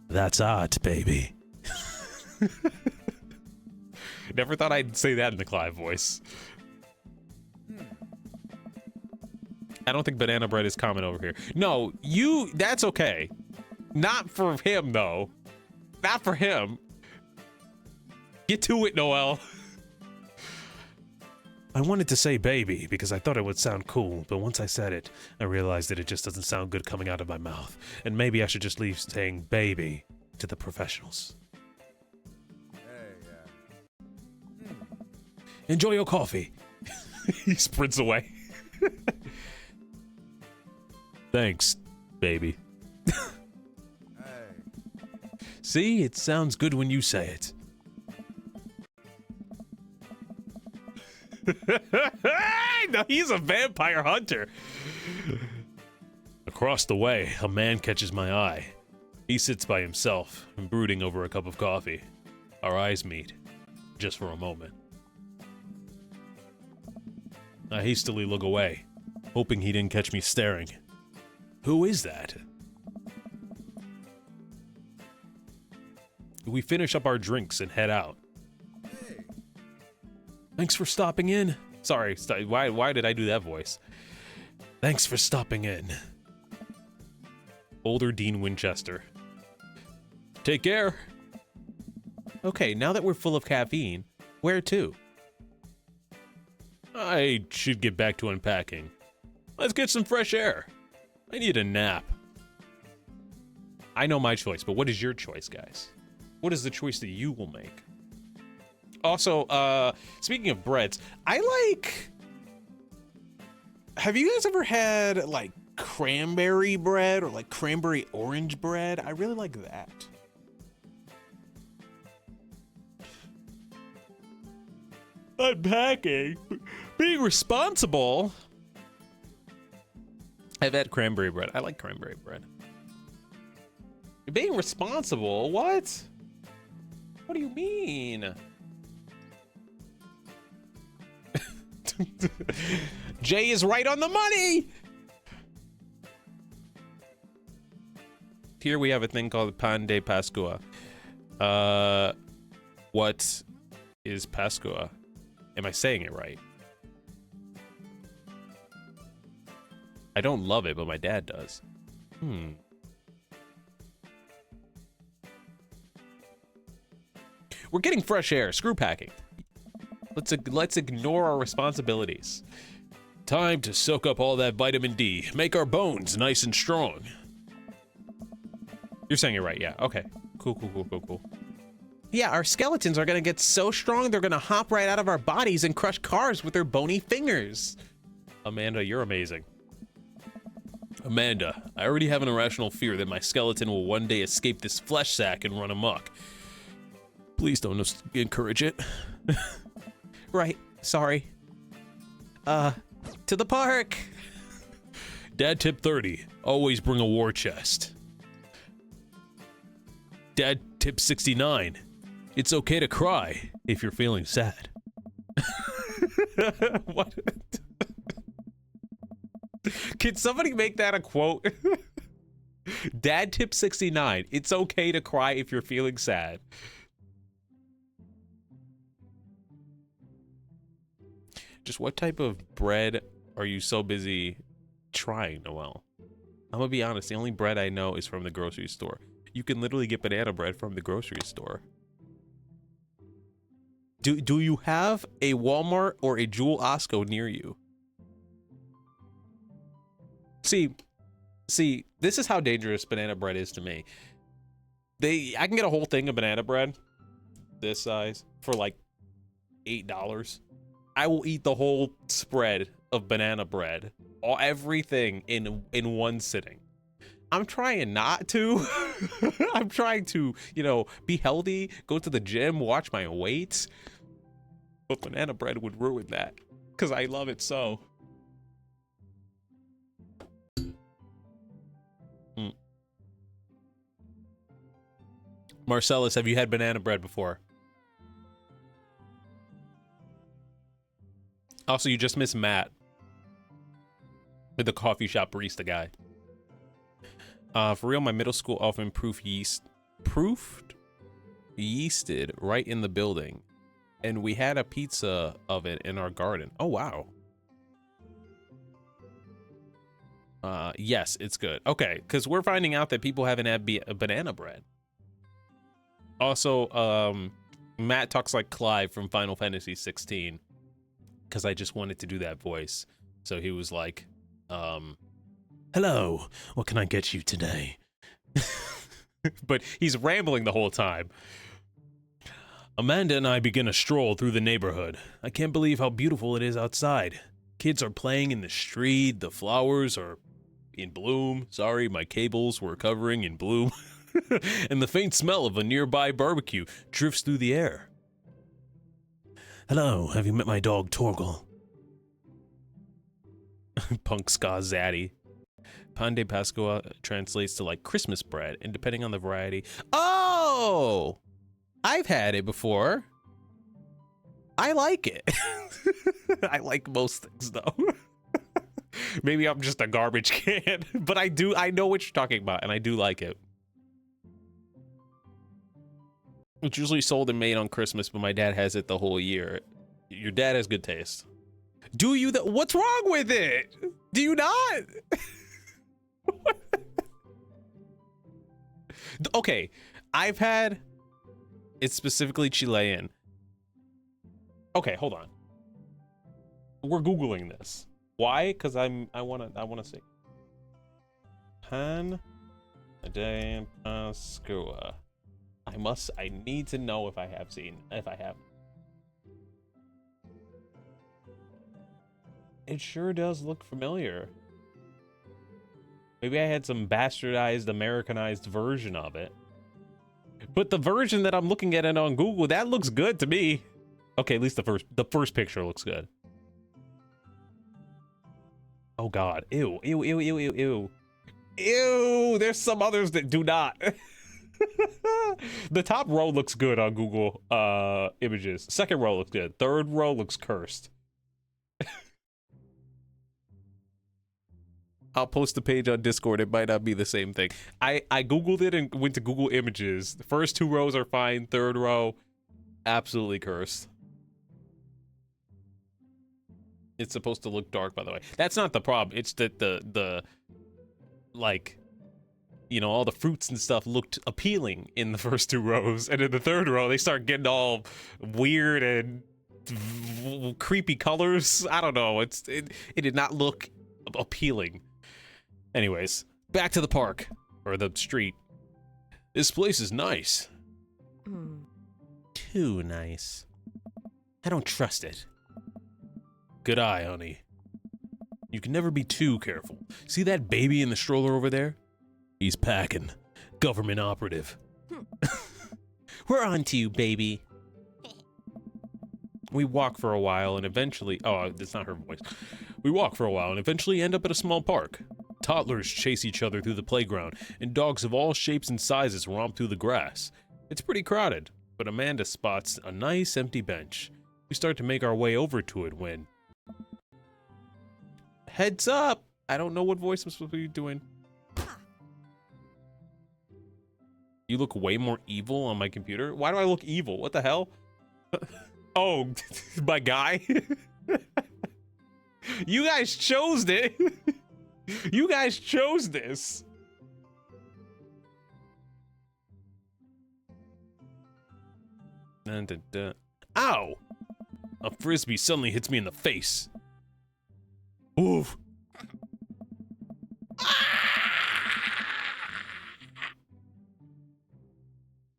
That's art, baby. Never thought I'd say that in the Clive voice. I don't think banana bread is common over here. No, that's okay. Not for him, though. Not for him. Get to it, Noelle. I wanted to say baby because I thought it would sound cool, but once I said it, I realized that it just doesn't sound good coming out of my mouth. And maybe I should just leave saying baby to the professionals. Enjoy your coffee. He sprints away. Thanks, baby. See, it sounds good when you say it. No, he's a vampire hunter. Across the way, a man catches my eye. He sits by himself, brooding over a cup of coffee. Our eyes meet, just for a moment. I hastily look away, hoping he didn't catch me staring. Who is that? We finish up our drinks and head out. Hey. Thanks for stopping in. Sorry, why did I do that voice? Thanks for stopping in. Older Dean Winchester. Take care. Okay, now that we're full of caffeine, where to? I should get back to unpacking. Let's get some fresh air. I need a nap. I know my choice, but what is your choice, guys? What is the choice that you will make? Also, speaking of breads, have you guys ever had, like, cranberry bread or, like, cranberry orange bread? I really like that. Unpacking. Being responsible. I've had cranberry bread. I like cranberry bread. Being responsible? What? What do you mean? Jay is right on the money. Here we have a thing called Pan de Pascua. What is Pascua? Am I saying it right? I don't love it, but my dad does. We're getting fresh air. Screw packing. Let's ignore our responsibilities. Time to soak up all that vitamin D. Make our bones nice and strong. You're saying it right, yeah. Okay. Cool. Yeah, our skeletons are gonna get so strong they're gonna hop right out of our bodies and crush cars with their bony fingers. Amanda, you're amazing. Amanda, I already have an irrational fear that my skeleton will one day escape this flesh sack and run amok. Please don't encourage it. Right, sorry. To the park. Dad tip 30, always bring a war chest. Dad tip 69, it's okay to cry if you're feeling sad. What? Can somebody make that a quote? Dad tip 69, it's okay to cry if you're feeling sad. Just what type of bread are you so busy trying, Noel? I'm gonna be honest, the only bread I know is from the grocery store. You can literally get banana bread from the grocery store. Do you have a Walmart or a Jewel Osco near you? See, this is how dangerous banana bread is to me. I can get a whole thing of banana bread, this size, for like $8. I will eat the whole spread of banana bread, everything in one sitting. I'm trying not to. I'm trying to, be healthy, go to the gym, watch my weight. But banana bread would ruin that because I love it so. Marcellus, have you had banana bread before? Also, you just missed Matt with the coffee shop barista guy. For real, my middle school often proofed yeasted right in the building, and we had a pizza of it in our garden. Oh wow. Yes, it's good. Okay, because we're finding out that people haven't had banana bread. Also, Matt talks like Clive from Final Fantasy 16, because I just wanted to do that voice. So he was like, hello, what can I get you today? But he's rambling the whole time. Amanda and I begin a stroll through the neighborhood. I can't believe how beautiful it is outside. Kids are playing in the street, the flowers are in bloom. Sorry, my cables were covering in bloom. And the faint smell of a nearby barbecue drifts through the air. Hello, have you met my dog Torgal? Punk ska zaddy. Pan de Pascua translates to like Christmas bread, and depending on the variety. Oh! I've had it before. I like it. I like most things though. Maybe I'm just a garbage can, but I know what you're talking about, and I do like it. It's usually sold and made on Christmas, but my dad has it the whole year. Your dad has good taste. Do you? What's wrong with it? Do you not? Okay, I've had it specifically Chilean. Okay, hold on. We're Googling this. Why? Because I wanna see. Pan de Pascua. I need to know if I have. It sure does look familiar. Maybe I had some bastardized, Americanized version of it. But the version that I'm looking at it on Google, that looks good to me. Okay, at least the first picture looks good. Oh God, ew. Ew, there's some others that do not. The top row looks good on Google Images. Second row looks good. Third row looks cursed. I'll post the page on Discord. It might not be the same thing. I Googled it and went to Google Images. The first two rows are fine. Third row, absolutely cursed. It's supposed to look dark, by the way. That's not the problem. It's that the like, you know, all the fruits and stuff looked appealing in the first two rows, and in the third row they start getting all weird and creepy colors. I don't know. It did not look appealing. Anyways, back to the park or the street. This place is nice. Too nice. I don't trust it. Good eye, honey. You can never be too careful. See that baby in the stroller over there? He's packing. Government operative. We're on to you, baby. We walk for a while and eventually... Oh, that's not her voice. We walk for a while and eventually end up at a small park. Toddlers chase each other through the playground, and dogs of all shapes and sizes romp through the grass. It's pretty crowded, but Amanda spots a nice empty bench. We start to make our way over to it when... Heads up! I don't know what voice I'm supposed to be doing. You look way more evil on my computer. Why do I look evil? What the hell? Oh, my guy? You guys chose it. You guys chose this. Dun, dun, dun. Ow! A frisbee suddenly hits me in the face. Oof.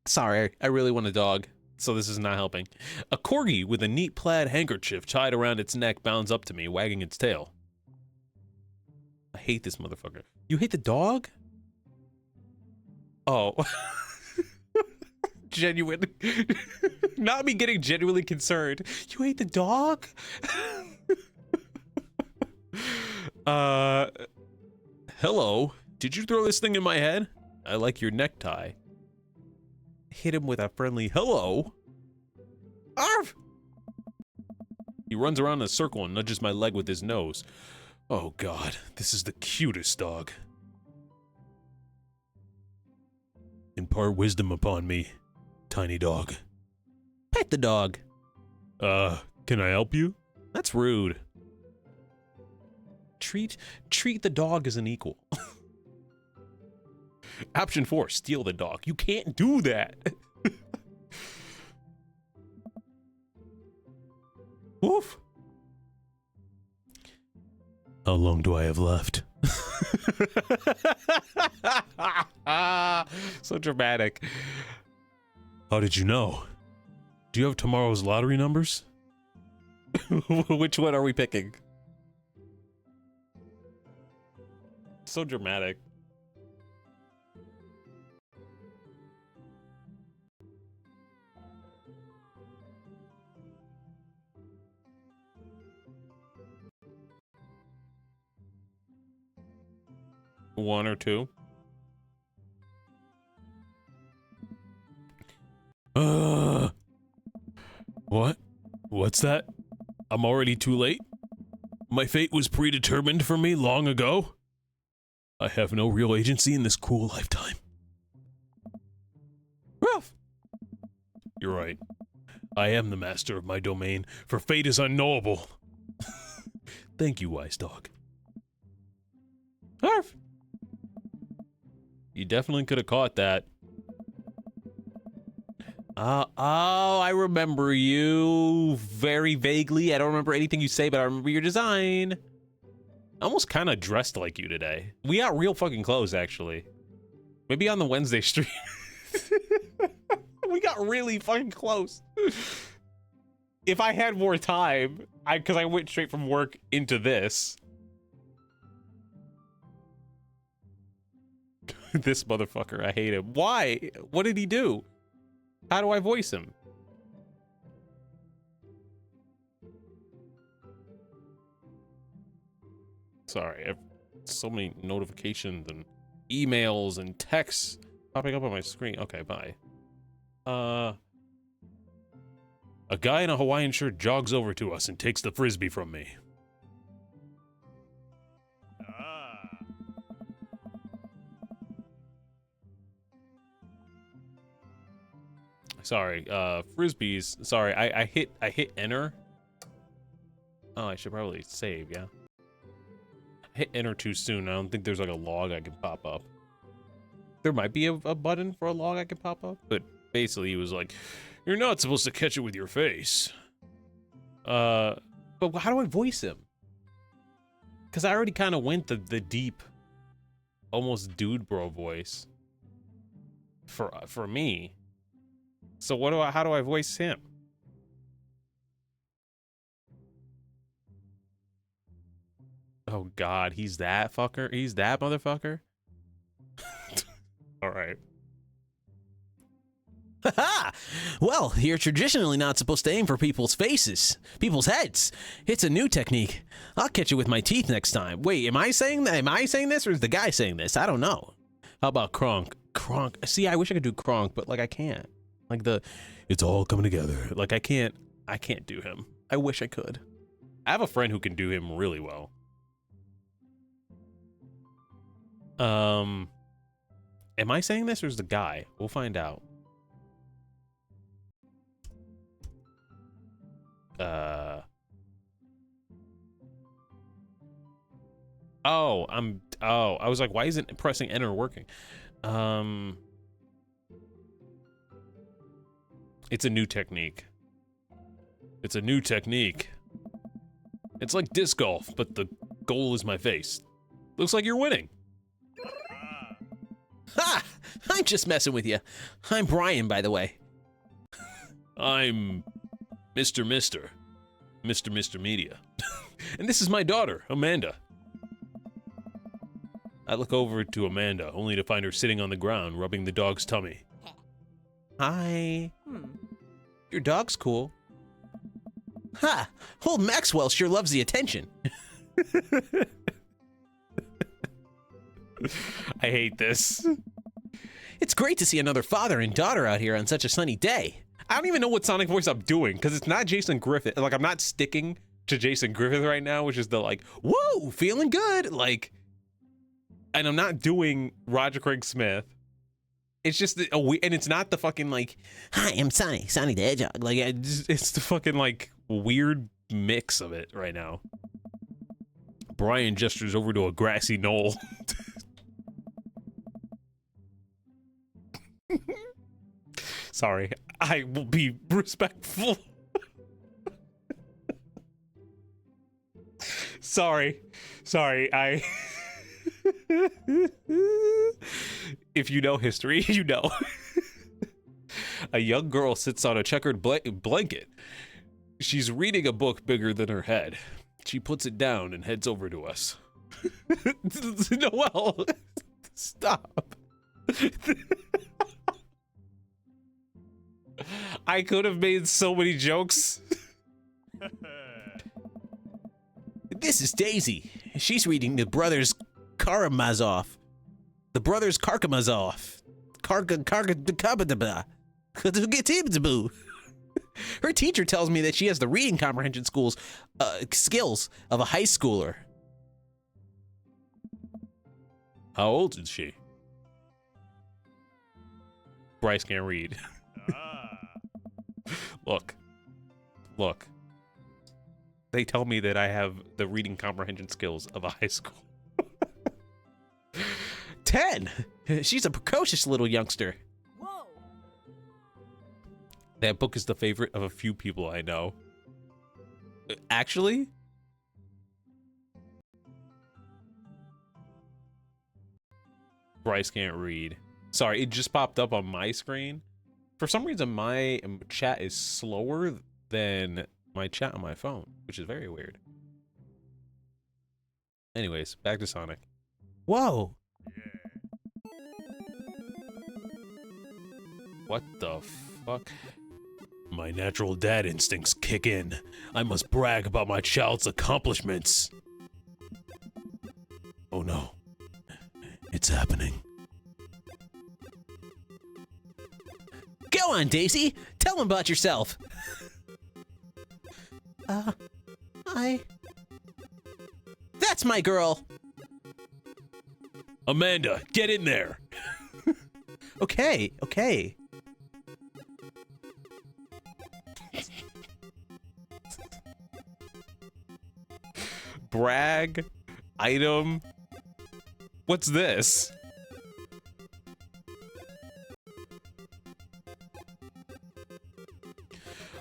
Sorry, I really want a dog, so this is not helping. A corgi with a neat plaid handkerchief tied around its neck bounds up to me, wagging its tail. I hate this motherfucker. You hate the dog? Oh. Genuine. Not me getting genuinely concerned. You hate the dog? Hello. Did you throw this thing in my head? I like your necktie. Hit him with a friendly hello. Arf! He runs around in a circle and nudges my leg with his nose. Oh god, this is the cutest dog. Impart wisdom upon me, tiny dog. Pet the dog. Can I help you? That's rude. Treat the dog as an equal. Option 4, steal the dog. You can't do that. Woof. How long do I have left? So dramatic. How did you know? Do you have tomorrow's lottery numbers? Which one are we picking? So dramatic. One or two. What? What's that? I'm already too late? My fate was predetermined for me long ago? I have no real agency in this cruel lifetime. Ruff! You're right. I am the master of my domain, for fate is unknowable. Thank you, wise dog. Arf! You definitely could have caught that. Oh, I remember you very vaguely. I don't remember anything you say, but I remember your design. I almost kind of dressed like you today. We got real fucking close, actually. Maybe on the Wednesday stream. We got really fucking close. If I had more time, because I went straight from work into this. This motherfucker, I hate him. Why? What did he do? How do I voice him? Sorry, I have so many notifications and emails and texts popping up on my screen. Okay, bye. A guy in a Hawaiian shirt jogs over to us and takes the frisbee from me. Sorry, frisbees. Sorry, I hit enter. Oh, I should probably save, yeah. I hit enter too soon. I don't think there's like a log I can pop up. There might be a button for a log I can pop up, but basically he was like, "You're not supposed to catch it with your face." But how do I voice him? Because I already kind of went the deep, almost dude bro voice for me. So how do I voice him? Oh God, he's that fucker. He's that motherfucker. All right. Haha! Well, you're traditionally not supposed to aim for people's faces, people's heads. It's a new technique. I'll catch you with my teeth next time. Wait, am I saying that? Am I saying this, or is the guy saying this? I don't know. How about Kronk? Kronk. See, I wish I could do Kronk, but like I can't. Like it's all coming together. Like I can't do him. I wish I could. I have a friend who can do him really well. Am I saying this, or is the guy? We'll find out. I was like, why isn't pressing enter working? It's a new technique. It's a new technique. It's like disc golf, but the goal is my face. Looks like you're winning. Ha! I'm just messing with you. I'm Brian, by the way. I'm Mr. Media. And this is my daughter, Amanda. I look over to Amanda, only to find her sitting on the ground, rubbing the dog's tummy. Hi. Your dog's cool. Ha! Old Maxwell sure loves the attention. I hate this. It's great to see another father and daughter out here on such a sunny day. I don't even know what Sonic voice I'm doing, because it's not Jason Griffith. Like, I'm not sticking to Jason Griffith right now, which is the, like, whoa, feeling good, like, and I'm not doing Roger Craig Smith. It's just, and it's not the fucking, like, hi, I'm Sonny the Hedgehog. like, it's the fucking, like, weird mix of it right now. Brian gestures over to a grassy knoll. Sorry, I will be respectful. Sorry, I... If you know history, you know. A young girl sits on a checkered blanket. She's reading a book bigger than her head. She puts it down and heads over to us. Noelle, stop. I could have made so many jokes. This is Daisy. She's reading the Brothers Karamazov. The Brothers Karamazov. Her teacher tells me that she has the reading comprehension skills of a high schooler. How old is she? Bryce can't read. Look. They tell me that I have the reading comprehension skills of a high school. 10. She's a precocious little youngster. Whoa. That book is the favorite of a few people I know. Actually? Bryce can't read. Sorry, it just popped up on my screen. For some reason, my chat is slower than my chat on my phone, which is very weird. Anyways, back to Sonic. Whoa. What the fuck? My natural dad instincts kick in. I must brag about my child's accomplishments. Oh no. It's happening. Go on, Daisy. Tell him about yourself. That's my girl. Amanda, get in there. Okay. Brag. Item. What's this?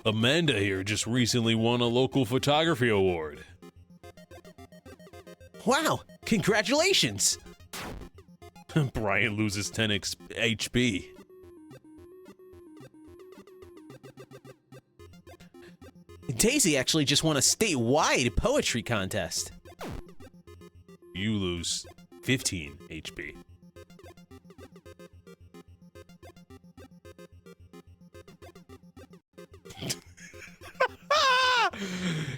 Amanda here just recently won a local photography award. Wow, congratulations. Brian loses 10 HP. Daisy actually just won a statewide poetry contest. You lose 15 HP.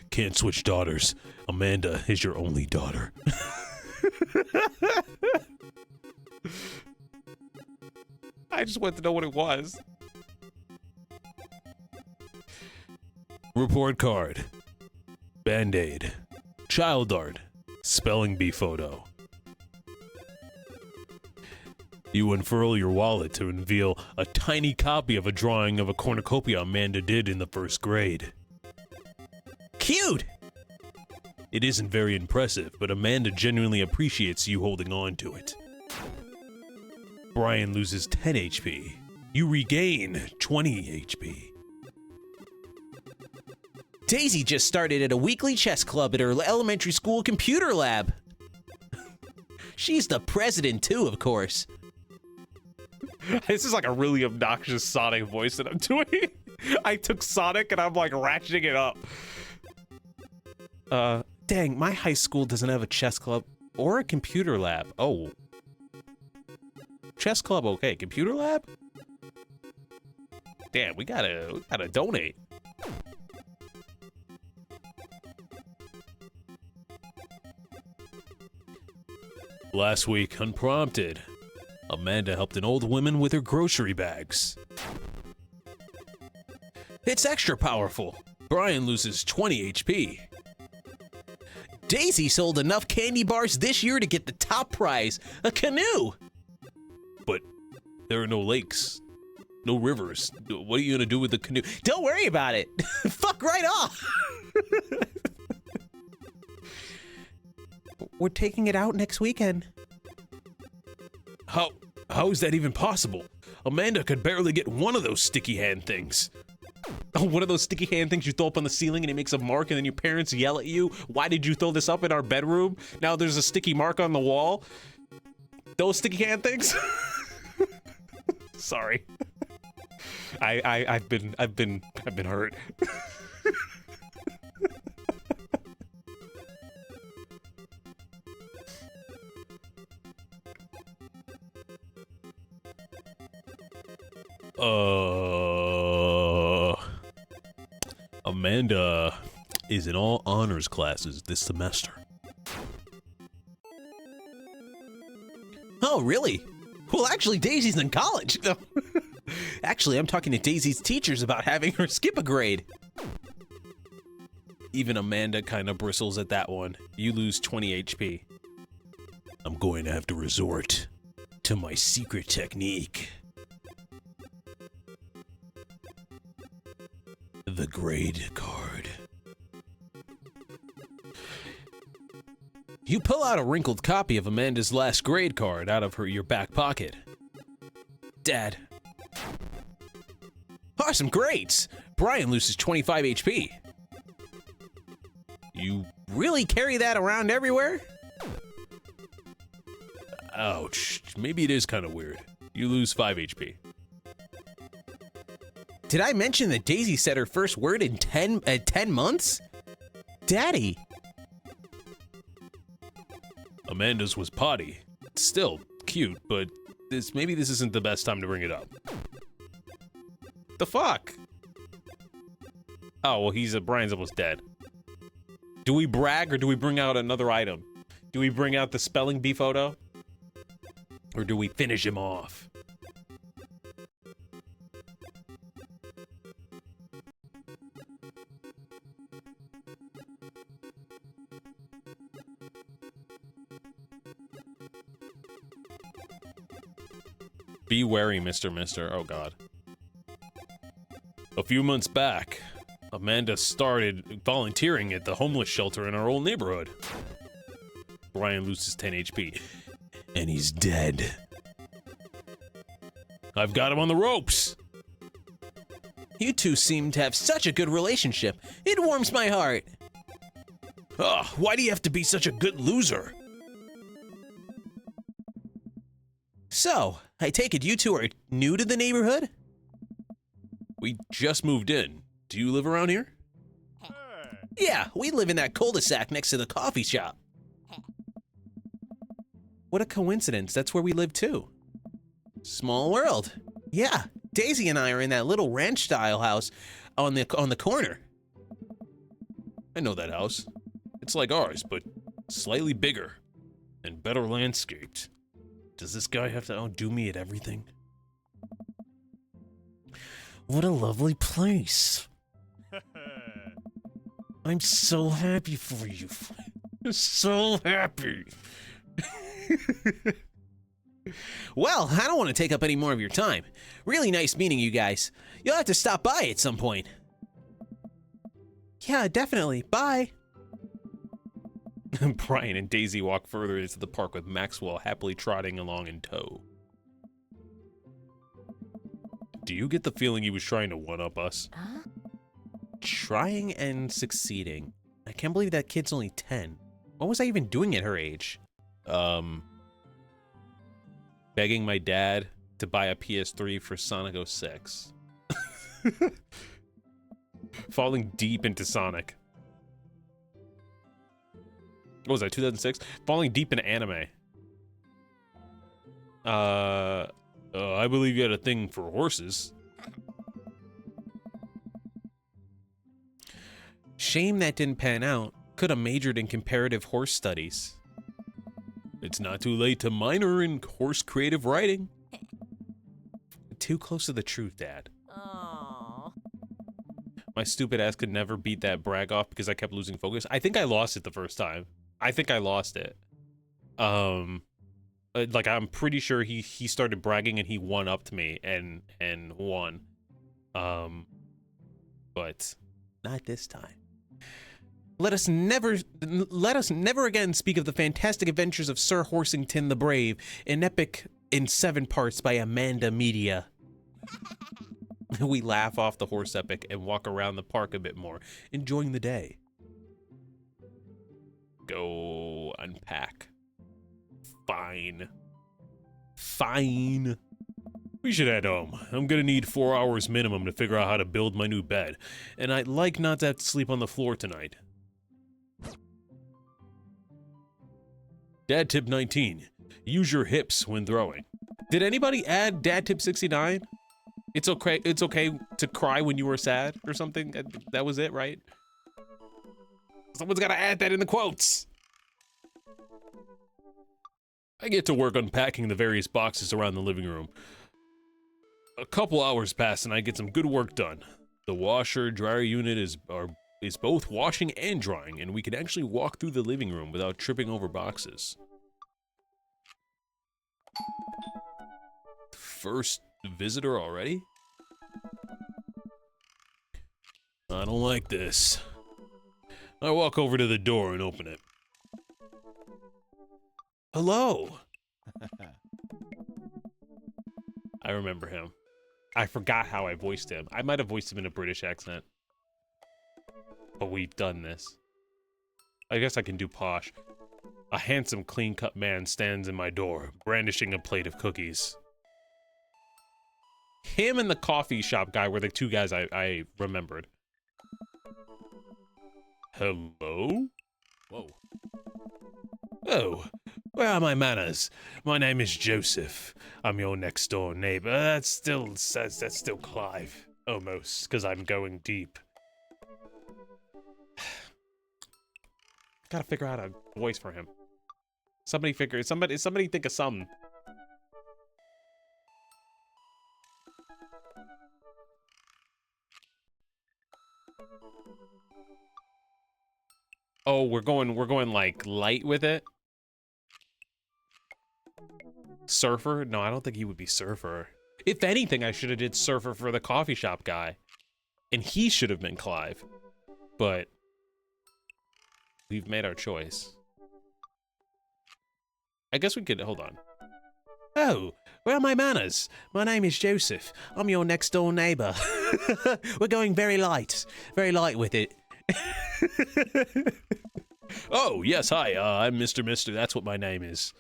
Can't switch daughters. Amanda is your only daughter. I just wanted to know what it was. Report card. Band-Aid. Child art. Spelling bee photo. You unfurl your wallet to reveal a tiny copy of a drawing of a cornucopia Amanda did in the first grade. Cute! It isn't very impressive, but Amanda genuinely appreciates you holding on to it. Brian loses 10 HP. You regain 20 HP. Daisy just started at a weekly chess club at her elementary school computer lab. She's the president too, of course. This is like a really obnoxious Sonic voice that I'm doing. I took Sonic and I'm like ratcheting it up. Dang, my high school doesn't have a chess club or a computer lab. Oh. Chess club, okay. Computer lab? Damn, we gotta donate. Last week, unprompted, Amanda helped an old woman with her grocery bags. It's extra powerful. Brian loses 20 HP. Daisy sold enough candy bars this year to get the top prize, a canoe. But there are no lakes, no rivers. What are you gonna do with the canoe? Don't worry about it. Fuck right off. We're taking it out next weekend. How is that even possible? Amanda could barely get one of those sticky hand things. Oh, one of those sticky hand things you throw up on the ceiling and it makes a mark and then your parents yell at you. Why did you throw this up in our bedroom? Now there's a sticky mark on the wall. Those sticky hand things? Sorry. I've been hurt. Amanda is in all honors classes this semester. Oh, really? Well, actually, Daisy's in college. No. Actually, I'm talking to Daisy's teachers about having her skip a grade. Even Amanda kind of bristles at that one. You lose 20 HP. I'm going to have to resort to my secret technique. The grade card. You pull out a wrinkled copy of Amanda's last grade card out of your back pocket. Dad. Awesome grades! Brian loses 25 HP. You Really carry that around everywhere? Ouch. Maybe it is kind of weird. You lose 5 HP. Did I mention that Daisy said her first word in 10 months? Daddy. Amanda's was potty. Still cute, but maybe this isn't the best time to bring it up. The fuck? Oh, well, Brian's almost dead. Do we brag or do we bring out another item? Do we bring out the spelling bee photo? Or do we finish him off? Be wary, Mr. Oh, God. A few months back, Amanda started volunteering at the homeless shelter in our old neighborhood. Brian loses 10 HP. And he's dead. I've got him on the ropes. You two seem to have such a good relationship. It warms my heart. Ugh, why do you have to be such a good loser? So, I take it you two are new to the neighborhood? We just moved in. Do you live around here? Yeah, we live in that cul-de-sac next to the coffee shop. What a coincidence, that's where we live too. Small world. Yeah, Daisy and I are in that little ranch-style house on the corner. I know that house. It's like ours, but slightly bigger and better landscaped. Does this guy have to outdo me at everything? What a lovely place. I'm so happy for you. So happy. Well, I don't want to take up any more of your time. Really nice meeting you guys. You'll have to stop by at some point. Yeah, definitely. Bye. Brian and Daisy walk further into the park with Maxwell happily trotting along in tow. Do you get the feeling he was trying to one-up us? Huh? Trying and succeeding. I can't believe that kid's only 10. What was I even doing at her age? Begging my dad to buy a PS3 for Sonic 06. Falling deep into Sonic. What was that, 2006? Falling deep into anime. I believe you had a thing for horses. Shame that didn't pan out. Could have majored in comparative horse studies. It's not too late to minor in horse creative writing. Too close to the truth, Dad. Oh. My stupid ass could never beat that brag off because I kept losing focus. I think I lost it the first time. I think I lost it. Like I'm pretty sure he started bragging and he won up to me and won. But Not this time. Let us never again speak of the fantastic adventures of Sir Horsington the Brave, an epic in 7 parts by Amanda Media. We laugh off the horse epic and walk around the park a bit more, enjoying the day. go unpack. Fine. We should head home. I'm gonna need 4 hours minimum to figure out how to build my new bed, and I'd like not to have to sleep on the floor tonight. Dad tip 19. Use your hips when throwing. Did anybody add dad tip 69? It's okay to cry when you were sad or something? That was it, right? Someone's gotta add that in the quotes. I get to work unpacking the various boxes around the living room. A couple hours pass and I get some good work done. The washer dryer unit is both washing and drying, and we can actually walk through the living room without tripping over boxes. First visitor already? I don't like this. I walk over to the door and open it. Hello. I remember him. I forgot how I voiced him. I might have voiced him in a British accent. But we've done this. I guess I can do posh. A handsome, clean-cut man stands in my door, brandishing a plate of cookies. Him and the coffee shop guy were the two guys I remembered. Hello? Whoa. Oh, where are my manners? My name is Joseph. I'm your next door neighbor. That's still Clive. Almost, because I'm going deep. Gotta figure out a voice for him. Somebody think of something. Oh, we're going like light with it. Surfer? No, I don't think he would be Surfer. If anything, I should have did Surfer for the coffee shop guy. And he should have been Clive. But we've made our choice. I guess we could, hold on. Oh, where are my manners? My name is Joseph. I'm your next door neighbor. We're going very light with it. Oh, yes, hi, I'm Mr. Mister. That's what my name is.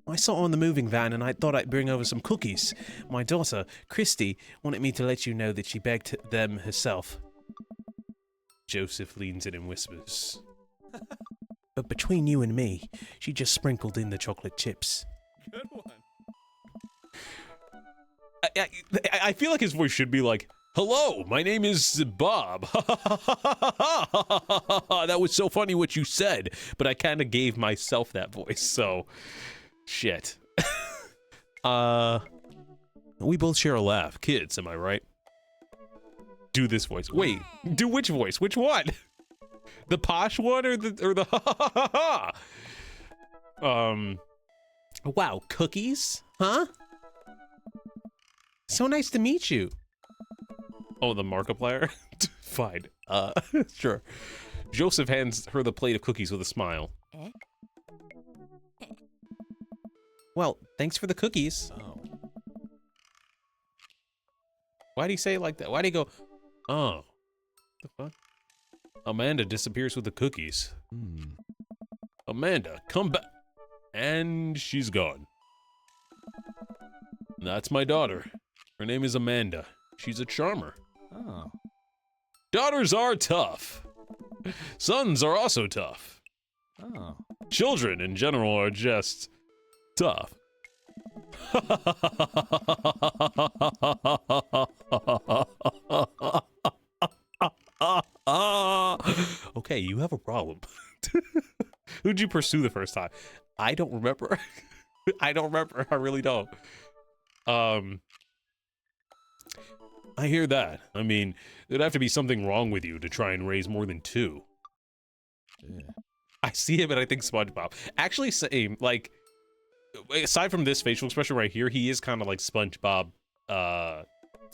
I saw on the moving van and I thought I'd bring over some cookies. My daughter, Christy, wanted me to let you know that she begged them herself. Joseph leans in and whispers. But between you and me, she just sprinkled in the chocolate chips. Good one. I feel like his voice should be like, hello, my name is Bob. That was so funny what you said, but I kind of gave myself that voice, so shit. We both share a laugh. Kids, am I right? Do this voice. Wait, do which voice? Which one? The posh one or the Wow, cookies? Huh? So nice to meet you. Oh, the Markiplier? Fine. Sure. Joseph hands her the plate of cookies with a smile. Well, thanks for the cookies. Oh. Why'd he say it like that? Why'd he go, oh. The fuck? Amanda disappears with the cookies. Amanda, come back. And she's gone. That's my daughter. Her name is Amanda. She's a charmer. Oh. Daughters are tough. Sons are also tough. Oh. Children in general are just tough. Okay, you have a problem. Who'd you pursue the first time? I don't remember. I don't remember. I really don't. I hear that. I mean, there'd have to be something wrong with you to try and raise more than two. Yeah. I see him and I think SpongeBob. Actually, same. Like, aside from this facial expression right here, he is kind of like SpongeBob,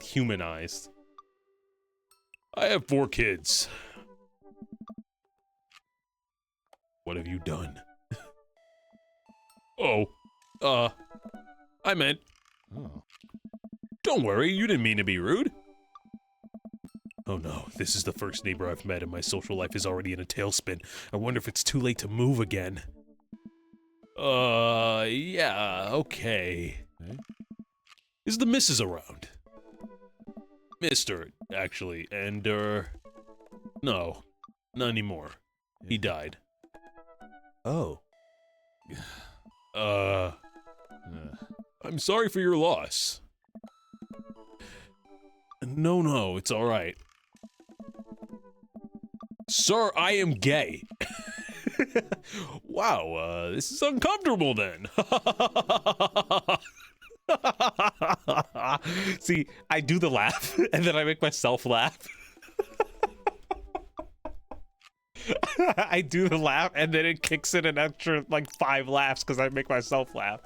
humanized. I have 4 kids. What have you done? Oh, I meant... Oh. Don't worry, you didn't mean to be rude. Oh no, this is the first neighbor I've met and my social life is already in a tailspin. I wonder if it's too late to move again. Yeah, okay. Eh? Is the missus around? Mister, actually, and, no, not anymore. He died. Oh. I'm sorry for your loss. No, it's alright. Sir, I am gay. Wow, this is uncomfortable then. See, I do the laugh, and then I make myself laugh. I do the laugh, and then it kicks in an extra, like, 5 laughs because I make myself laugh.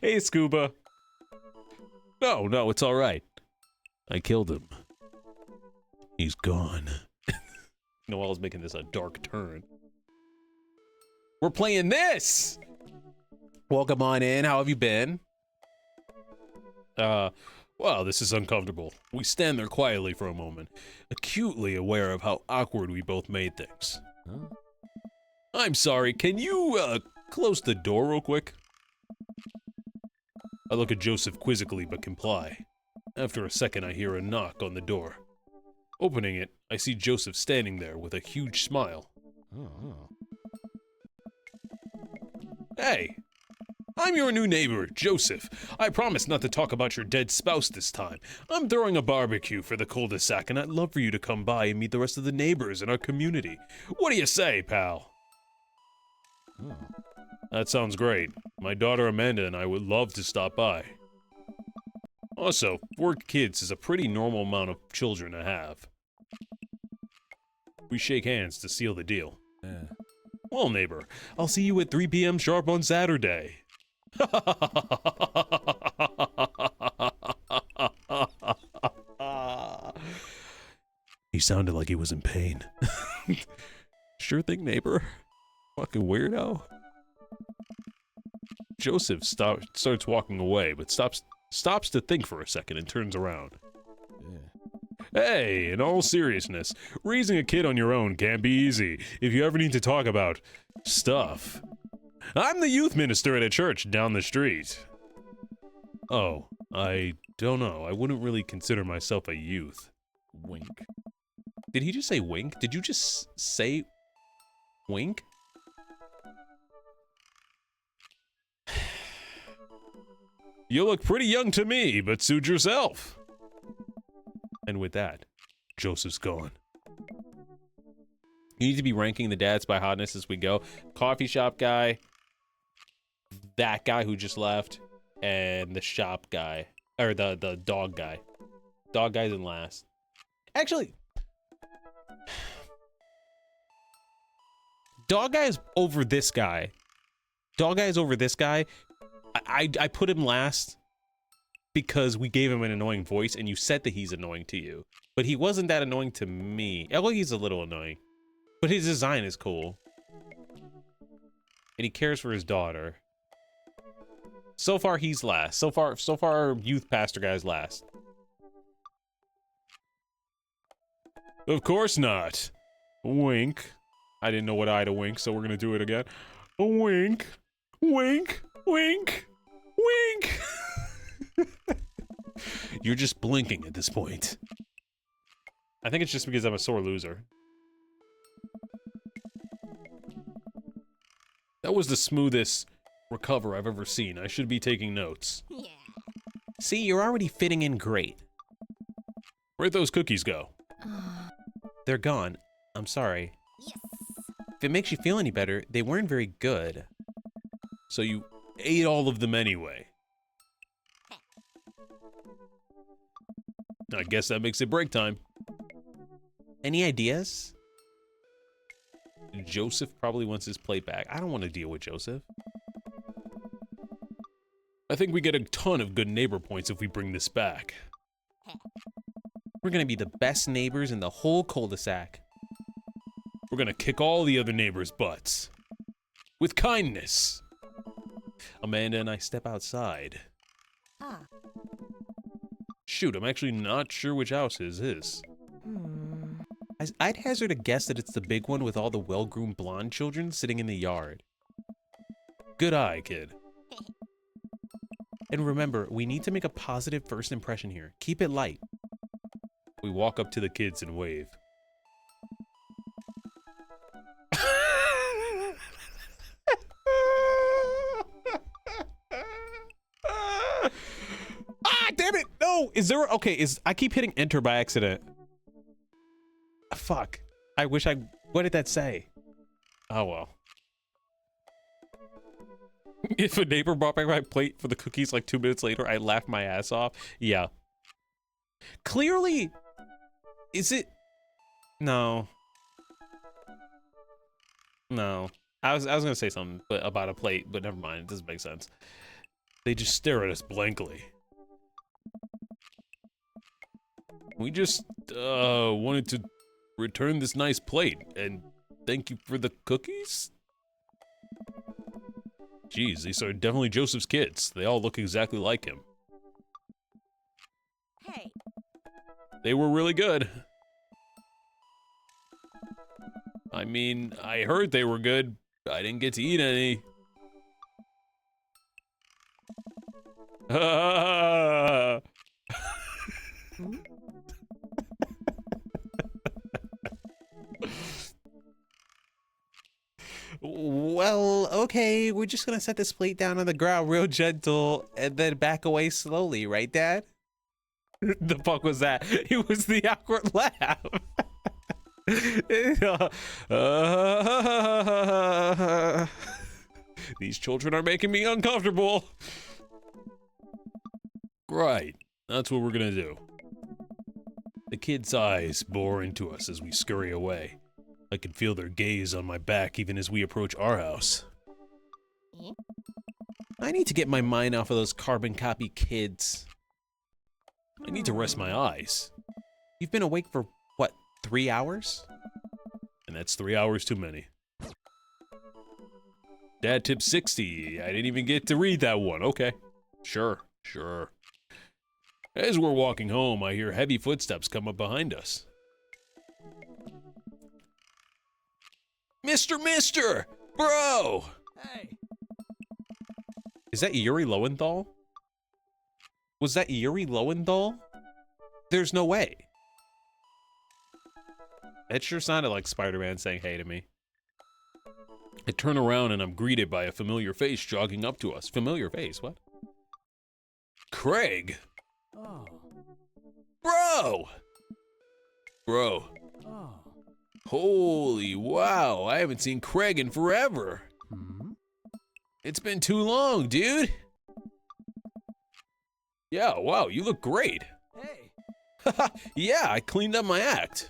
Hey, Scuba. No, it's all right. I killed him. He's gone. Noelle's making this a dark turn. We're playing this! Welcome on in. How have you been? Well, this is uncomfortable. We stand there quietly for a moment, acutely aware of how awkward we both made things. Huh? I'm sorry, can you, close the door real quick? I look at Joseph quizzically but comply. After a second, I hear a knock on the door. Opening it, I see Joseph standing there with a huge smile. Oh. Hey! I'm your new neighbor, Joseph. I promise not to talk about your dead spouse this time. I'm throwing a barbecue for the cul-de-sac, and I'd love for you to come by and meet the rest of the neighbors in our community. What do you say, pal? Oh. That sounds great. My daughter Amanda and I would love to stop by. Also, 4 kids is a pretty normal amount of children to have. We shake hands to seal the deal. Yeah. Well, neighbor, I'll see you at 3 p.m. sharp on Saturday. He sounded like he was in pain. Sure thing, neighbor. Fucking weirdo. Joseph starts walking away, but stops to think for a second and turns around. Hey, in all seriousness, raising a kid on your own can't be easy if you ever need to talk about stuff. I'm the youth minister at a church down the street. Oh, I don't know. I wouldn't really consider myself a youth. Wink. Did he just say wink? Did you just say wink? You look pretty young to me, but suit yourself. And with that, Joseph's gone. You need to be ranking the dads by hotness as we go. Coffee shop guy, that guy who just left, and the shop guy, or the dog guy. Dog guy's in last. Actually, dog guy is over this guy. Dog guy is over this guy. I put him last because we gave him an annoying voice and you said that he's annoying to you. But he wasn't that annoying to me. Well, he's a little annoying. But his design is cool. And he cares for his daughter. So far, he's last. So far, our youth pastor guy's last. Of course not. Wink. I didn't know what eye to wink, so we're gonna do it again. A wink. Wink. Wink. Wink. You're just blinking at this point. I think it's just because I'm a sore loser. That was the smoothest recover I've ever seen. I should be taking notes. Yeah. See, you're already fitting in great. Where'd those cookies go? They're gone. I'm sorry. Yes. If it makes you feel any better, they weren't very good. So you ate all of them anyway. I guess that makes it break time. Any ideas? Joseph probably wants his plate back. I don't want to deal with Joseph. I think we get a ton of good neighbor points if we bring this back. We're gonna be the best neighbors in the whole cul-de-sac. We're gonna kick all the other neighbors' butts. With kindness. Amanda and I step outside. Ah. Shoot, I'm actually not sure which house his is. I'd hazard a guess that it's the big one with all the well-groomed blonde children sitting in the yard. Good eye, kid. And remember, we need to make a positive first impression here. Keep it light. We walk up to the kids and wave. Ah, damn it! No! Is there... Okay, I keep hitting enter by accident. Fuck. I wish I... What did that say? Oh, well. If a neighbor brought back my plate for the cookies like 2 minutes later, I laughed my ass off. Yeah. Clearly... Is it... No. No. I was gonna say something about a plate, but never mind. It doesn't make sense. They just stare at us blankly. We just wanted to return this nice plate and thank you for the cookies? Jeez, these are definitely Joseph's kids. They all look exactly like him. Hey. They were really good. I mean, I heard they were good. I didn't get to eat any. Well, okay, we're just gonna set this plate down on the ground real gentle and then back away slowly, right, Dad? The fuck was that? It was the awkward laugh. These children are making me uncomfortable. Right, that's what we're gonna do. The kid's eyes bore into us as we scurry away. I can feel their gaze on my back even as we approach our house. Eh? I need to get my mind off of those carbon copy kids. I need to rest my eyes. You've been awake for, what, 3 hours? And that's 3 hours too many. Dad tip 60. I didn't even get to read that one. Okay. Sure. As we're walking home, I hear heavy footsteps come up behind us. Mister! Bro! Hey, Is that Yuri Lowenthal? Was that Yuri Lowenthal? There's no way. It sure sounded like Spider-Man saying hey to me. I turn around and I'm greeted by a familiar face jogging up to us. Familiar face, what? Craig! oh, Bro! oh. Holy wow, I haven't seen Craig in forever. It's been too long, dude. Yeah, wow, you look great. Hey, Yeah, I cleaned up my act.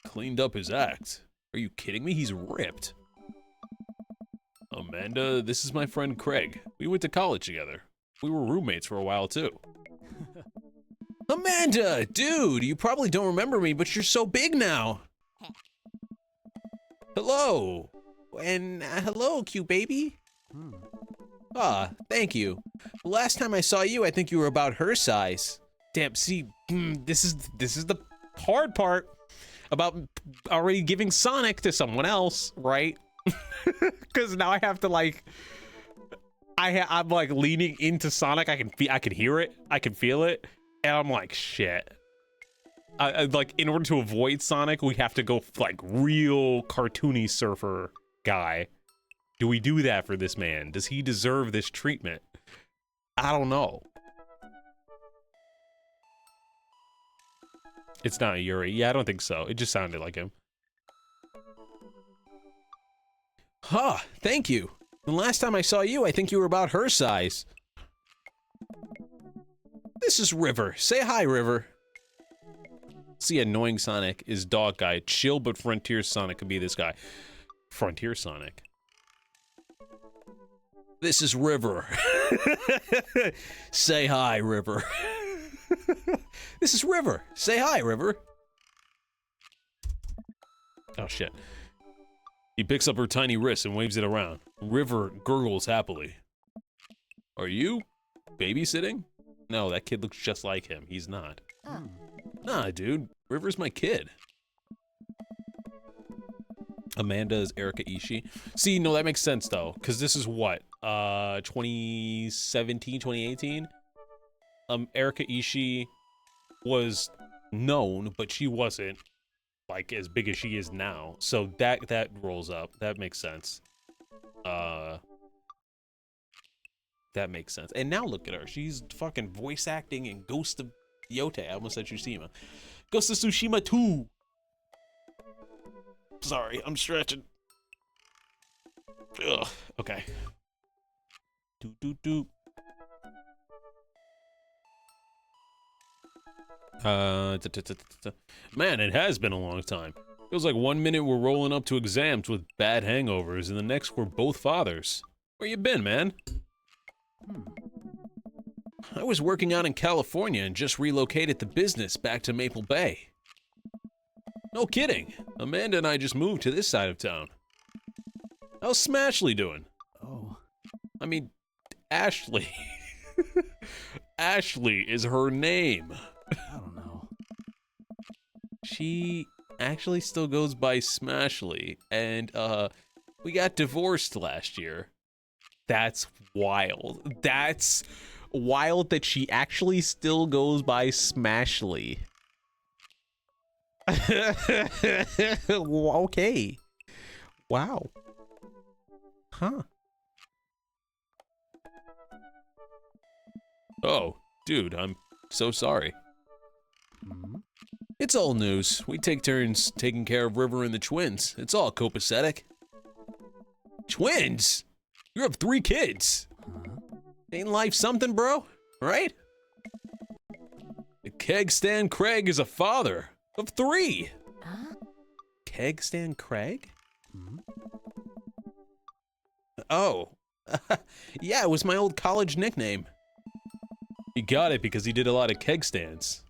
Cleaned up his act? Are you kidding me? He's ripped. Amanda, this is my friend Craig. We went to college together. We were roommates for a while too. Amanda, dude, you probably don't remember me, but you're so big now. Hello. And hello, cute baby. Ah, thank you. Last time I saw you, I think you were about her size. Damn, see, this is the hard part about already giving Sonic to someone else, right? Because now I have to like, I'm like leaning into Sonic. I can hear it, I can feel it, and I'm like, shit. I like, in order to avoid Sonic, we have to go like real cartoony surfer guy. Do we do that for this man? Does he deserve this treatment? I don't know. It's not Yuri. Yeah, I don't think so. It just sounded like him. Huh, thank you. The last time I saw you, I think you were about her size. This is River. Say hi, River. See, annoying Sonic is dog guy. Chill but Frontier Sonic could be this guy. Frontier Sonic. This is River. Say hi, River. This is River. Say hi, River. Oh, shit. He picks up her tiny wrist and waves it around. River gurgles happily. Are you babysitting? No, that kid looks just like him. He's not. Oh. Nah, dude. River's my kid. Amanda is Erika Ishii. See, no, that makes sense, though. Because this is what? 2017, 2018? Erika Ishii was known, but she wasn't, like, as big as she is now. So that rolls up. That makes sense. That makes sense. And now look at her. She's fucking voice acting in Ghost of Yotei. I almost said Tsushima. Ghost of Tsushima 2. Sorry, I'm stretching. Ugh, okay. Do. Man, it has been a long time. Feels like 1 minute we're rolling up to exams with bad hangovers, and the next we're both fathers. Where you been, man? I was working out in California and just relocated the business back to Maple Bay. No kidding. Amanda and I just moved to this side of town. How's Smashley doing? oh. I mean, Ashley. Ashley is her name. I don't know. She actually still goes by Smashley, and we got divorced last year. That's wild. That's wild that she actually still goes by Smashley. Okay. Wow. Huh. Oh, dude, I'm so sorry. It's all news. We take turns taking care of River and the twins. It's all copacetic. Twins? You have 3 kids. Ain't life something, bro? Right? The keg stand Craig is a father of 3. Huh? Keg Stand Craig? Oh. Yeah, it was my old college nickname. He got it because he did a lot of keg stands.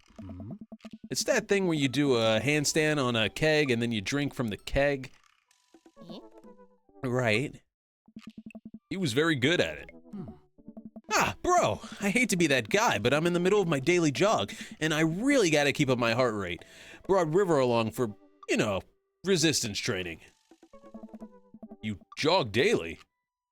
It's that thing where you do a handstand on a keg and then you drink from the keg. Eh? Right. He was very good at it. Ah, bro, I hate to be that guy, but I'm in the middle of my daily jog, and I really gotta keep up my heart rate. Brought River along for, resistance training. You jog daily?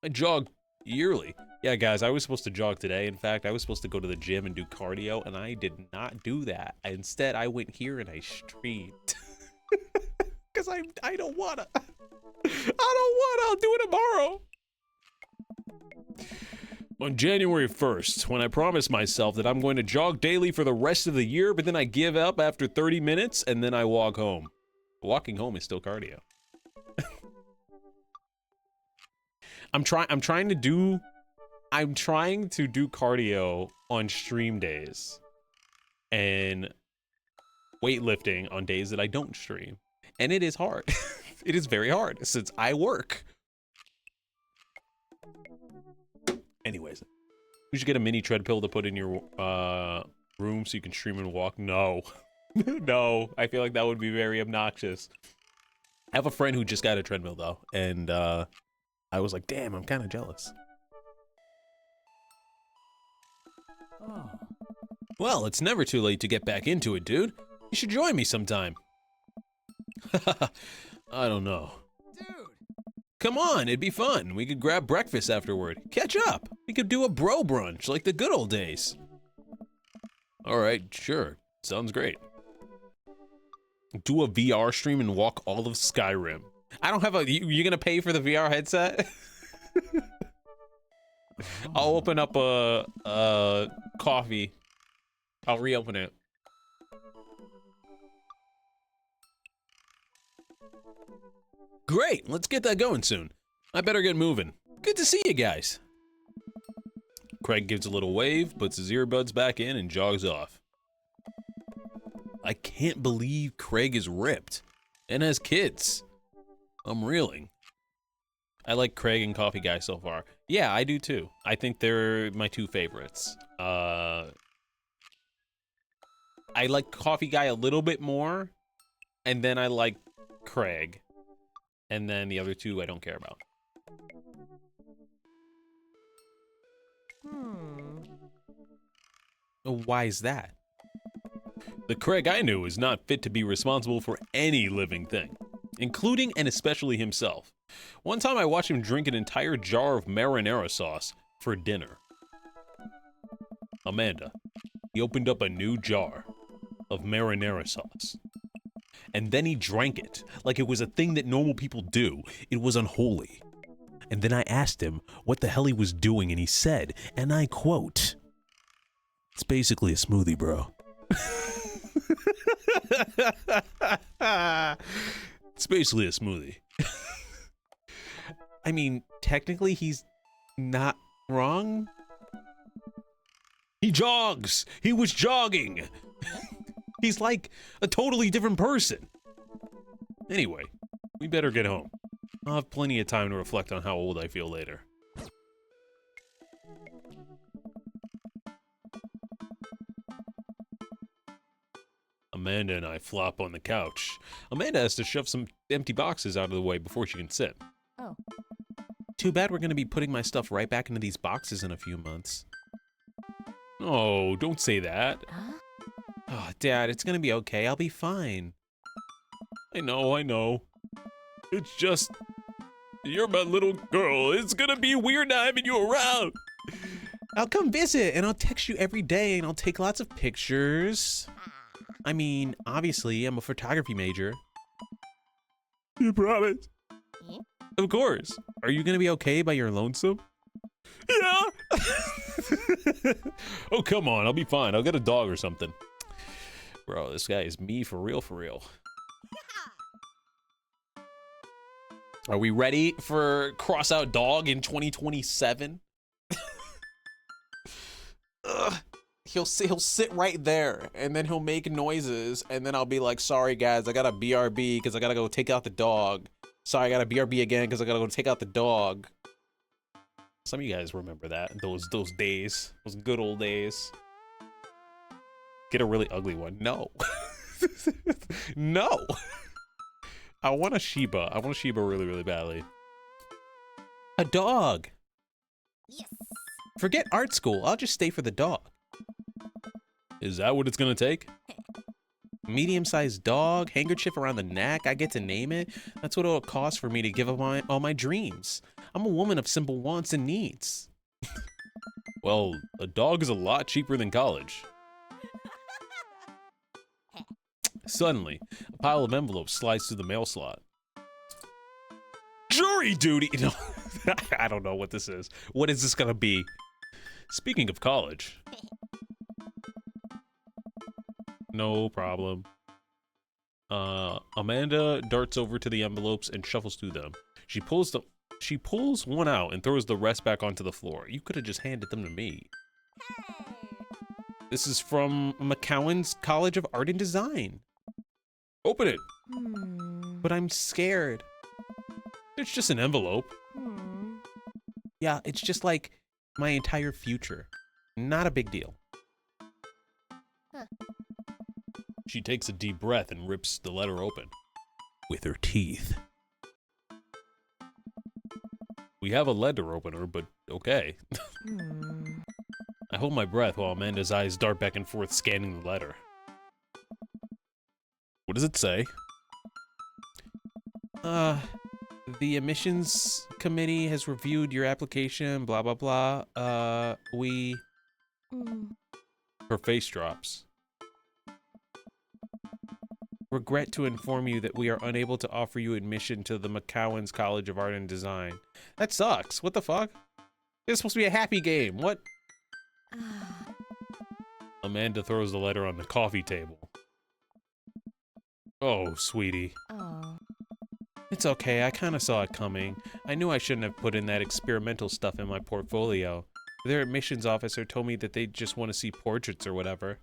I jog yearly. Yeah, guys, I was supposed to jog today. In fact, I was supposed to go to the gym and do cardio, and I did not do that. Instead, I went here and I streamed. Because I don't wanna. I'll do it tomorrow. On January 1st, when I promised myself that I'm going to jog daily for the rest of the year, but then I give up after 30 minutes, and then I walk home. Walking home is still cardio. I'm trying to do cardio on stream days and weightlifting on days that I don't stream. And it is hard. It is very hard since I work. Anyways, we should get a mini treadmill to put in your room so you can stream and walk. No. No, I feel like that would be very obnoxious. I have a friend who just got a treadmill though, and I was like, damn, I'm kind of jealous. Oh. Well, it's never too late to get back into it, dude. You should join me sometime. I don't know. Dude. Come on, it'd be fun. We could grab breakfast afterward. Catch up. We could do a bro brunch like the good old days. All right, sure. Sounds great. Do a VR stream and walk all of Skyrim. I don't have a... You gonna pay for the VR headset? I'll open up a coffee. I'll reopen it. Great, let's get that going soon. I better get moving. Good to see you guys. Craig gives a little wave, puts his earbuds back in, and jogs off. I can't believe Craig is ripped and has kids. I'm reeling. I like Craig and Coffee Guy so far. Yeah, I do too. I think they're my two favorites. I like Coffee Guy a little bit more, and then I like Craig. And then the other two I don't care about. Why is that? The Craig I knew is not fit to be responsible for any living thing, including and especially himself. One time I watched him drink an entire jar of marinara sauce for dinner. Amanda, he opened up a new jar of marinara sauce. And then he drank it like it was a thing that normal people do. It was unholy. And then I asked him what the hell he was doing, and he said, and I quote, "It's basically a smoothie, bro." It's basically a smoothie. I mean, technically he's not wrong. He jogs. He was jogging. He's like a totally different person. Anyway, we better get home. I'll have plenty of time to reflect on how old I feel later. Amanda and I flop on the couch. Amanda has to shove some empty boxes out of the way before she can sit. Oh. Too bad we're going to be putting my stuff right back into these boxes in a few months. Oh, don't say that. Huh? Oh, Dad, it's going to be okay. I'll be fine. I know. It's just, you're my little girl. It's gonna be weird not having you around. I'll come visit, and I'll text you every day, and I'll take lots of pictures. I mean, obviously, I'm a photography major. You promise? Eh? Of course. Are you going to be okay by your lonesome? Yeah. Oh, come on. I'll be fine. I'll get a dog or something. Bro, this guy is me for real, for real. Are we ready for Cross Out Dog in 2027? he'll sit right there, and then he'll make noises, and then I'll be like, sorry guys, I gotta BRB because I gotta go take out the dog. Sorry, I gotta BRB again because I gotta go take out the dog. Some of you guys remember that, those days, those good old days. Get a really ugly one. No. No. I want a Shiba. I want a Shiba really, really badly. A dog. Yes. Forget art school. I'll just stay for the dog. Is that what it's gonna take? Medium-sized dog, handkerchief around the neck. I get to name it. That's what it'll cost for me to give up all my dreams. I'm a woman of simple wants and needs. Well, a dog is a lot cheaper than college. Suddenly, a pile of envelopes slides through the mail slot. Jury duty! No, I don't know what this is. What is this gonna be? Speaking of college. No problem. Amanda darts over to the envelopes and shuffles through them. She pulls one out and throws the rest back onto the floor. You could have just handed them to me. Hey. This is from McCowan's College of Art and Design. Open it. But I'm scared. It's just an envelope. Yeah, it's just like my entire future. Not a big deal. She takes a deep breath and rips the letter open. With her teeth. We have a letter opener, but okay. I hold my breath while Amanda's eyes dart back and forth scanning the letter. What does it say? The admissions committee has reviewed your application, blah, blah, blah. We... Her face drops. regret to inform you that we are unable to offer you admission to the McCowan's College of Art and Design. That sucks. What the fuck? It's supposed to be a happy game. What? Amanda throws the letter on the coffee table. Oh, sweetie. Oh. It's okay, I kinda saw it coming. I knew I shouldn't have put in that experimental stuff in my portfolio. Their admissions officer told me that they just want to see portraits or whatever.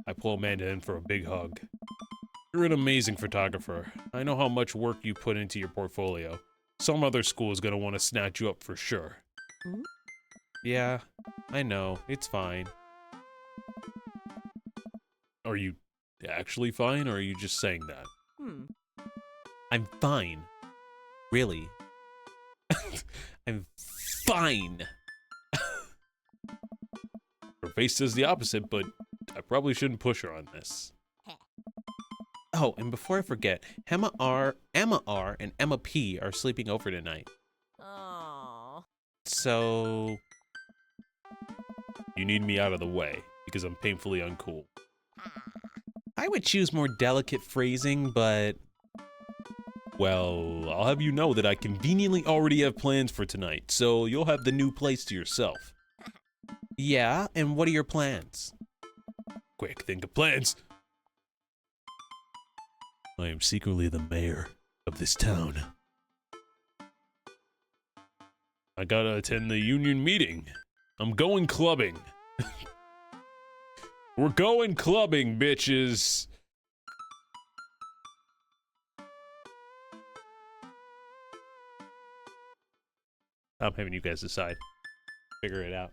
I pull Amanda in for a big hug. You're an amazing photographer. I know how much work you put into your portfolio. Some other school is gonna want to snatch you up for sure. Hmm? Yeah, I know. It's fine. Are you actually fine, or are you just saying that? I'm fine. Really. I'm fine. Her face says the opposite, but I probably shouldn't push her on this. Oh, and before I forget, Emma R, and Emma P are sleeping over tonight. Oh. So... You need me out of the way, because I'm painfully uncool. I would choose more delicate phrasing, but... Well, I'll have you know that I conveniently already have plans for tonight, so you'll have the new place to yourself. Yeah, and what are your plans? Quick, think of plans! I am secretly the mayor of this town. I gotta attend the union meeting. I'm going clubbing. We're going clubbing, bitches! I'm having you guys decide. Figure it out.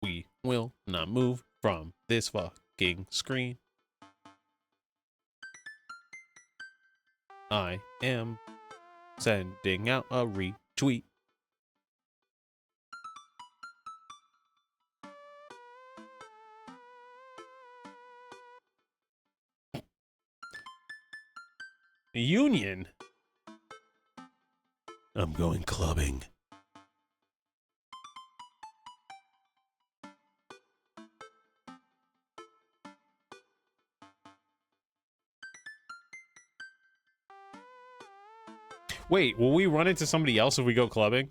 We will not move from this fucking screen. I am sending out a retweet. Union? I'm going clubbing. Wait, will we run into somebody else if we go clubbing?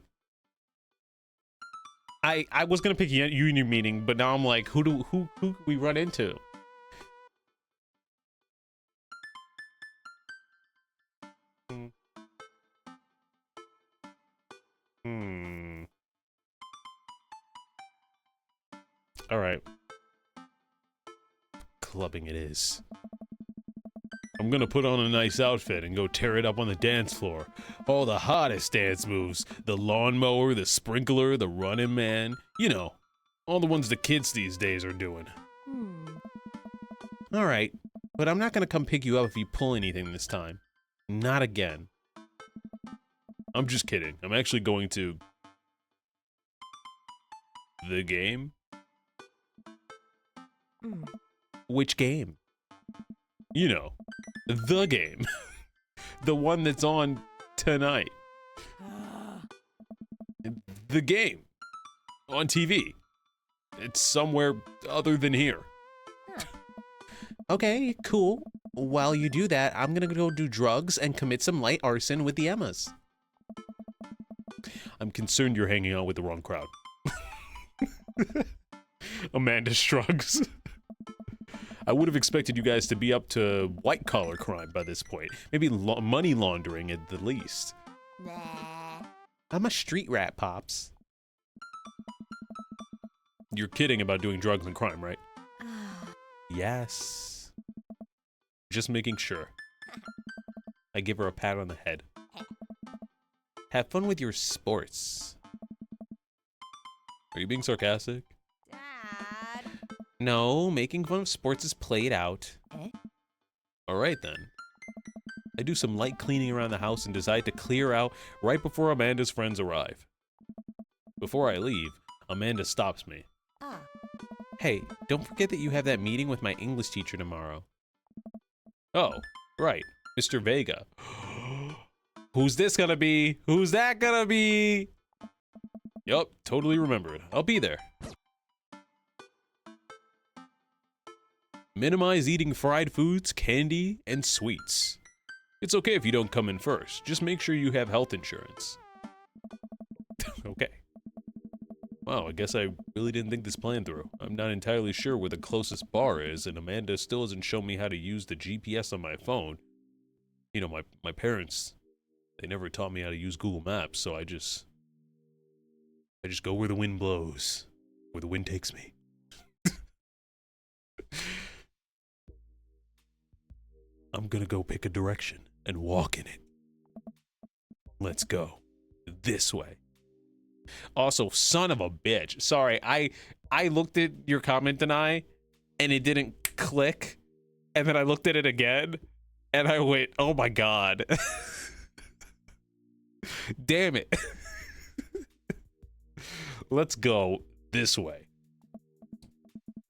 I was gonna pick a union meeting, but now I'm like, who do we run into? All right. Clubbing it is. I'm gonna put on a nice outfit and go tear it up on the dance floor. All the hottest dance moves. The lawnmower, the sprinkler, the running man. You know, all the ones the kids these days are doing. All right, but I'm not gonna come pick you up if you pull anything this time. Not again. I'm just kidding. I'm actually going to... The game? Which game? You know, the game. The one that's on tonight. The game. On TV. It's somewhere other than here. Okay, cool. While you do that, I'm gonna go do drugs and commit some light arson with the Emmas. I'm concerned you're hanging out with the wrong crowd. Amanda shrugs. I would have expected you guys to be up to white-collar crime by this point. Maybe money laundering at the least. Nah. I'm a street rat, Pops. You're kidding about doing drugs and crime, right? Yes. Just making sure. I give her a pat on the head. Have fun with your sports. Are you being sarcastic? Dad. No, making fun of sports is played out. All right, then. I do some light cleaning around the house and decide to clear out right before Amanda's friends arrive. Before I leave, Amanda stops me. Hey, don't forget that you have that meeting with my English teacher tomorrow. Oh, right. Mr. Vega. Who's this gonna be? Who's that gonna be? Yup, totally remembered. I'll be there. Minimize eating fried foods, candy, and sweets. It's okay if you don't come in first. Just make sure you have health insurance. Okay. Wow, I guess I really didn't think this plan through. I'm not entirely sure where the closest bar is, and Amanda still hasn't shown me how to use the GPS on my phone. You know, my parents, they never taught me how to use Google Maps, so I just go where the wind blows, where the wind takes me. I'm gonna go pick a direction and walk in it. Let's go. This way. Also, son of a bitch. Sorry, I looked at your comment and it didn't click. And then I looked at it again and I went, oh my god. Damn it. Let's go this way.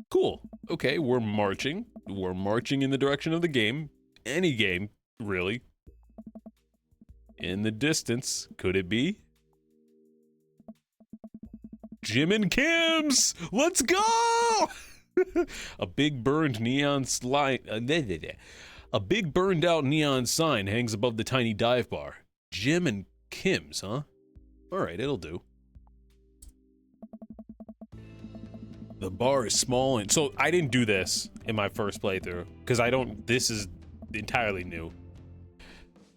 Cool. Okay, we're marching. We're marching in the direction of the game. Any game, really. In the distance, could it be? Jim and Kim's! Let's go! A big burned neon sign. A big burned out neon sign hangs above the tiny dive bar. Jim and Kim's, huh? Alright, it'll do. The bar is small and so I didn't do this in my first playthrough because this is entirely new.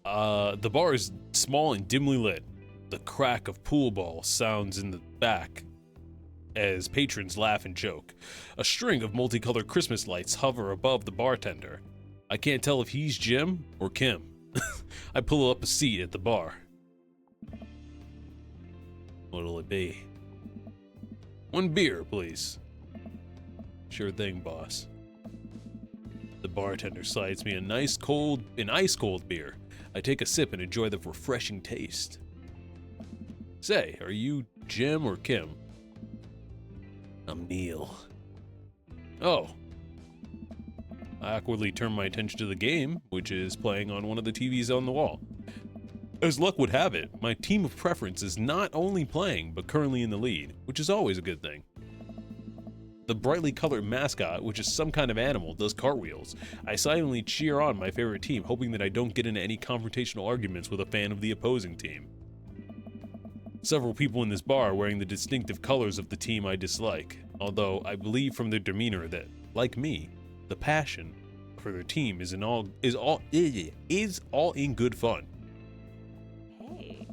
The bar is small and dimly lit. The crack of pool balls sounds in the back as patrons laugh and joke. A string of multicolored Christmas lights hover above the bartender. I can't tell if he's Jim or Kim. I pull up a seat at the bar. What'll it be? One beer, please. Sure thing, boss. The bartender slides me an ice cold beer. I take a sip and enjoy the refreshing taste. Say, are you Jim or Kim? I'm Neil. Oh. I awkwardly turn my attention to the game, which is playing on one of the TVs on the wall. As luck would have it, my team of preference is not only playing, but currently in the lead, which is always a good thing. The brightly colored mascot, which is some kind of animal, does cartwheels. I silently cheer on my favorite team, hoping that I don't get into any confrontational arguments with a fan of the opposing team. Several people in this bar are wearing the distinctive colors of the team I dislike, although I believe from their demeanor that, like me, the passion for their team is all in good fun. Hey.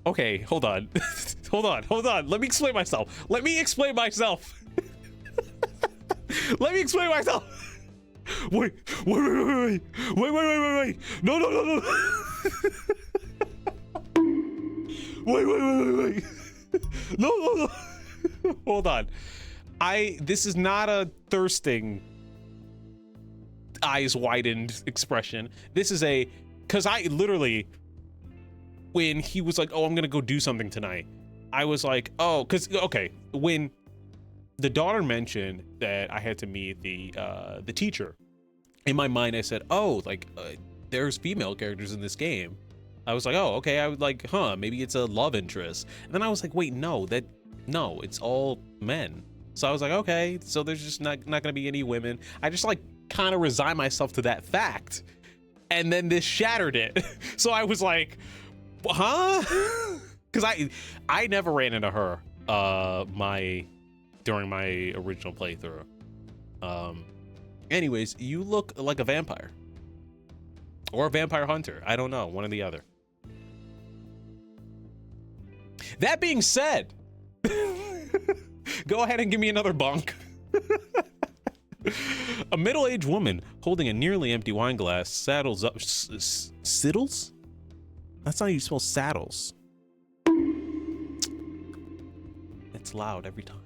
Okay, hold on. Hold on. Let me explain myself. Let me explain myself. Let me explain myself. Wait. No. Wait. No. Hold on. This is not a thirsting, eyes widened expression. This is because I literally, when he was like, oh, I'm gonna go do something tonight, I was like, oh, okay, when the daughter mentioned that I had to meet the teacher, in my mind I said, oh, like there's female characters in this game. I was like, oh, okay. I was like, maybe it's a love interest. And then I was like, wait, no, it's all men. So I was like, okay, so there's just not gonna be any women. I just like kind of resigned myself to that fact, and then this shattered it. So I was like, huh? Because I never ran into her during my original playthrough. Anyways, you look like a vampire or a vampire hunter. I don't know, one or the other. That being said, go ahead and give me another bunk. A middle-aged woman holding a nearly empty wine glass saddles up. Siddles? That's not how you spell saddles. It's loud every time.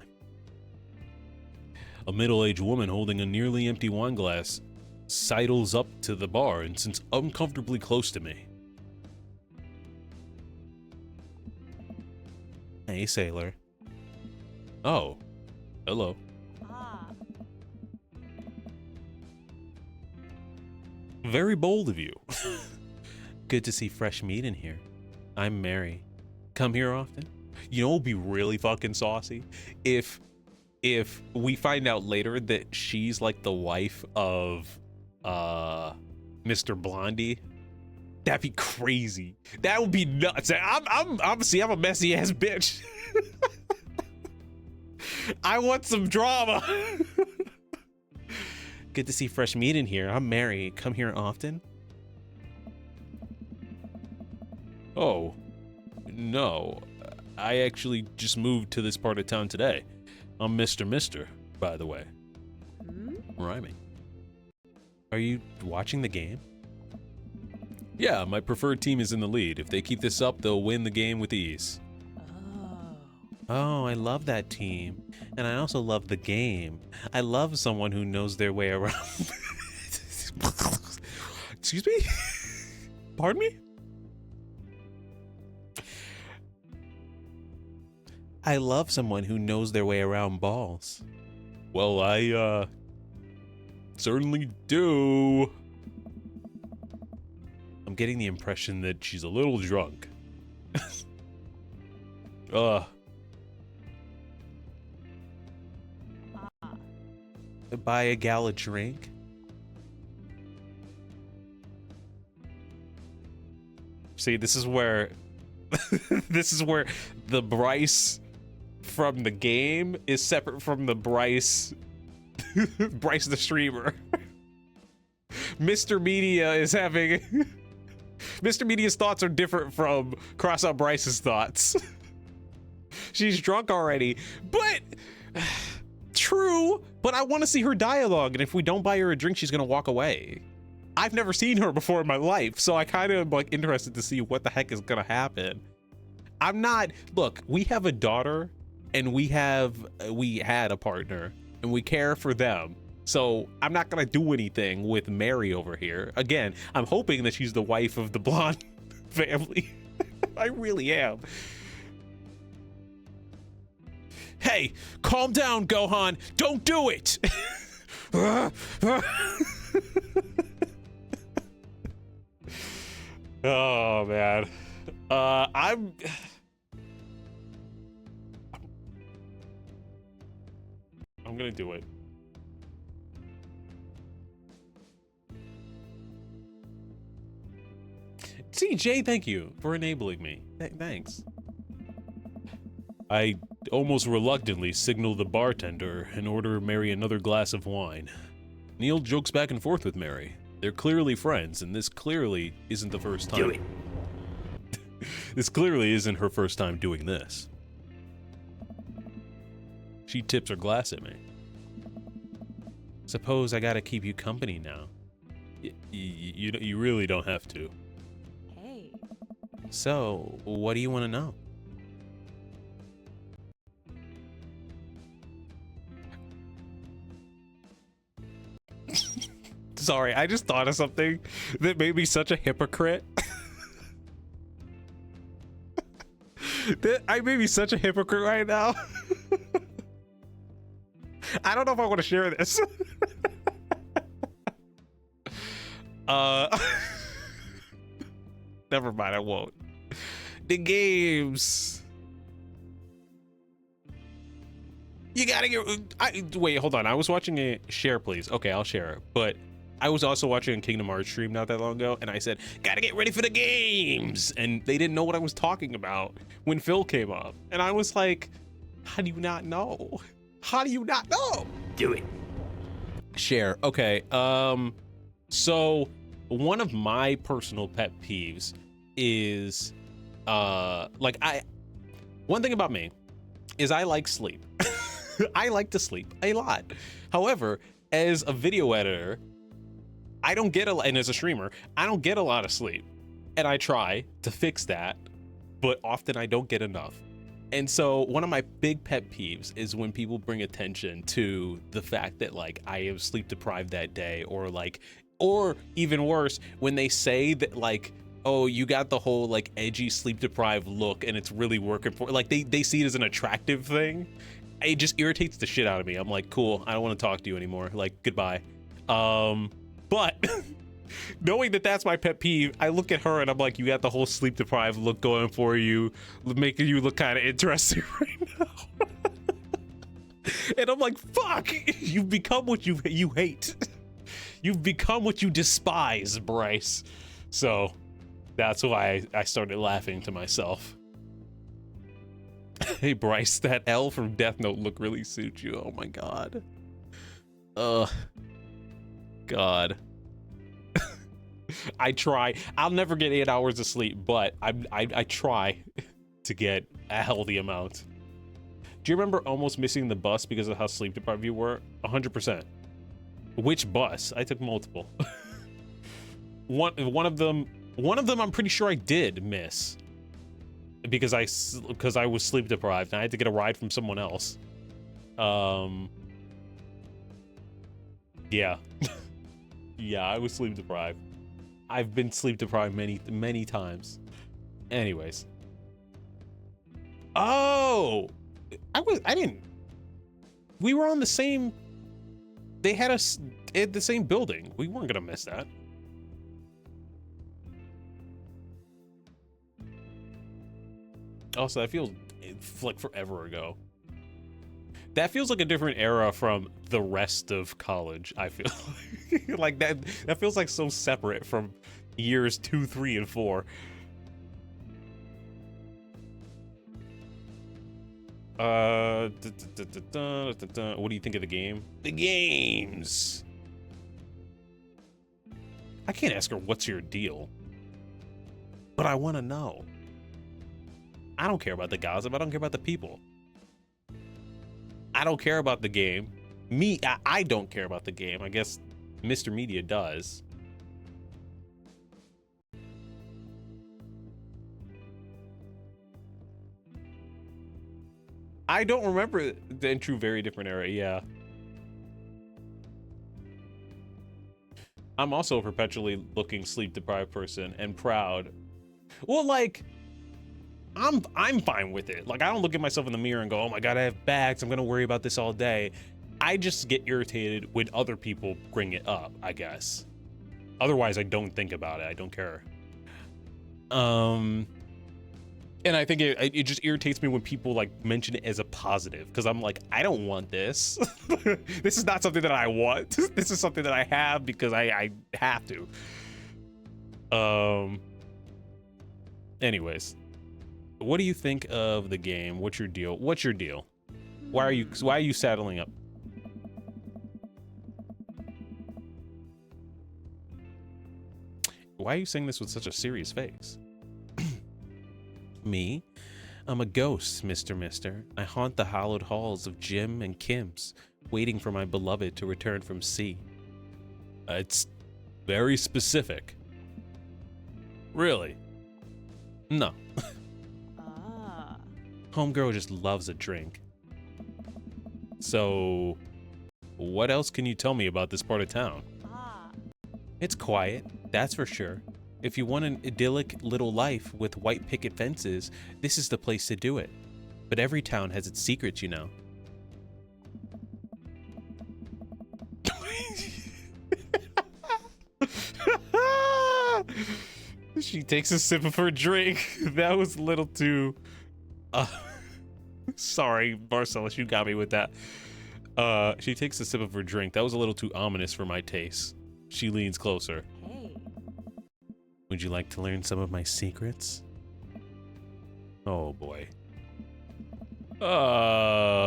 A middle-aged woman holding a nearly empty wine glass sidles up to the bar and sits uncomfortably close to me. Hey, sailor. Oh, hello. Very bold of you. Good to see fresh meat in here. I'm Mary. Come here often? You know what would be really fucking saucy? If we find out later that she's like the wife of Mr. Blondie. That'd be crazy. That would be nuts. I'm a messy ass bitch. I want some drama. Good to see fresh meat in here. I'm Mary. Come here often? Oh, no. I actually just moved to this part of town today. I'm Mr. by the way. Rhyming. Are you watching the game? Yeah, my preferred team is in the lead. If they keep this up, they'll win the game with ease. Oh, I love that team. And I also love the game. I love someone who knows their way around. Excuse me? Pardon me? I love someone who knows their way around balls. Well, I, certainly do. I'm getting the impression that she's a little drunk. Buy a gal a drink? See, this is where the Bryce from the game is separate from the Bryce the streamer. Mr. Media is having Mr. Media's thoughts are different from CrossOutBryce's thoughts. She's drunk already, but true, but I want to see her dialogue, and if we don't buy her a drink, she's gonna walk away. I've never seen her before in my life, so I kind of am like interested to see what the heck is gonna happen. Look, we have a daughter, and we had a partner, and we care for them. So I'm not gonna do anything with Mary over here. Again, I'm hoping that she's the wife of the blonde family. I really am. Hey, calm down, Gohan. Don't do it. Oh man. I'm gonna do it. CJ, thank you for enabling me. Thanks. I almost reluctantly signal the bartender and order Mary another glass of wine. Neil jokes back and forth with Mary. They're clearly friends, and this clearly isn't the first time. This clearly isn't her first time doing this. She tips her glass at me. Suppose I gotta keep you company now. You really don't have to. Hey. So, what do you want to know? Sorry, I just thought of something that made me such a hypocrite. I may be such a hypocrite right now. I don't know if I want to share this. Never mind, I won't. The games. You gotta get. Wait, hold on. I was watching a share, please. Okay, I'll share it. But I was also watching a Kingdom Hearts stream not that long ago, and I said, "Gotta get ready for the games," and they didn't know what I was talking about when Phil came up, and I was like, "How do you not know? How do you not know? Do it. Share. Okay. So one of my personal pet peeves is, one thing about me is I like sleep. I like to sleep a lot. However, as a video editor, I don't get and as a streamer, I don't get a lot of sleep. And I try to fix that, but often I don't get enough. And so one of my big pet peeves is when people bring attention to the fact that like I am sleep deprived that day, or even worse, when they say that like, oh, you got the whole like edgy sleep deprived look and it's really working for, like they see it as an attractive thing. It just irritates the shit out of me. I'm like, cool, I don't want to talk to you anymore. Like, goodbye. But knowing that that's my pet peeve, I look at her and I'm like, you got the whole sleep deprived look going for you, making you look kind of interesting right now. And I'm like, fuck, you've become what you hate. You've become what you despise, Bryce. So that's why I started laughing to myself. Hey, Bryce, that L from Death Note look really suits you. Oh my god. God. I try. I'll never get 8 hours of sleep, but I try to get a healthy amount. Do you remember almost missing the bus because of how sleep deprived you were? 100%. Which bus? I took multiple. One of them I'm pretty sure I did miss because I was sleep deprived and I had to get a ride from someone else. Yeah. Yeah, I was sleep deprived. I've been sleep deprived many times. Anyways. Oh, we were on the same, they had us at the same building. We weren't gonna miss that. Also, that feels like forever ago. That feels like a different era from the rest of college, I feel. Like that feels like so separate from years 2, 3, and 4. What do you think of the game? The games! I can't ask her what's your deal, but I want to know. I don't care about the gossip. I don't care about the people. I don't care about the game. I don't care about the game. I guess Mr. Media does. I don't remember the in true very different era, yeah. I'm also a perpetually looking sleep deprived person and proud. Well, like, I'm fine with it. Like, I don't look at myself in the mirror and go, oh my god, I have bags, I'm gonna worry about this all day. I just get irritated when other people bring it up, I guess. Otherwise, I don't think about it. I don't care. And I think it just irritates me when people like mention it as a positive, because I'm like, I don't want this. This is not something that I want. This is something that I have because I have to. Anyways, what do you think of the game? What's your deal? What's your deal? Why are you saddling up? Why are you saying this with such a serious face? Me? I'm a ghost, Mister. I haunt the hallowed halls of Jim and Kim's, waiting for my beloved to return from sea. It's very specific. Really? No. Ah. Homegirl just loves a drink. So, what else can you tell me about this part of town? Ah. It's quiet, that's for sure. If you want an idyllic little life with white picket fences, this is the place to do it. But every town has its secrets, you know. She takes a sip of her drink. That was a little too... Sorry, Marcellus, you got me with that. She takes a sip of her drink. That was a little too ominous for my taste. She leans closer. Hey. Would you like to learn some of my secrets? Oh boy.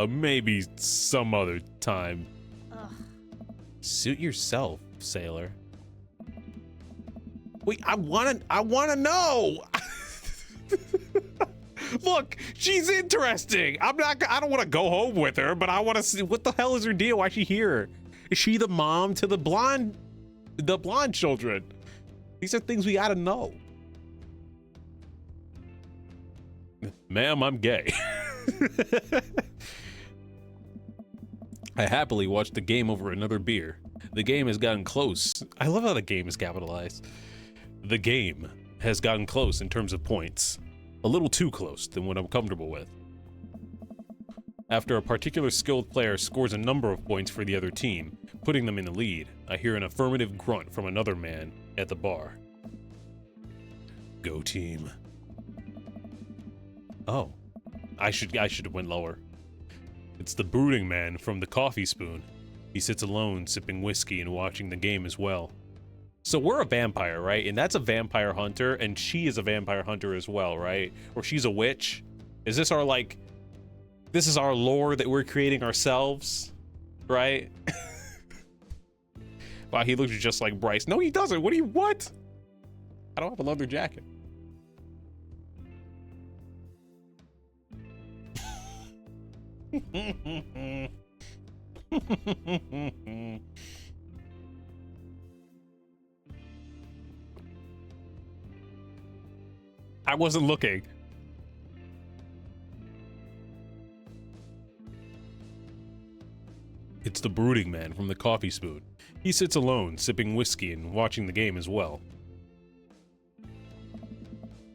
Maybe some other time. Ugh. Suit yourself, sailor. Wait, I wanna know. Look, she's interesting. I don't want to go home with her, but I want to see what the hell is her deal. Why is she here? Is she the mom to the blonde children? These are things we gotta know. Ma'am, I'm gay. I happily watched the game over another beer. The game has gotten close. I love how the game is capitalized. The game has gotten close in terms of points. A little too close than what I'm comfortable with. After a particular skilled player scores a number of points for the other team, putting them in the lead, I hear an affirmative grunt from another man at the bar. Go team. Oh, I should have went lower. It's the brooding man from the coffee spoon. He sits alone, sipping whiskey and watching the game as well. So we're a vampire, right? And that's a vampire hunter, and she is a vampire hunter as well, right? Or she's a witch. Is this our, like, this is our lore that we're creating ourselves, right? Wow, he looks just like Bryce. No, he doesn't. What? I don't have a leather jacket. I wasn't looking. It's the brooding man from the coffee spoon. He sits alone, sipping whiskey and watching the game as well.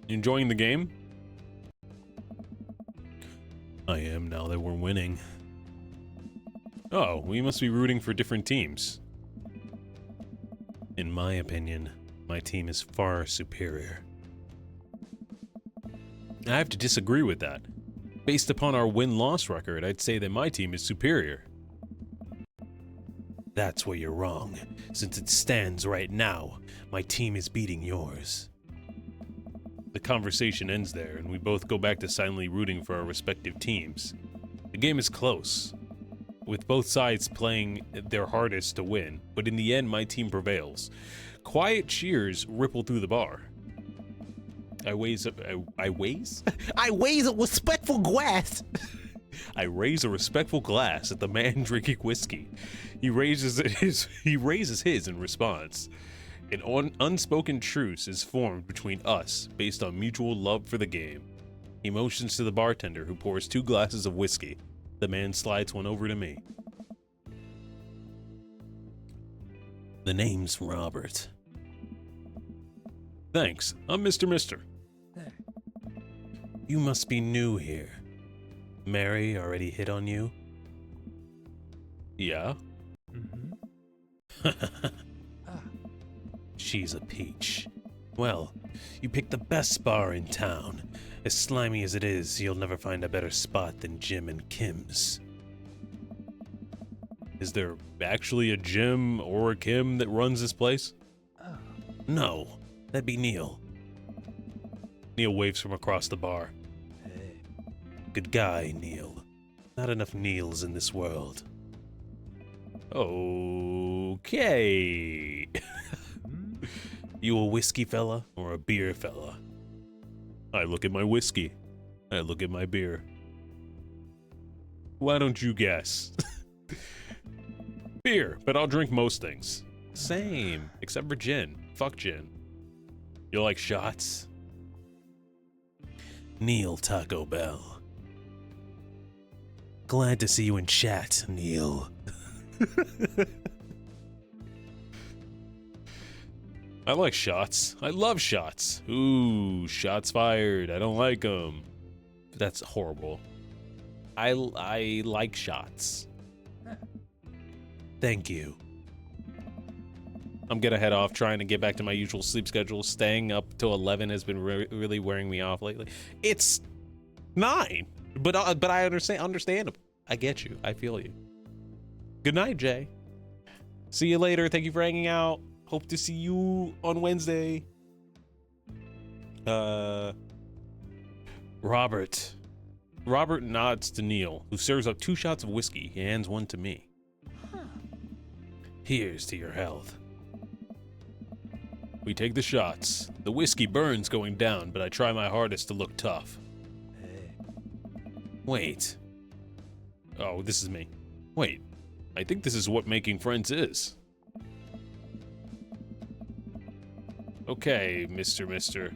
Enjoying the game? I am, now that we're winning. Oh, we must be rooting for different teams. In my opinion, my team is far superior. I have to disagree with that. Based upon our win-loss record, I'd say that my team is superior. That's where you're wrong. Since it stands right now, my team is beating yours. The conversation ends there, and we both go back to silently rooting for our respective teams. The game is close, with both sides playing their hardest to win, but in the end, my team prevails. Quiet cheers ripple through the bar. I raise a respectful glass. I raise a respectful glass at the man drinking whiskey. He raises his in response. An unspoken truce is formed between us based on mutual love for the game. He motions to the bartender, who pours 2 glasses of whiskey. The man slides one over to me. The name's Robert. Thanks. I'm Mr. Mister. You must be new here. Mary already hit on you? Yeah. She's a peach. Well, you picked the best bar in town. As slimy as it is, you'll never find a better spot than Jim and Kim's. Is there actually a Jim or a Kim that runs this place? No, that'd be Neil. Neil waves from across the bar. Hey. Good guy, Neil. Not enough Neils in this world. Okay. You a whiskey fella or a beer fella? I look at my whiskey. I look at my beer. Why don't you guess? Beer, but I'll drink most things. Same, except for gin. Fuck gin. You like shots? Neil Taco Bell. Glad to see you in chat, Neil. I like shots. I love shots. Ooh, shots fired. I don't like them. That's horrible. I like shots. Thank you. I'm gonna head off trying to get back to my usual sleep schedule. Staying up till 11 has been really wearing me off lately. It's 9, but I understandable. I get you. I feel you. Good night, Jay. See you later. Thank you for hanging out. Hope to see you on Wednesday. Robert. Robert nods to Neil, who serves up 2 shots of whiskey. He hands one to me. Here's to your health. We take the shots. The whiskey burns going down, but I try my hardest to look tough. Wait. Oh, this is me. Wait. I think this is what making friends is. Okay, Mister.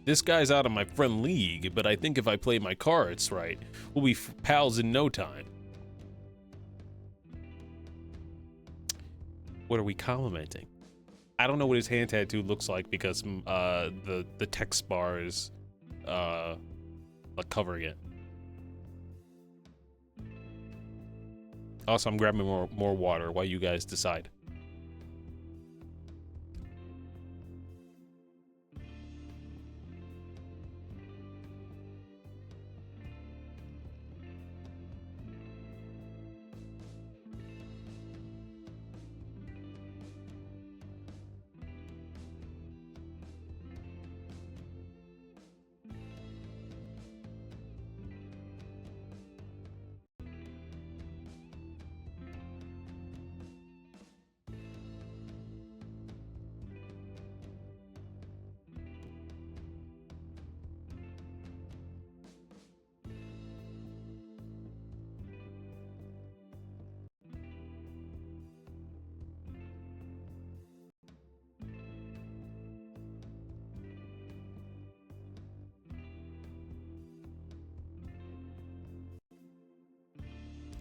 This guy's out of my friend league, but I think if I play my cards right, we'll be pals in no time. What are we complimenting? I don't know what his hand tattoo looks like because the text bar is like covering it. Also, I'm grabbing more water while you guys decide.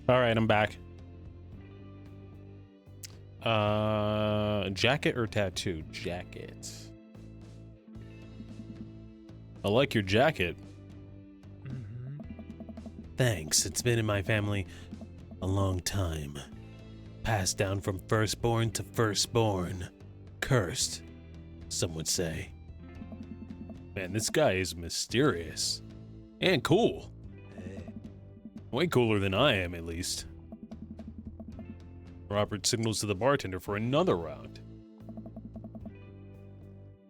All right, I'm back. Jacket or tattoo? Jacket. I like your jacket. Thanks. It's been in my family a long time. Passed down from firstborn to firstborn. Cursed, some would say. Man, this guy is mysterious. And cool. Way cooler than I am, at least. Robert signals to the bartender for another round.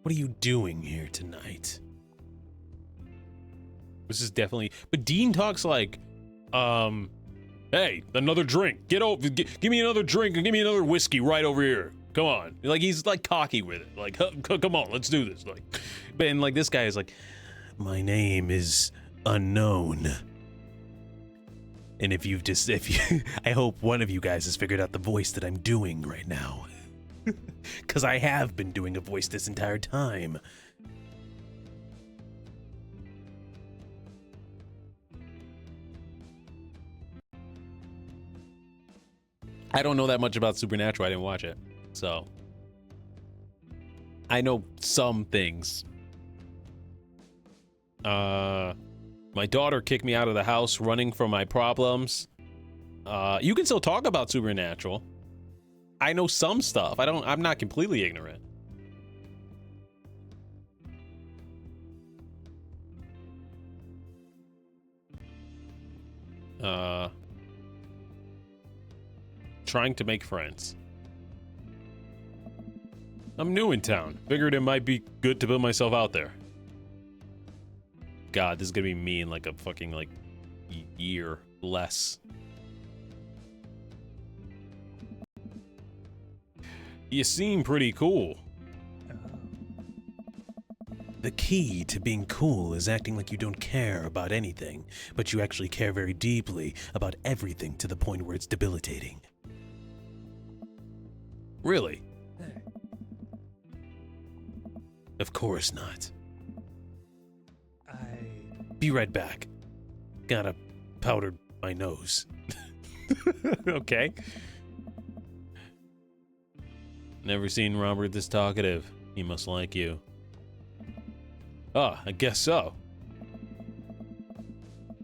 What are you doing here tonight? This is definitely... But Dean talks like, hey, another drink. Get over, give me another drink and give me another whiskey right over here. Come on. Like, he's like cocky with it. Like, come on, let's do this. Like, and like this guy is like, my name is unknown. And if you, I hope one of you guys has figured out the voice that I'm doing right now. Because I have been doing a voice this entire time. I don't know that much about Supernatural. I didn't watch it. So, I know some things. My daughter kicked me out of the house running from my problems. You can still talk about Supernatural. I know some stuff. I'm not completely ignorant. Trying to make friends. I'm new in town. Figured it might be good to put myself out there. God, this is gonna be me in like a fucking like year less. You seem pretty cool. The key to being cool is acting like you don't care about anything, but you actually care very deeply about everything to the point where it's debilitating. Really? Of course not. Be right back. Gotta powder my nose. Okay. Never seen Robert this talkative. He must like you. Ah, I guess so.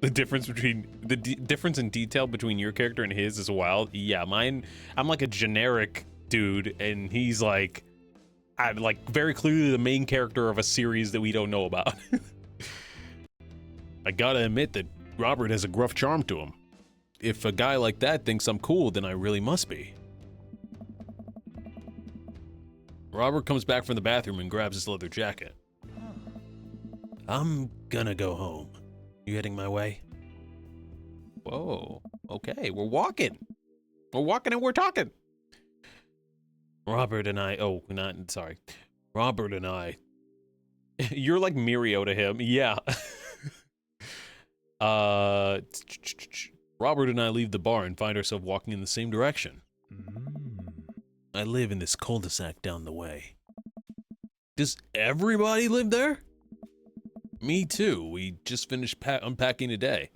The difference between the difference in detail between your character and his is wild. Yeah, mine. I'm like a generic dude, and he's like, I'm like very clearly the main character of a series that we don't know about. I gotta admit that Robert has a gruff charm to him. If a guy like that thinks I'm cool, then I really must be. Robert comes back from the bathroom and grabs his leather jacket. I'm gonna go home. You heading my way? Whoa, okay, we're walking. We're walking and we're talking. Robert and I, Robert and I. You're like Mirio to him, yeah. Robert and I leave the bar and find ourselves walking in the same direction. I live in this cul-de-sac down the way. Does everybody live there? Me too. We just finished unpacking today.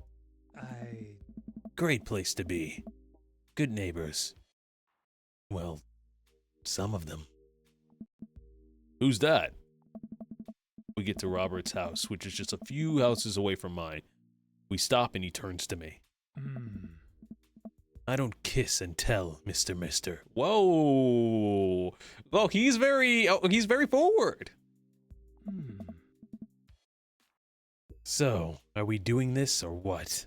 Great place to be. Good neighbors. Well, some of them. Who's that? We get to Robert's house, which is just a few houses away from mine. We stop and he turns to me. I don't kiss and tell, Mister. Whoa. Well, he's very forward. So, are we doing this or what?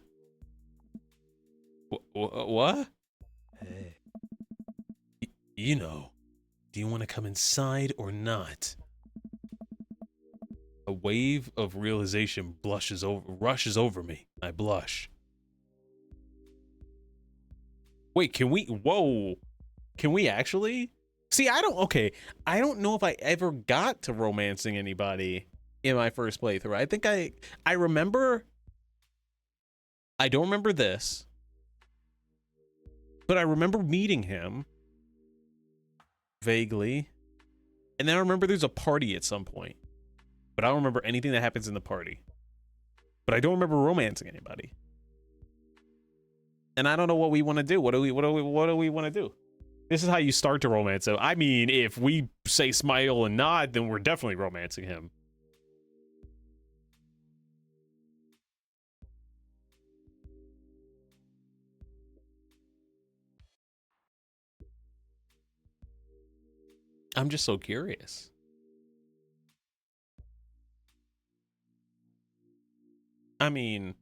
What? Hey. You know, do you want to come inside or not? A wave of realization rushes over me. I blush. Wait, can we? Whoa. Can we actually? See, I don't know if I ever got to romancing anybody in my first playthrough. I think I remember. I don't remember this. But I remember meeting him. Vaguely. And then I remember there's a party at some point. But I don't remember anything that happens in the party. But I don't remember romancing anybody. And I don't know what we want to do. What do we want to do? This is how you start to romance him. I mean, if we say smile and nod, then we're definitely romancing him. I'm just so curious. I mean,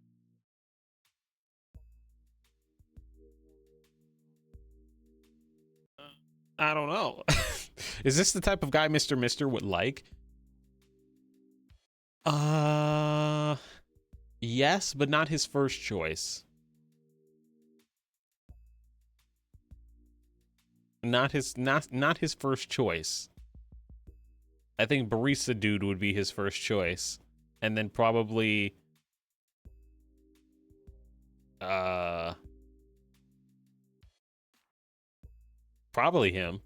I don't know. Is this the type of guy Mr. would like? Yes, but not his first choice. Not his first choice. I think barista dude would be his first choice, and then probably probably him,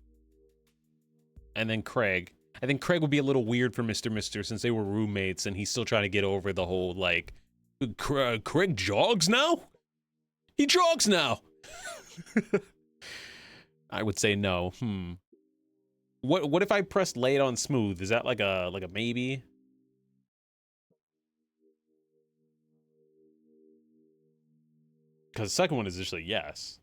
and then Craig. I think Craig would be a little weird for Mr. since they were roommates, and he's still trying to get over the whole like, Craig jogs now. He jogs now. I would say no. What if I pressed lay it on smooth? Is that like a maybe? Because the second one is just a yes.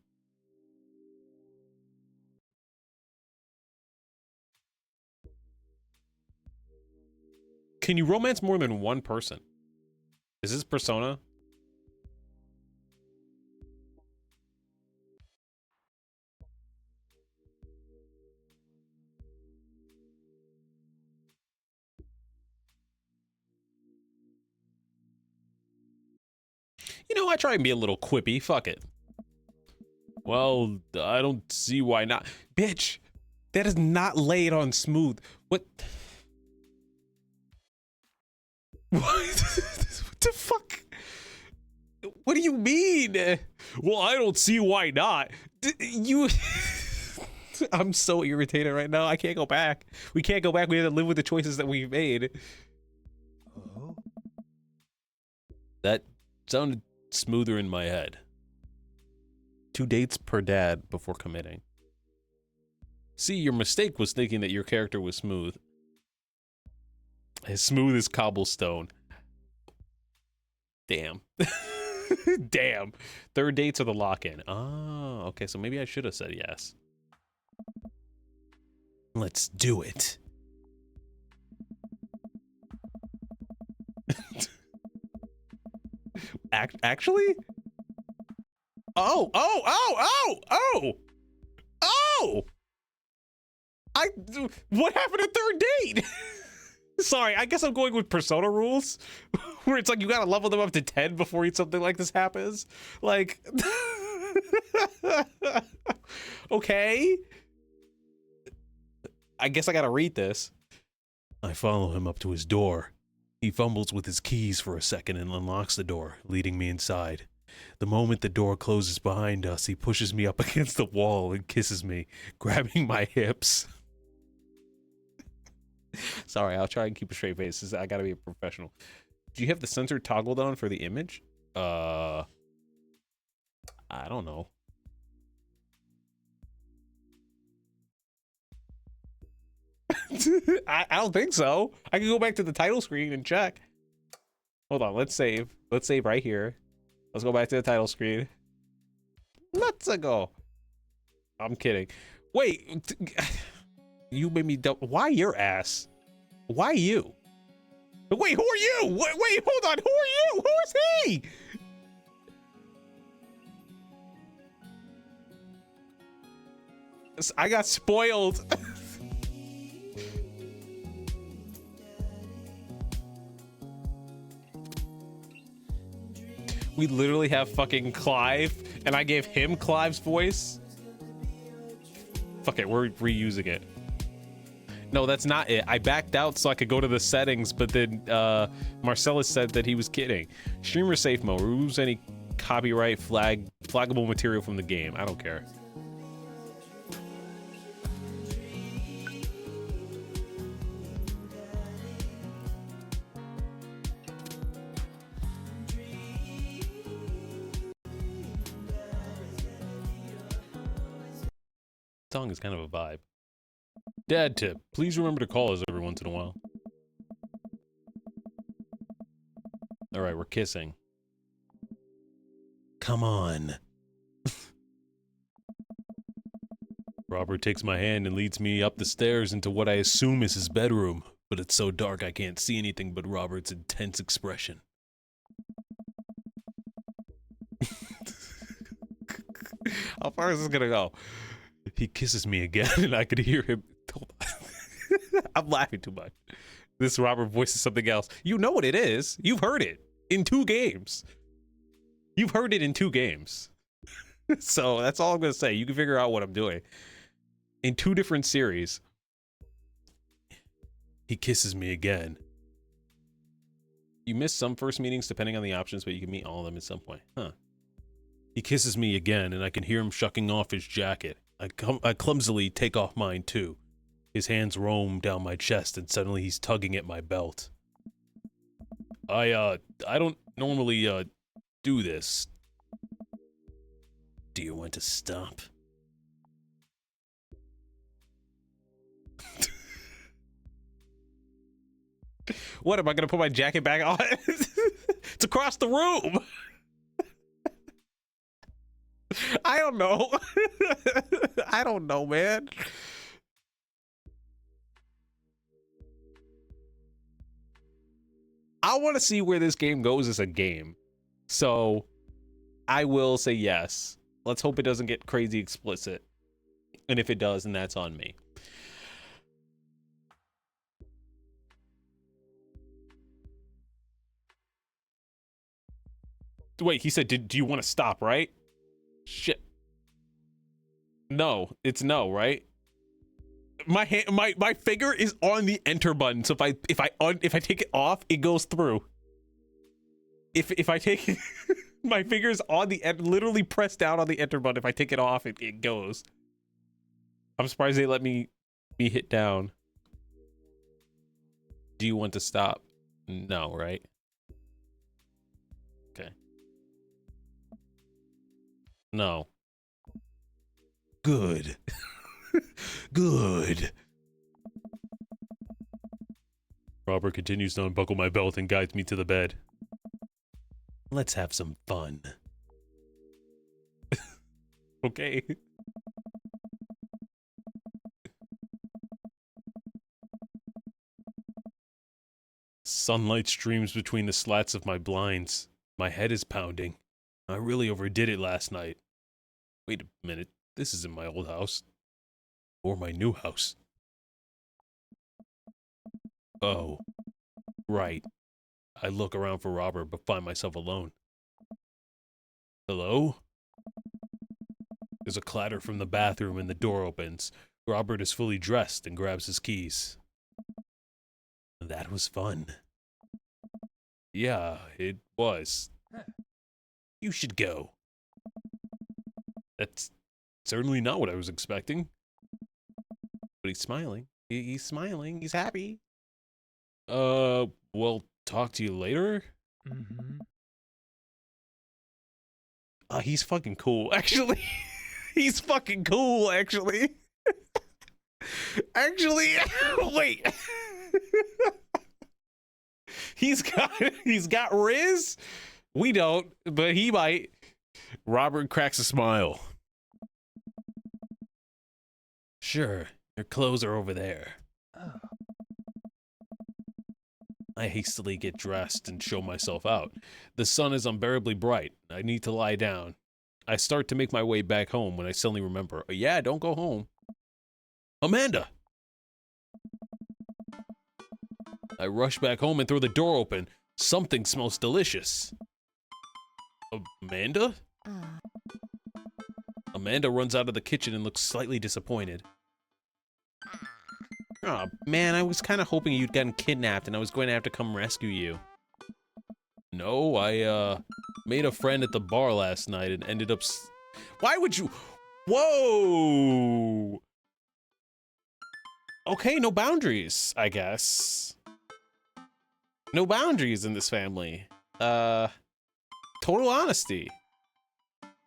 Can you romance more than one person? Is this Persona? You know, I try and be a little quippy. Fuck it. Well, I don't see why not. Bitch, that is not laid on smooth. What? What? What the fuck? What do you mean? Well, I don't see why not. You. I'm so irritated right now. I can't go back. We can't go back. We have to live with the choices that we've made. That sounded smoother in my head. 2 dates per dad before committing. See, your mistake was thinking that your character was smooth. As smooth as cobblestone. Damn. Damn. 3rd dates are the lock-in. Oh, okay, so maybe I should have said yes. Let's do it. Actually? Oh! What happened at 3rd date? Sorry, I guess I'm going with Persona rules, where it's like you gotta level them up to 10 before something like this happens. Like, okay. I guess I gotta read this. I follow him up to his door. He fumbles with his keys for a second and unlocks the door, leading me inside. The moment the door closes behind us, he pushes me up against the wall and kisses me, grabbing my hips. Sorry, I'll try and keep a straight face. I gotta be a professional. Do you have the sensor toggled on for the image? I don't know. I don't think so. I can go back to the title screen and check. Hold on, let's save. Let's save right here. Let's go back to the title screen. Let's go. I'm kidding. Wait, you made me why your ass? Why you? Wait, who are you? Wait, hold on. Who are you? Who is he? I got spoiled. We literally have fucking Clive, and I gave him Clive's voice. Fuck it, we're reusing it. No, that's not it. I backed out so I could go to the settings, but then Marcellus said that he was kidding. Streamer safe mode. Removes any copyright flaggable material from the game. I don't care. Song is kind of a vibe. Dad tip, please remember to call us every once in a while. All right, we're kissing. Come on. Robert takes my hand and leads me up the stairs into what I assume is his bedroom, but it's so dark I can't see anything but Robert's intense expression. How far is this gonna go? He kisses me again, and I could hear him. Hold on. I'm laughing too much. This Robert voice is something else. You know what it is. You've heard it in 2 games. You've heard it in 2 games. So that's all I'm going to say. You can figure out what I'm doing. In 2 different series. He kisses me again. You miss some first meetings depending on the options, but you can meet all of them at some point. Huh. He kisses me again, and I can hear him shucking off his jacket. I clumsily take off mine too. His hands roam down my chest, and suddenly he's tugging at my belt. I don't normally, do this. Do you want to stop? What, am I gonna put my jacket back on? It's across the room! I don't know. I don't know, man. I want to see where this game goes as a game. So I will say yes. Let's hope it doesn't get crazy explicit. And if it does, then that's on me. Wait, he said, do you want to stop, right? Shit. No, it's no, right? my hand, my finger is on the enter button. So if I take it off, it goes through. If I take it, my finger's on the literally pressed down on the enter button. If I take it off, it goes. I'm surprised they let me hit down. Do you want to stop? No, right? Okay. No. Good. Good. Robert continues to unbuckle my belt and guides me to the bed. Let's have some fun. Okay. Sunlight streams between the slats of my blinds. My head is pounding. I really overdid it last night. Wait a minute. This isn't my old house. Or my new house. Oh. Right. I look around for Robert, but find myself alone. Hello? There's a clatter from the bathroom and the door opens. Robert is fully dressed and grabs his keys. That was fun. Yeah, it was. You should go. That's certainly not what I was expecting. But he's smiling. He's smiling. He's happy. Well, talk to you later? Mm-hmm. He's fucking cool, actually. He's fucking cool, actually. Actually, wait. He's got Riz? We don't, but he might. Robert cracks a smile. Sure, your clothes are over there. Oh. I hastily get dressed and show myself out. The sun is unbearably bright. I need to lie down. I start to make my way back home when I suddenly remember, oh, yeah, don't go home. Amanda! I rush back home and throw the door open. Something smells delicious. Amanda? Amanda runs out of the kitchen and looks slightly disappointed. Oh, man, I was kind of hoping you'd gotten kidnapped and I was going to have to come rescue you. No, I, made a friend at the bar last night and ended up Why would you? Whoa! Okay, no boundaries, I guess. No boundaries in this family. Total honesty.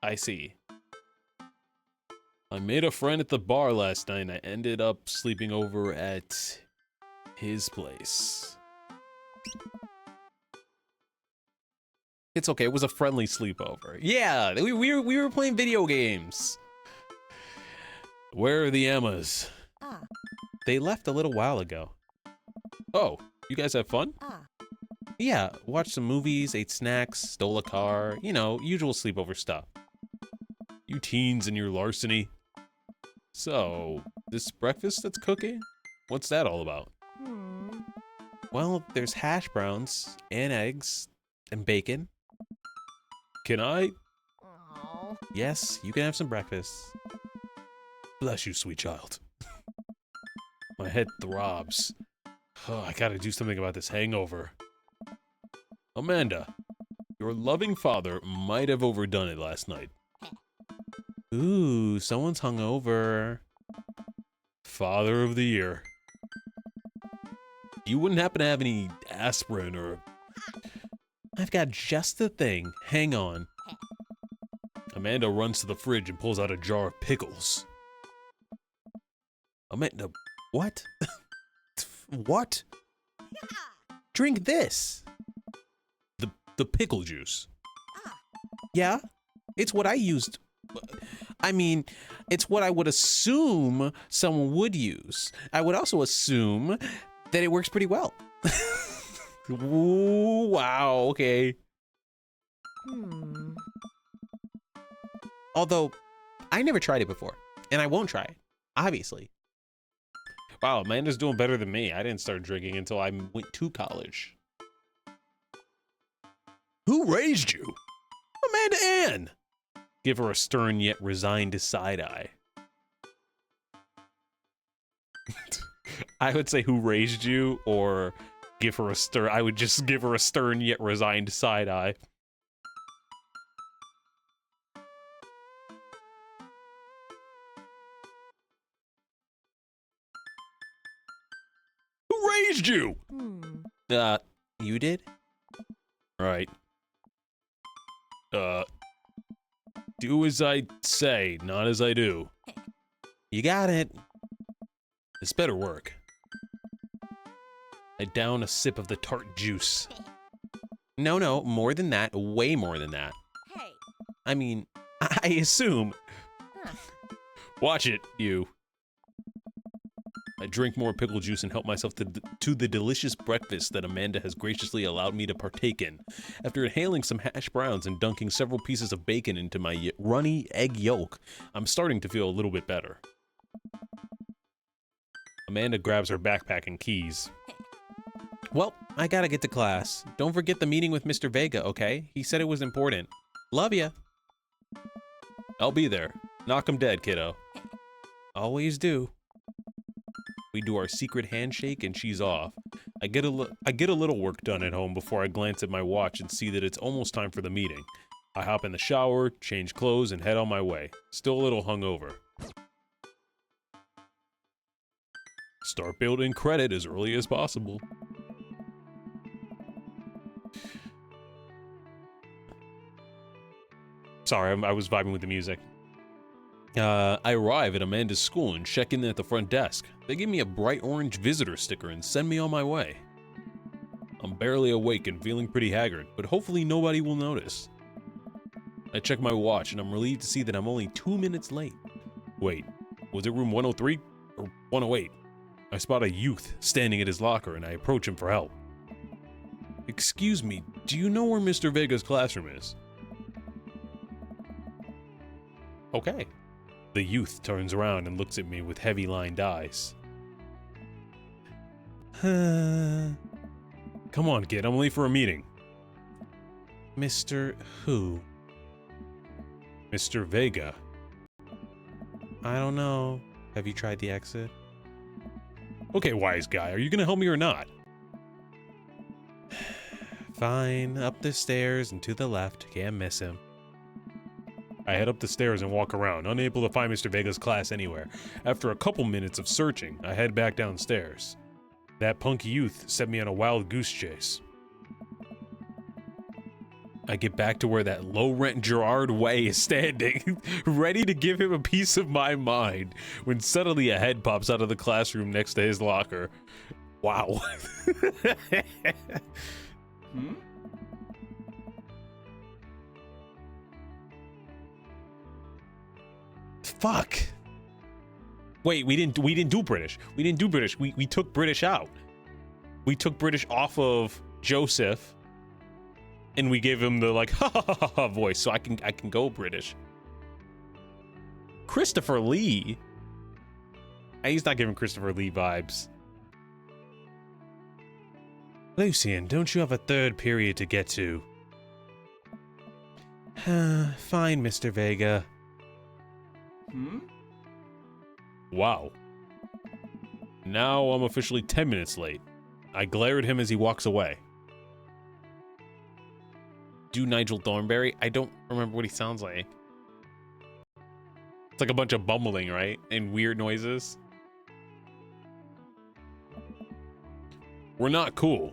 I see. I made a friend at the bar last night and I ended up sleeping over at his place. It's okay, it was a friendly sleepover. Yeah, we were playing video games. Where are the Emmas? They left a little while ago. Oh, you guys have fun? Yeah, watched some movies, ate snacks, stole a car, you know, usual sleepover stuff. You teens and your larceny. So, this breakfast that's cooking? What's that all about? Well, there's hash browns and eggs and bacon. Can I? Oh. Yes, you can have some breakfast. Bless you, sweet child. My head throbs. Oh, I gotta do something about this hangover. Amanda, your loving father might have overdone it last night. Ooh, someone's hungover. Father of the year. You wouldn't happen to have any aspirin or... I've got just the thing. Hang on. Amanda runs to the fridge and pulls out a jar of pickles. Amanda, what? What? Drink this. The pickle juice. Yeah, it's what I used. I mean, it's what I would assume someone would use. I would also assume that it works pretty well. Ooh, wow, okay. Although, I never tried it before, and I won't try it, obviously. Wow, Amanda's doing better than me. I didn't start drinking until I went to college. Who raised you? Amanda Ann! Give her a stern yet resigned side-eye. I would say who raised you, or give her a stern. I would just give her a stern yet resigned side eye. Who raised you? You did? Right. Do as I say, not as I do. You got it. This better work. I down a sip of the tart juice. No, more than that. Way more than that. Hey. I mean, I assume. Watch it, you. I drink more pickle juice and help myself to the delicious breakfast that Amanda has graciously allowed me to partake in. After inhaling some hash browns and dunking several pieces of bacon into my runny egg yolk, I'm starting to feel a little bit better. Amanda grabs her backpack and keys. Well, I gotta get to class. Don't forget the meeting with Mr. Vega, okay? He said it was important. Love ya. I'll be there. Knock 'em dead, kiddo. Always do. We do our secret handshake and she's off. I get a little work done at home before I glance at my watch and see that it's almost time for the meeting. I hop in the shower, change clothes, and head on my way. Still a little hungover. Start building credit as early as possible. Sorry, I was vibing with the music. I arrive at Amanda's school and check in at the front desk. They give me a bright orange visitor sticker and send me on my way. I'm barely awake and feeling pretty haggard, but hopefully nobody will notice. I check my watch and I'm relieved to see that I'm only 2 minutes late. Wait, was it room 103 or 108? I spot a youth standing at his locker and I approach him for help. Excuse me, do you know where Mr. Vega's classroom is? Okay. The youth turns around and looks at me with heavy-lined eyes. Come on, kid, I'm late for a meeting. Mr. Who? Mr. Vega. I don't know. Have you tried the exit? Okay, wise guy, are you gonna help me or not? Fine, up the stairs and to the left. Can't miss him. I head up the stairs and walk around, unable to find Mr. Vega's class anywhere. After a couple minutes of searching, I head back downstairs. That punk youth set me on a wild goose chase. I get back to where that low-rent Gerard Way is standing, ready to give him a piece of my mind, when suddenly a head pops out of the classroom next to his locker. Wow. Fuck. Wait, we didn't do British. We didn't do British. We took British out. We took British off of Joseph, and we gave him the like ha ha ha ha voice, so I can go British. Christopher Lee. He's not giving Christopher Lee vibes. Lucian, don't you have a third period to get to? Fine, Mr. Vega. Wow. Now I'm officially 10 minutes late. I glare at him as he walks away. Do Nigel Thornberry? I don't remember what he sounds like. It's like a bunch of bumbling, right? And weird noises. We're not cool.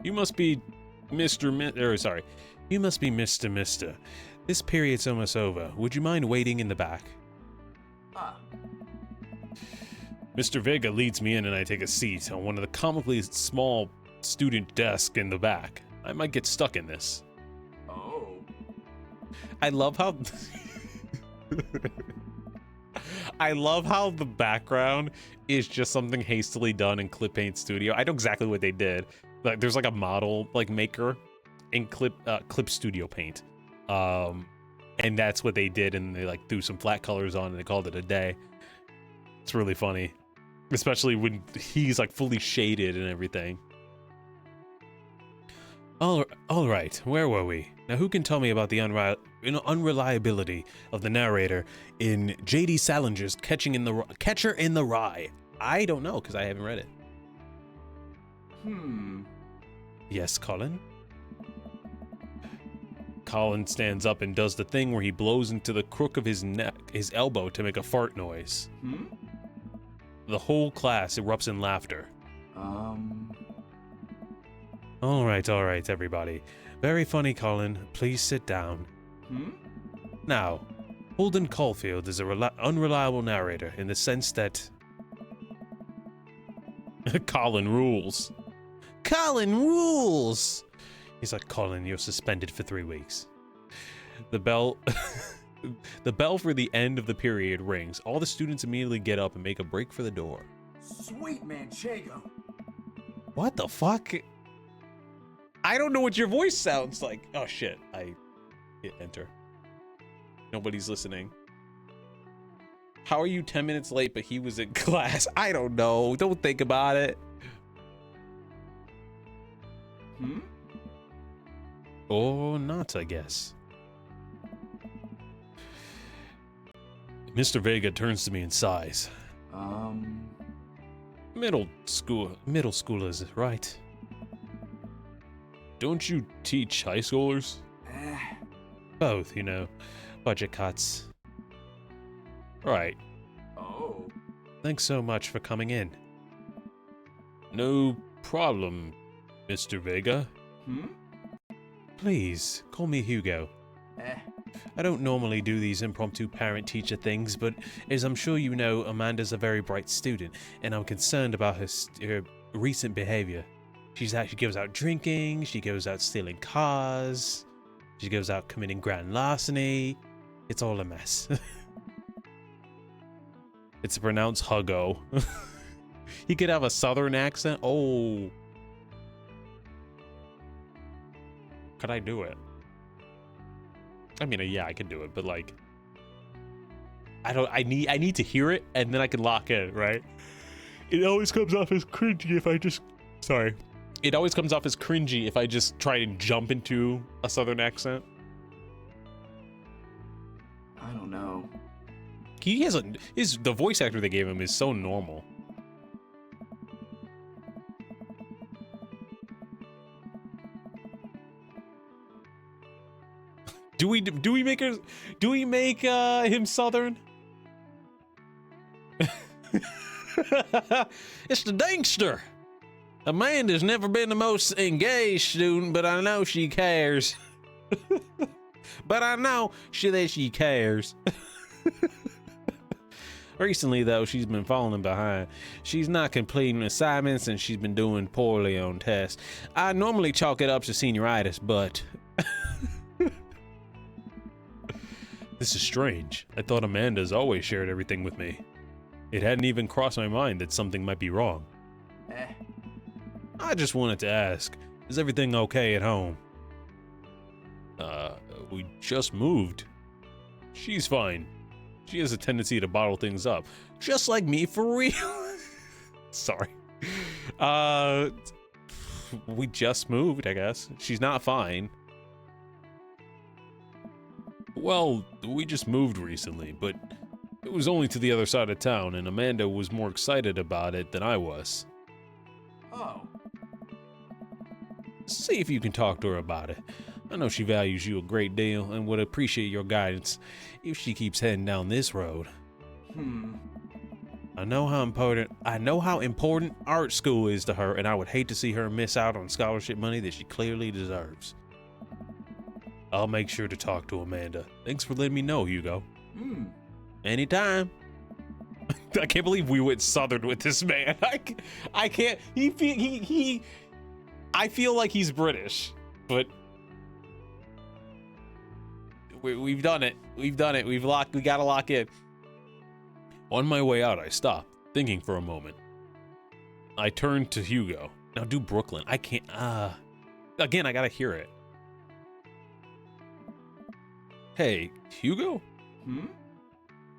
You must be Mr. You must be Mr. This period's almost over. Would you mind waiting in the back? Mr. Vega leads me in and I take a seat on one of the comically small student desks in the back. I might get stuck in this. Oh. I love how... I love how the background is just something hastily done in Clip Paint Studio. I know exactly what they did. Like, there's like a model like maker in Clip Studio Paint. And that's what they did, and they like threw some flat colors on and they called it a day. It's really funny, especially when he's like fully shaded and everything. All right, where were we? Now who can tell me about the unreliability of the narrator in J.D. Salinger's Catcher in the Rye? I don't know because I haven't read it. Yes, Colin? Colin stands up and does the thing where he blows into the crook of his neck, his elbow, to make a fart noise. The whole class erupts in laughter. All right, everybody. Very funny, Colin. Please sit down. Now, Holden Caulfield is a unreliable narrator in the sense that Colin rules. Colin rules! He's like, Colin, you're suspended for 3 weeks. The bell the bell for the end of the period rings. All the students immediately get up and make a break for the door. Sweet Manchego. What the fuck? I don't know what your voice sounds like. Oh shit, I hit enter. Nobody's listening. How are you 10 minutes late, but he was in class? I don't know. Don't think about it. Or not, I guess. Mr. Vega turns to me and sighs. Middle schoolers, right? Don't you teach high schoolers? Both, you know. Budget cuts. Right. Oh. Thanks so much for coming in. No problem, Mr. Vega. Please, call me Hugo. I don't normally do these impromptu parent-teacher things, but as I'm sure you know, Amanda's a very bright student, and I'm concerned about her recent behavior. She goes out drinking, she goes out stealing cars, she goes out committing grand larceny. It's all a mess. It's pronounced Huggo. He could have a southern accent. Oh. Could I do it? I mean, yeah, I can do it, but like, I need to hear it and then I can lock in, right? It always comes off as cringy if I just, sorry. It always comes off as cringy if I just try to jump into a southern accent. I don't know. He has the voice actor they gave him is so normal. Do we make him southern? It's the Dinkster. Amanda's never been the most engaged student, but I know she cares. But I know that she cares. Recently, though, she's been falling behind. She's not completing assignments, and she's been doing poorly on tests. I normally chalk it up to senioritis, but... This is strange. I thought Amanda's always shared everything with me. It hadn't even crossed my mind that something might be wrong. I just wanted to ask, is everything okay at home? We just moved. She's fine. She has a tendency to bottle things up. Just like me, for real. Sorry. We just moved, I guess. She's not fine. Well, we just moved recently, but it was only to the other side of town, and Amanda was more excited about it than I was. Oh. See if you can talk to her about it. I know she values you a great deal and would appreciate your guidance if she keeps heading down this road. I know how important art school is to her, and I would hate to see her miss out on scholarship money that she clearly deserves. I'll make sure to talk to Amanda. Thanks for letting me know, Hugo. Anytime. I can't believe we went southern with this man. I can't. I feel like he's British, but we've done it. We've done it. We gotta lock in. On my way out, I stopped, thinking for a moment. I turned to Hugo. Now do Brooklyn. I can't. Again, I gotta hear it. Hey, Hugo?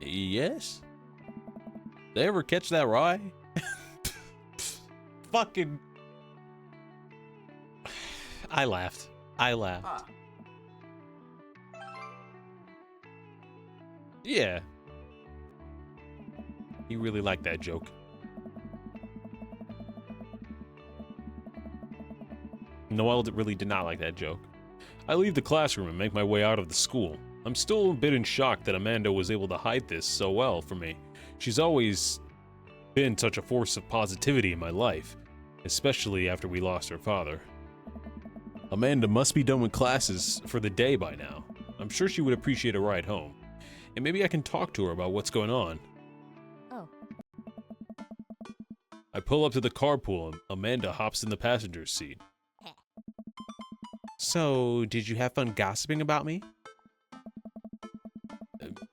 Yes? They ever catch that rye? Fucking... I laughed. Yeah. He really liked that joke. Noelle really did not like that joke. I leave the classroom and make my way out of the school. I'm still a bit in shock that Amanda was able to hide this so well from me. She's always been such a force of positivity in my life, especially after we lost her father. Amanda must be done with classes for the day by now. I'm sure she would appreciate a ride home. And maybe I can talk to her about what's going on. Oh. I pull up to the carpool and Amanda hops in the passenger's seat. So, did you have fun gossiping about me?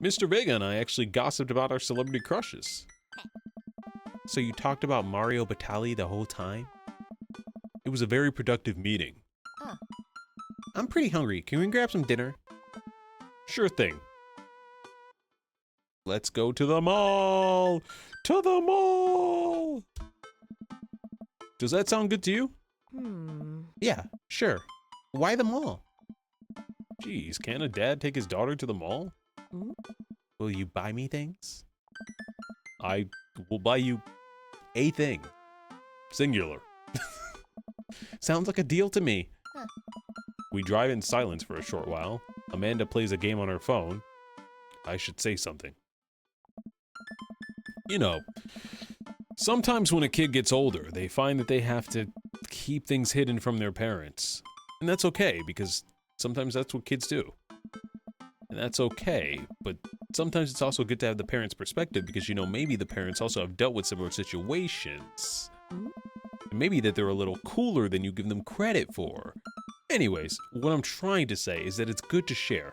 Mr. Vega and I actually gossiped about our celebrity crushes. So you talked about Mario Batali the whole time? It was a very productive meeting. I'm pretty hungry. Can we grab some dinner? Sure thing. Let's go to the mall! To the mall! Does that sound good to you? Yeah, sure. Why the mall? Geez, can't a dad take his daughter to the mall? Will you buy me things? I will buy you a thing. Singular. Sounds like a deal to me. We drive in silence for a short while. Amanda plays a game on her phone. I should say something. You know, sometimes when a kid gets older, they find that they have to keep things hidden from their parents. And that's okay, because sometimes that's what kids do. And that's okay, but sometimes it's also good to have the parents' perspective because, you know, maybe the parents also have dealt with similar situations. And maybe that they're a little cooler than you give them credit for. Anyways, what I'm trying to say is that it's good to share.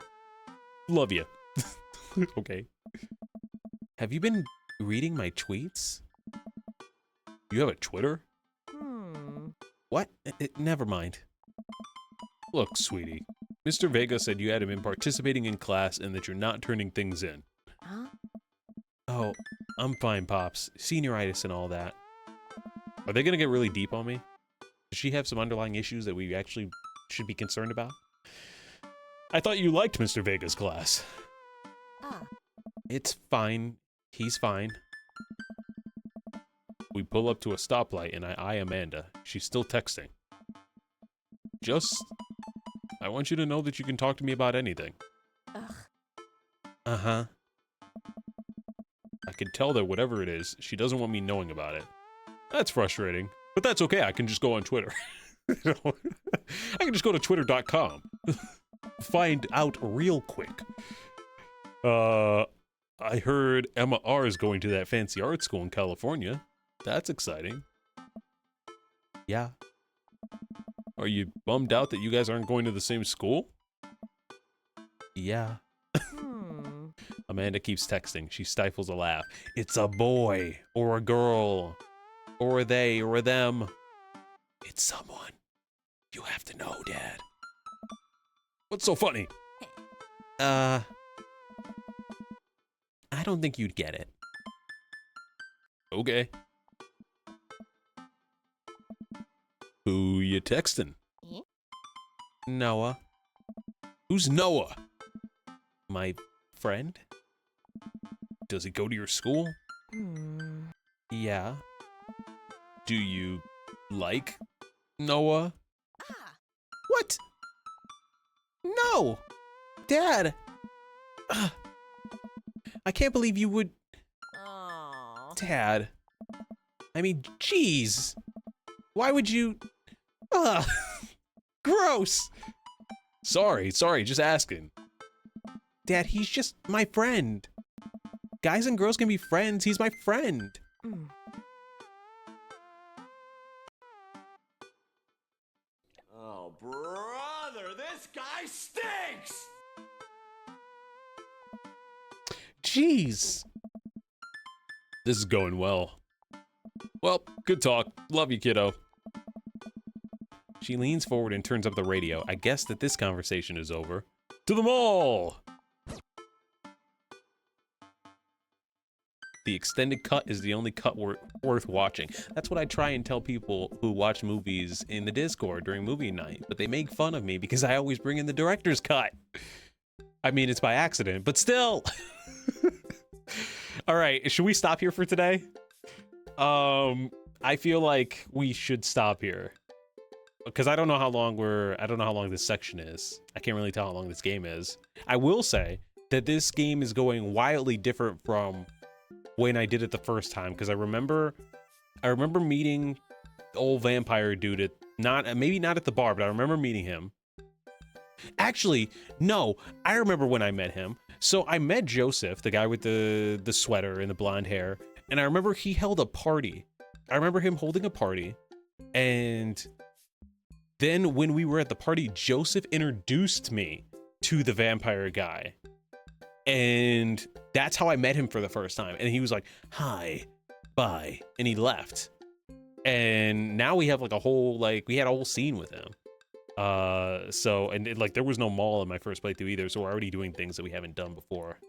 Love you. Okay. Have you been reading my tweets? You have a Twitter? What? Never mind. Look, sweetie. Mr. Vega said you hadn't been participating in class and that you're not turning things in. Huh? Oh, I'm fine, Pops. Senioritis and all that. Are they gonna get really deep on me? Does she have some underlying issues that we actually should be concerned about? I thought you liked Mr. Vega's class. It's fine. He's fine. We pull up to a stoplight and I eye Amanda. She's still texting. I want you to know that you can talk to me about anything. Uh-huh. I can tell that whatever it is, she doesn't want me knowing about it. That's frustrating, but that's okay. I can just go on Twitter. I can just go to twitter.com. Find out real quick. I heard Emma R is going to that fancy art school in California. That's exciting. Yeah. Are you bummed out that you guys aren't going to the same school? Yeah. Amanda keeps texting. She stifles a laugh. It's a boy or a girl or a they or a them. It's someone. You have to know, Dad. What's so funny? I don't think you'd get it. Okay. Who you texting? Noah. Who's Noah? My friend? Does he go to your school? Yeah. Do you like Noah? What? No! Dad! Ugh. I can't believe you would... Dad. I mean, jeez. Why would you... Ugh. Gross! Sorry, just asking. Dad, he's just my friend. Guys and girls can be friends. He's my friend. Oh, brother, this guy stinks! Jeez. This is going well. Well, good talk. Love you, kiddo. She leans forward and turns up the radio. I guess that this conversation is over. To the mall! The extended cut is the only cut worth watching. That's what I try and tell people who watch movies in the Discord during movie night, but they make fun of me because I always bring in the director's cut. I mean, it's by accident, but still. All right, should we stop here for today? I feel like we should stop here. because I don't know how long this section is. I can't really tell how long this game is. I will say that this game is going wildly different from when I did it the first time, because I remember meeting the old vampire dude at maybe not at the bar, but I remember meeting him. Actually, no, I remember when I met him. So I met Joseph, the guy with the sweater and the blonde hair, and I remember he held a party. I remember him holding a party, and then when we were at the party, Joseph introduced me to the vampire guy. And that's how I met him for the first time. And he was like, "Hi, bye," and he left. And now we have like we had a whole scene with him. So, and there was no mall in my first playthrough either, so we're already doing things that we haven't done before.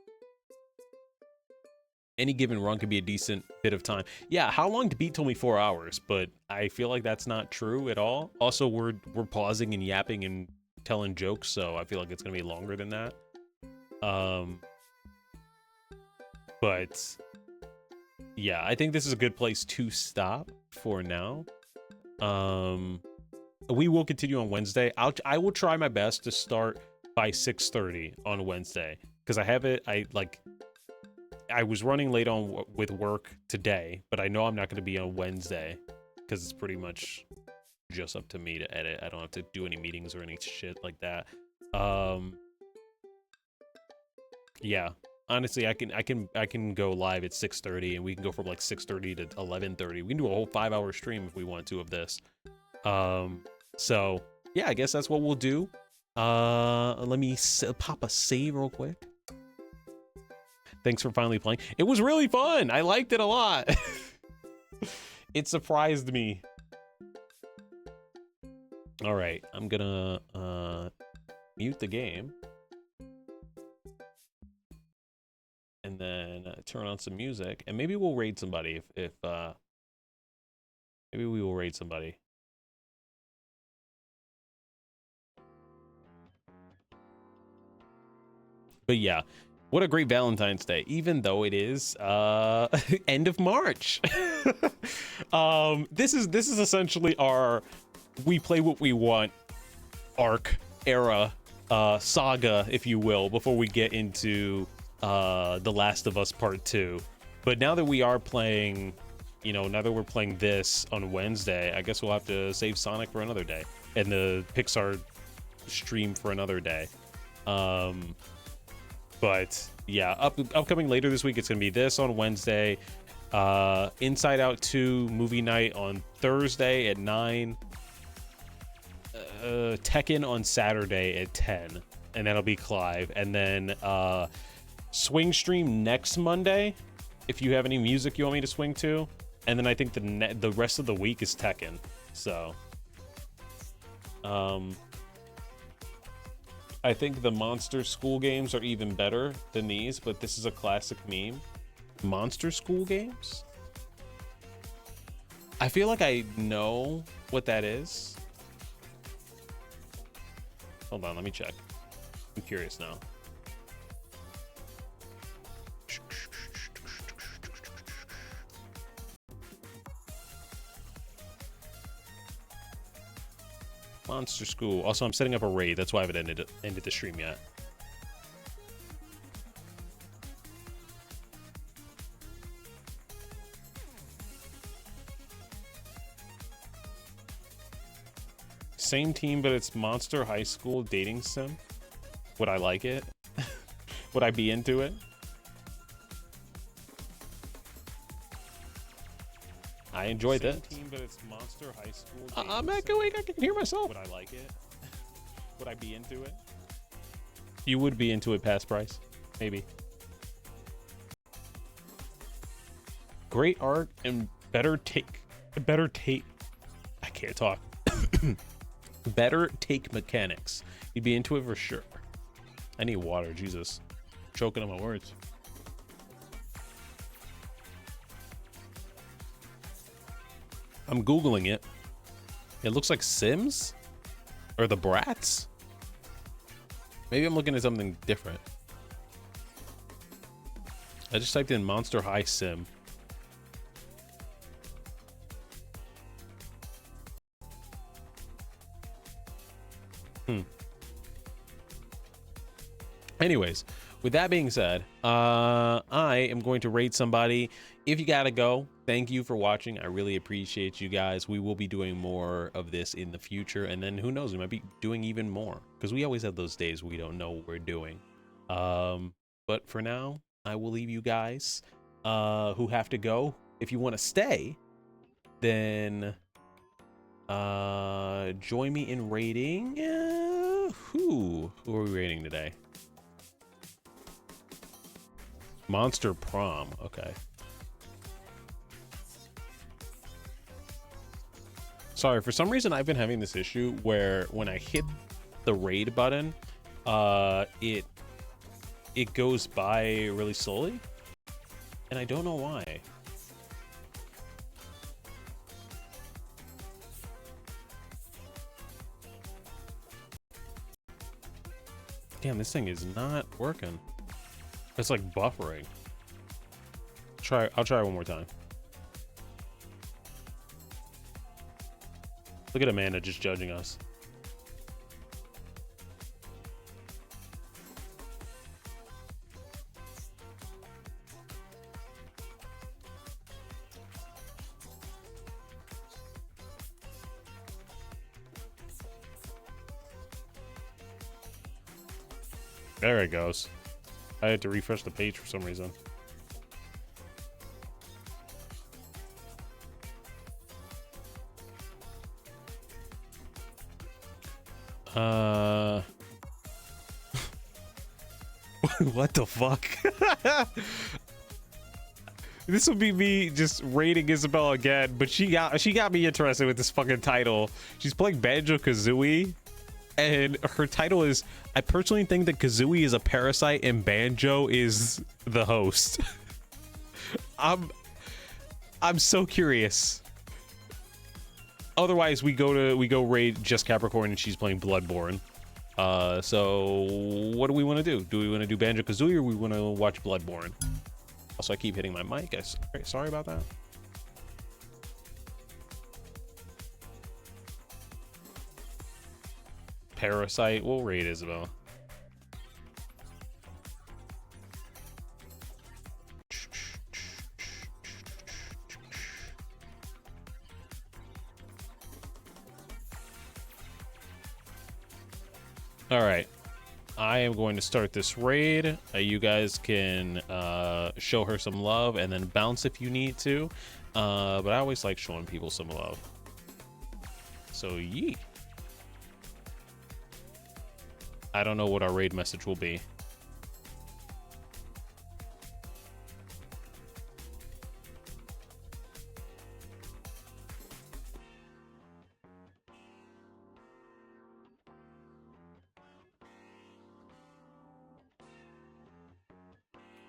Any given run could be a decent bit of time. Yeah, how long to beat told me 4 hours, but I feel like that's not true at all. Also, we're pausing and yapping and telling jokes, so I feel like it's gonna be longer than that. But yeah, I think this is a good place to stop for now. We will continue on Wednesday. I will try my best to start by 6:30 on Wednesday, because I was running late on with work today, but I know I'm not going to be on Wednesday because it's pretty much just up to me to edit. I don't have to do any meetings or any shit like that. Yeah, honestly, I can go live at 6:30, and we can go from like 6:30 to 11:30. We can do a whole 5-hour stream if we want to of this. So yeah, I guess that's what we'll do. Let me pop a save real quick. Thanks for finally playing. It was really fun. I liked it a lot. It surprised me. All right, I'm gonna mute the game. And then turn on some music, and maybe we'll raid somebody if maybe we will raid somebody. But yeah, what a great Valentine's Day, even though it is end of March. This is essentially our we play what we want arc era saga, if you will, before we get into The Last of Us Part 2. But now that we are playing, now that we're playing this on Wednesday, I guess we'll have to save Sonic for another day and the Pixar stream for another day. But yeah, upcoming later this week, it's gonna be this on Wednesday, Inside Out 2 movie night on Thursday at 9, Tekken on Saturday at 10, and that'll be Clive, and then swing stream next Monday if you have any music you want me to swing to, and then I think the rest of the week is Tekken. So I think the Monster School games are even better than these, but this is a classic meme. Monster School games? I feel like I know what that is. Hold on, let me check. I'm curious now. Monster School. Also, I'm setting up a raid. That's why I haven't ended the stream yet. Same team, but it's Monster High School dating sim. Would I like it? Would I be into it? I enjoyed it. Team, but it's Monster High School. I'm echoing. I can hear myself. Would I like it? Would I be into it? You would be into it, past price, maybe. Great art and better take. I can't talk. Better take mechanics. You'd be into it for sure. I need water. Jesus, choking on my words. I'm Googling it. It looks like Sims? Or the Brats? Maybe I'm looking at something different. I just typed in Monster High Sim. Anyways, with that being said, I am going to rate somebody. If you gotta go, thank you for watching. I really appreciate you guys. We will be doing more of this in the future, and then who knows, we might be doing even more, because we always have those days we don't know what we're doing. But for now, I will leave you guys who have to go. If you want to stay, then join me in rating. Who are we rating today? Monster Prom. Okay. Sorry, for some reason I've been having this issue where when I hit the raid button, it goes by really slowly, and I don't know why. Damn, this thing is not working. It's like buffering. I'll try one more time. Look at Amanda just judging us. There it goes. I had to refresh the page for some reason. What the fuck? This would be me just rating Isabel again, but she got me interested with this fucking title. She's playing Banjo-Kazooie, and her title is, I personally think that Kazooie is a parasite and Banjo is the host. I'm so curious. Otherwise, we go raid just Capricorn, and she's playing Bloodborne. So what do we want to do? Do we want to do Banjo-Kazooie, or we want to watch Bloodborne? Also, I keep hitting my mic. Sorry about that. Parasite. We'll raid Isabel. All right, I am going to start this raid. You guys can show her some love and then bounce if you need to. But I always like showing people some love. So yeet. I don't know what our raid message will be.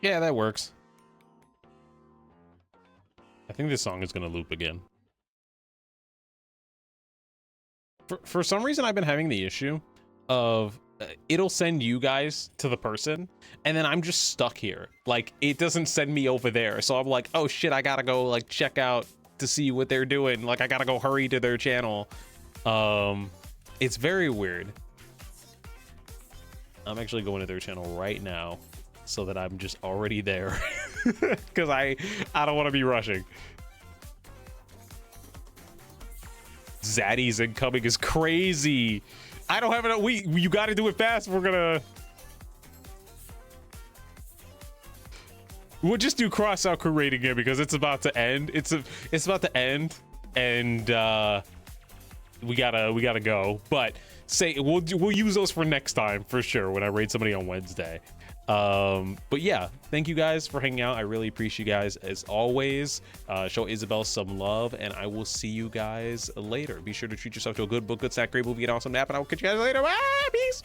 Yeah, that works. I think this song is going to loop again. For some reason, I've been having the issue of it'll send you guys to the person, and then I'm just stuck here. Like, it doesn't send me over there. So I'm like, oh shit, I gotta go like check out to see what they're doing. Like, I gotta go hurry to their channel. It's very weird. I'm actually going to their channel right now, so that I'm just already there, because I don't want to be rushing. Zaddy's incoming is crazy. I don't have enough. You got to do it fast. We'll just do cross-out crew rating here because it's about to end. It's about to end, and we gotta go. But we'll use those for next time for sure when I raid somebody on Wednesday. But yeah, thank you guys for hanging out. I really appreciate you guys as always. Show Isabel some love, and I will see you guys later. Be sure to treat yourself to a good book, good snack, great movie, and awesome nap, and I will catch you guys later. Bye, peace.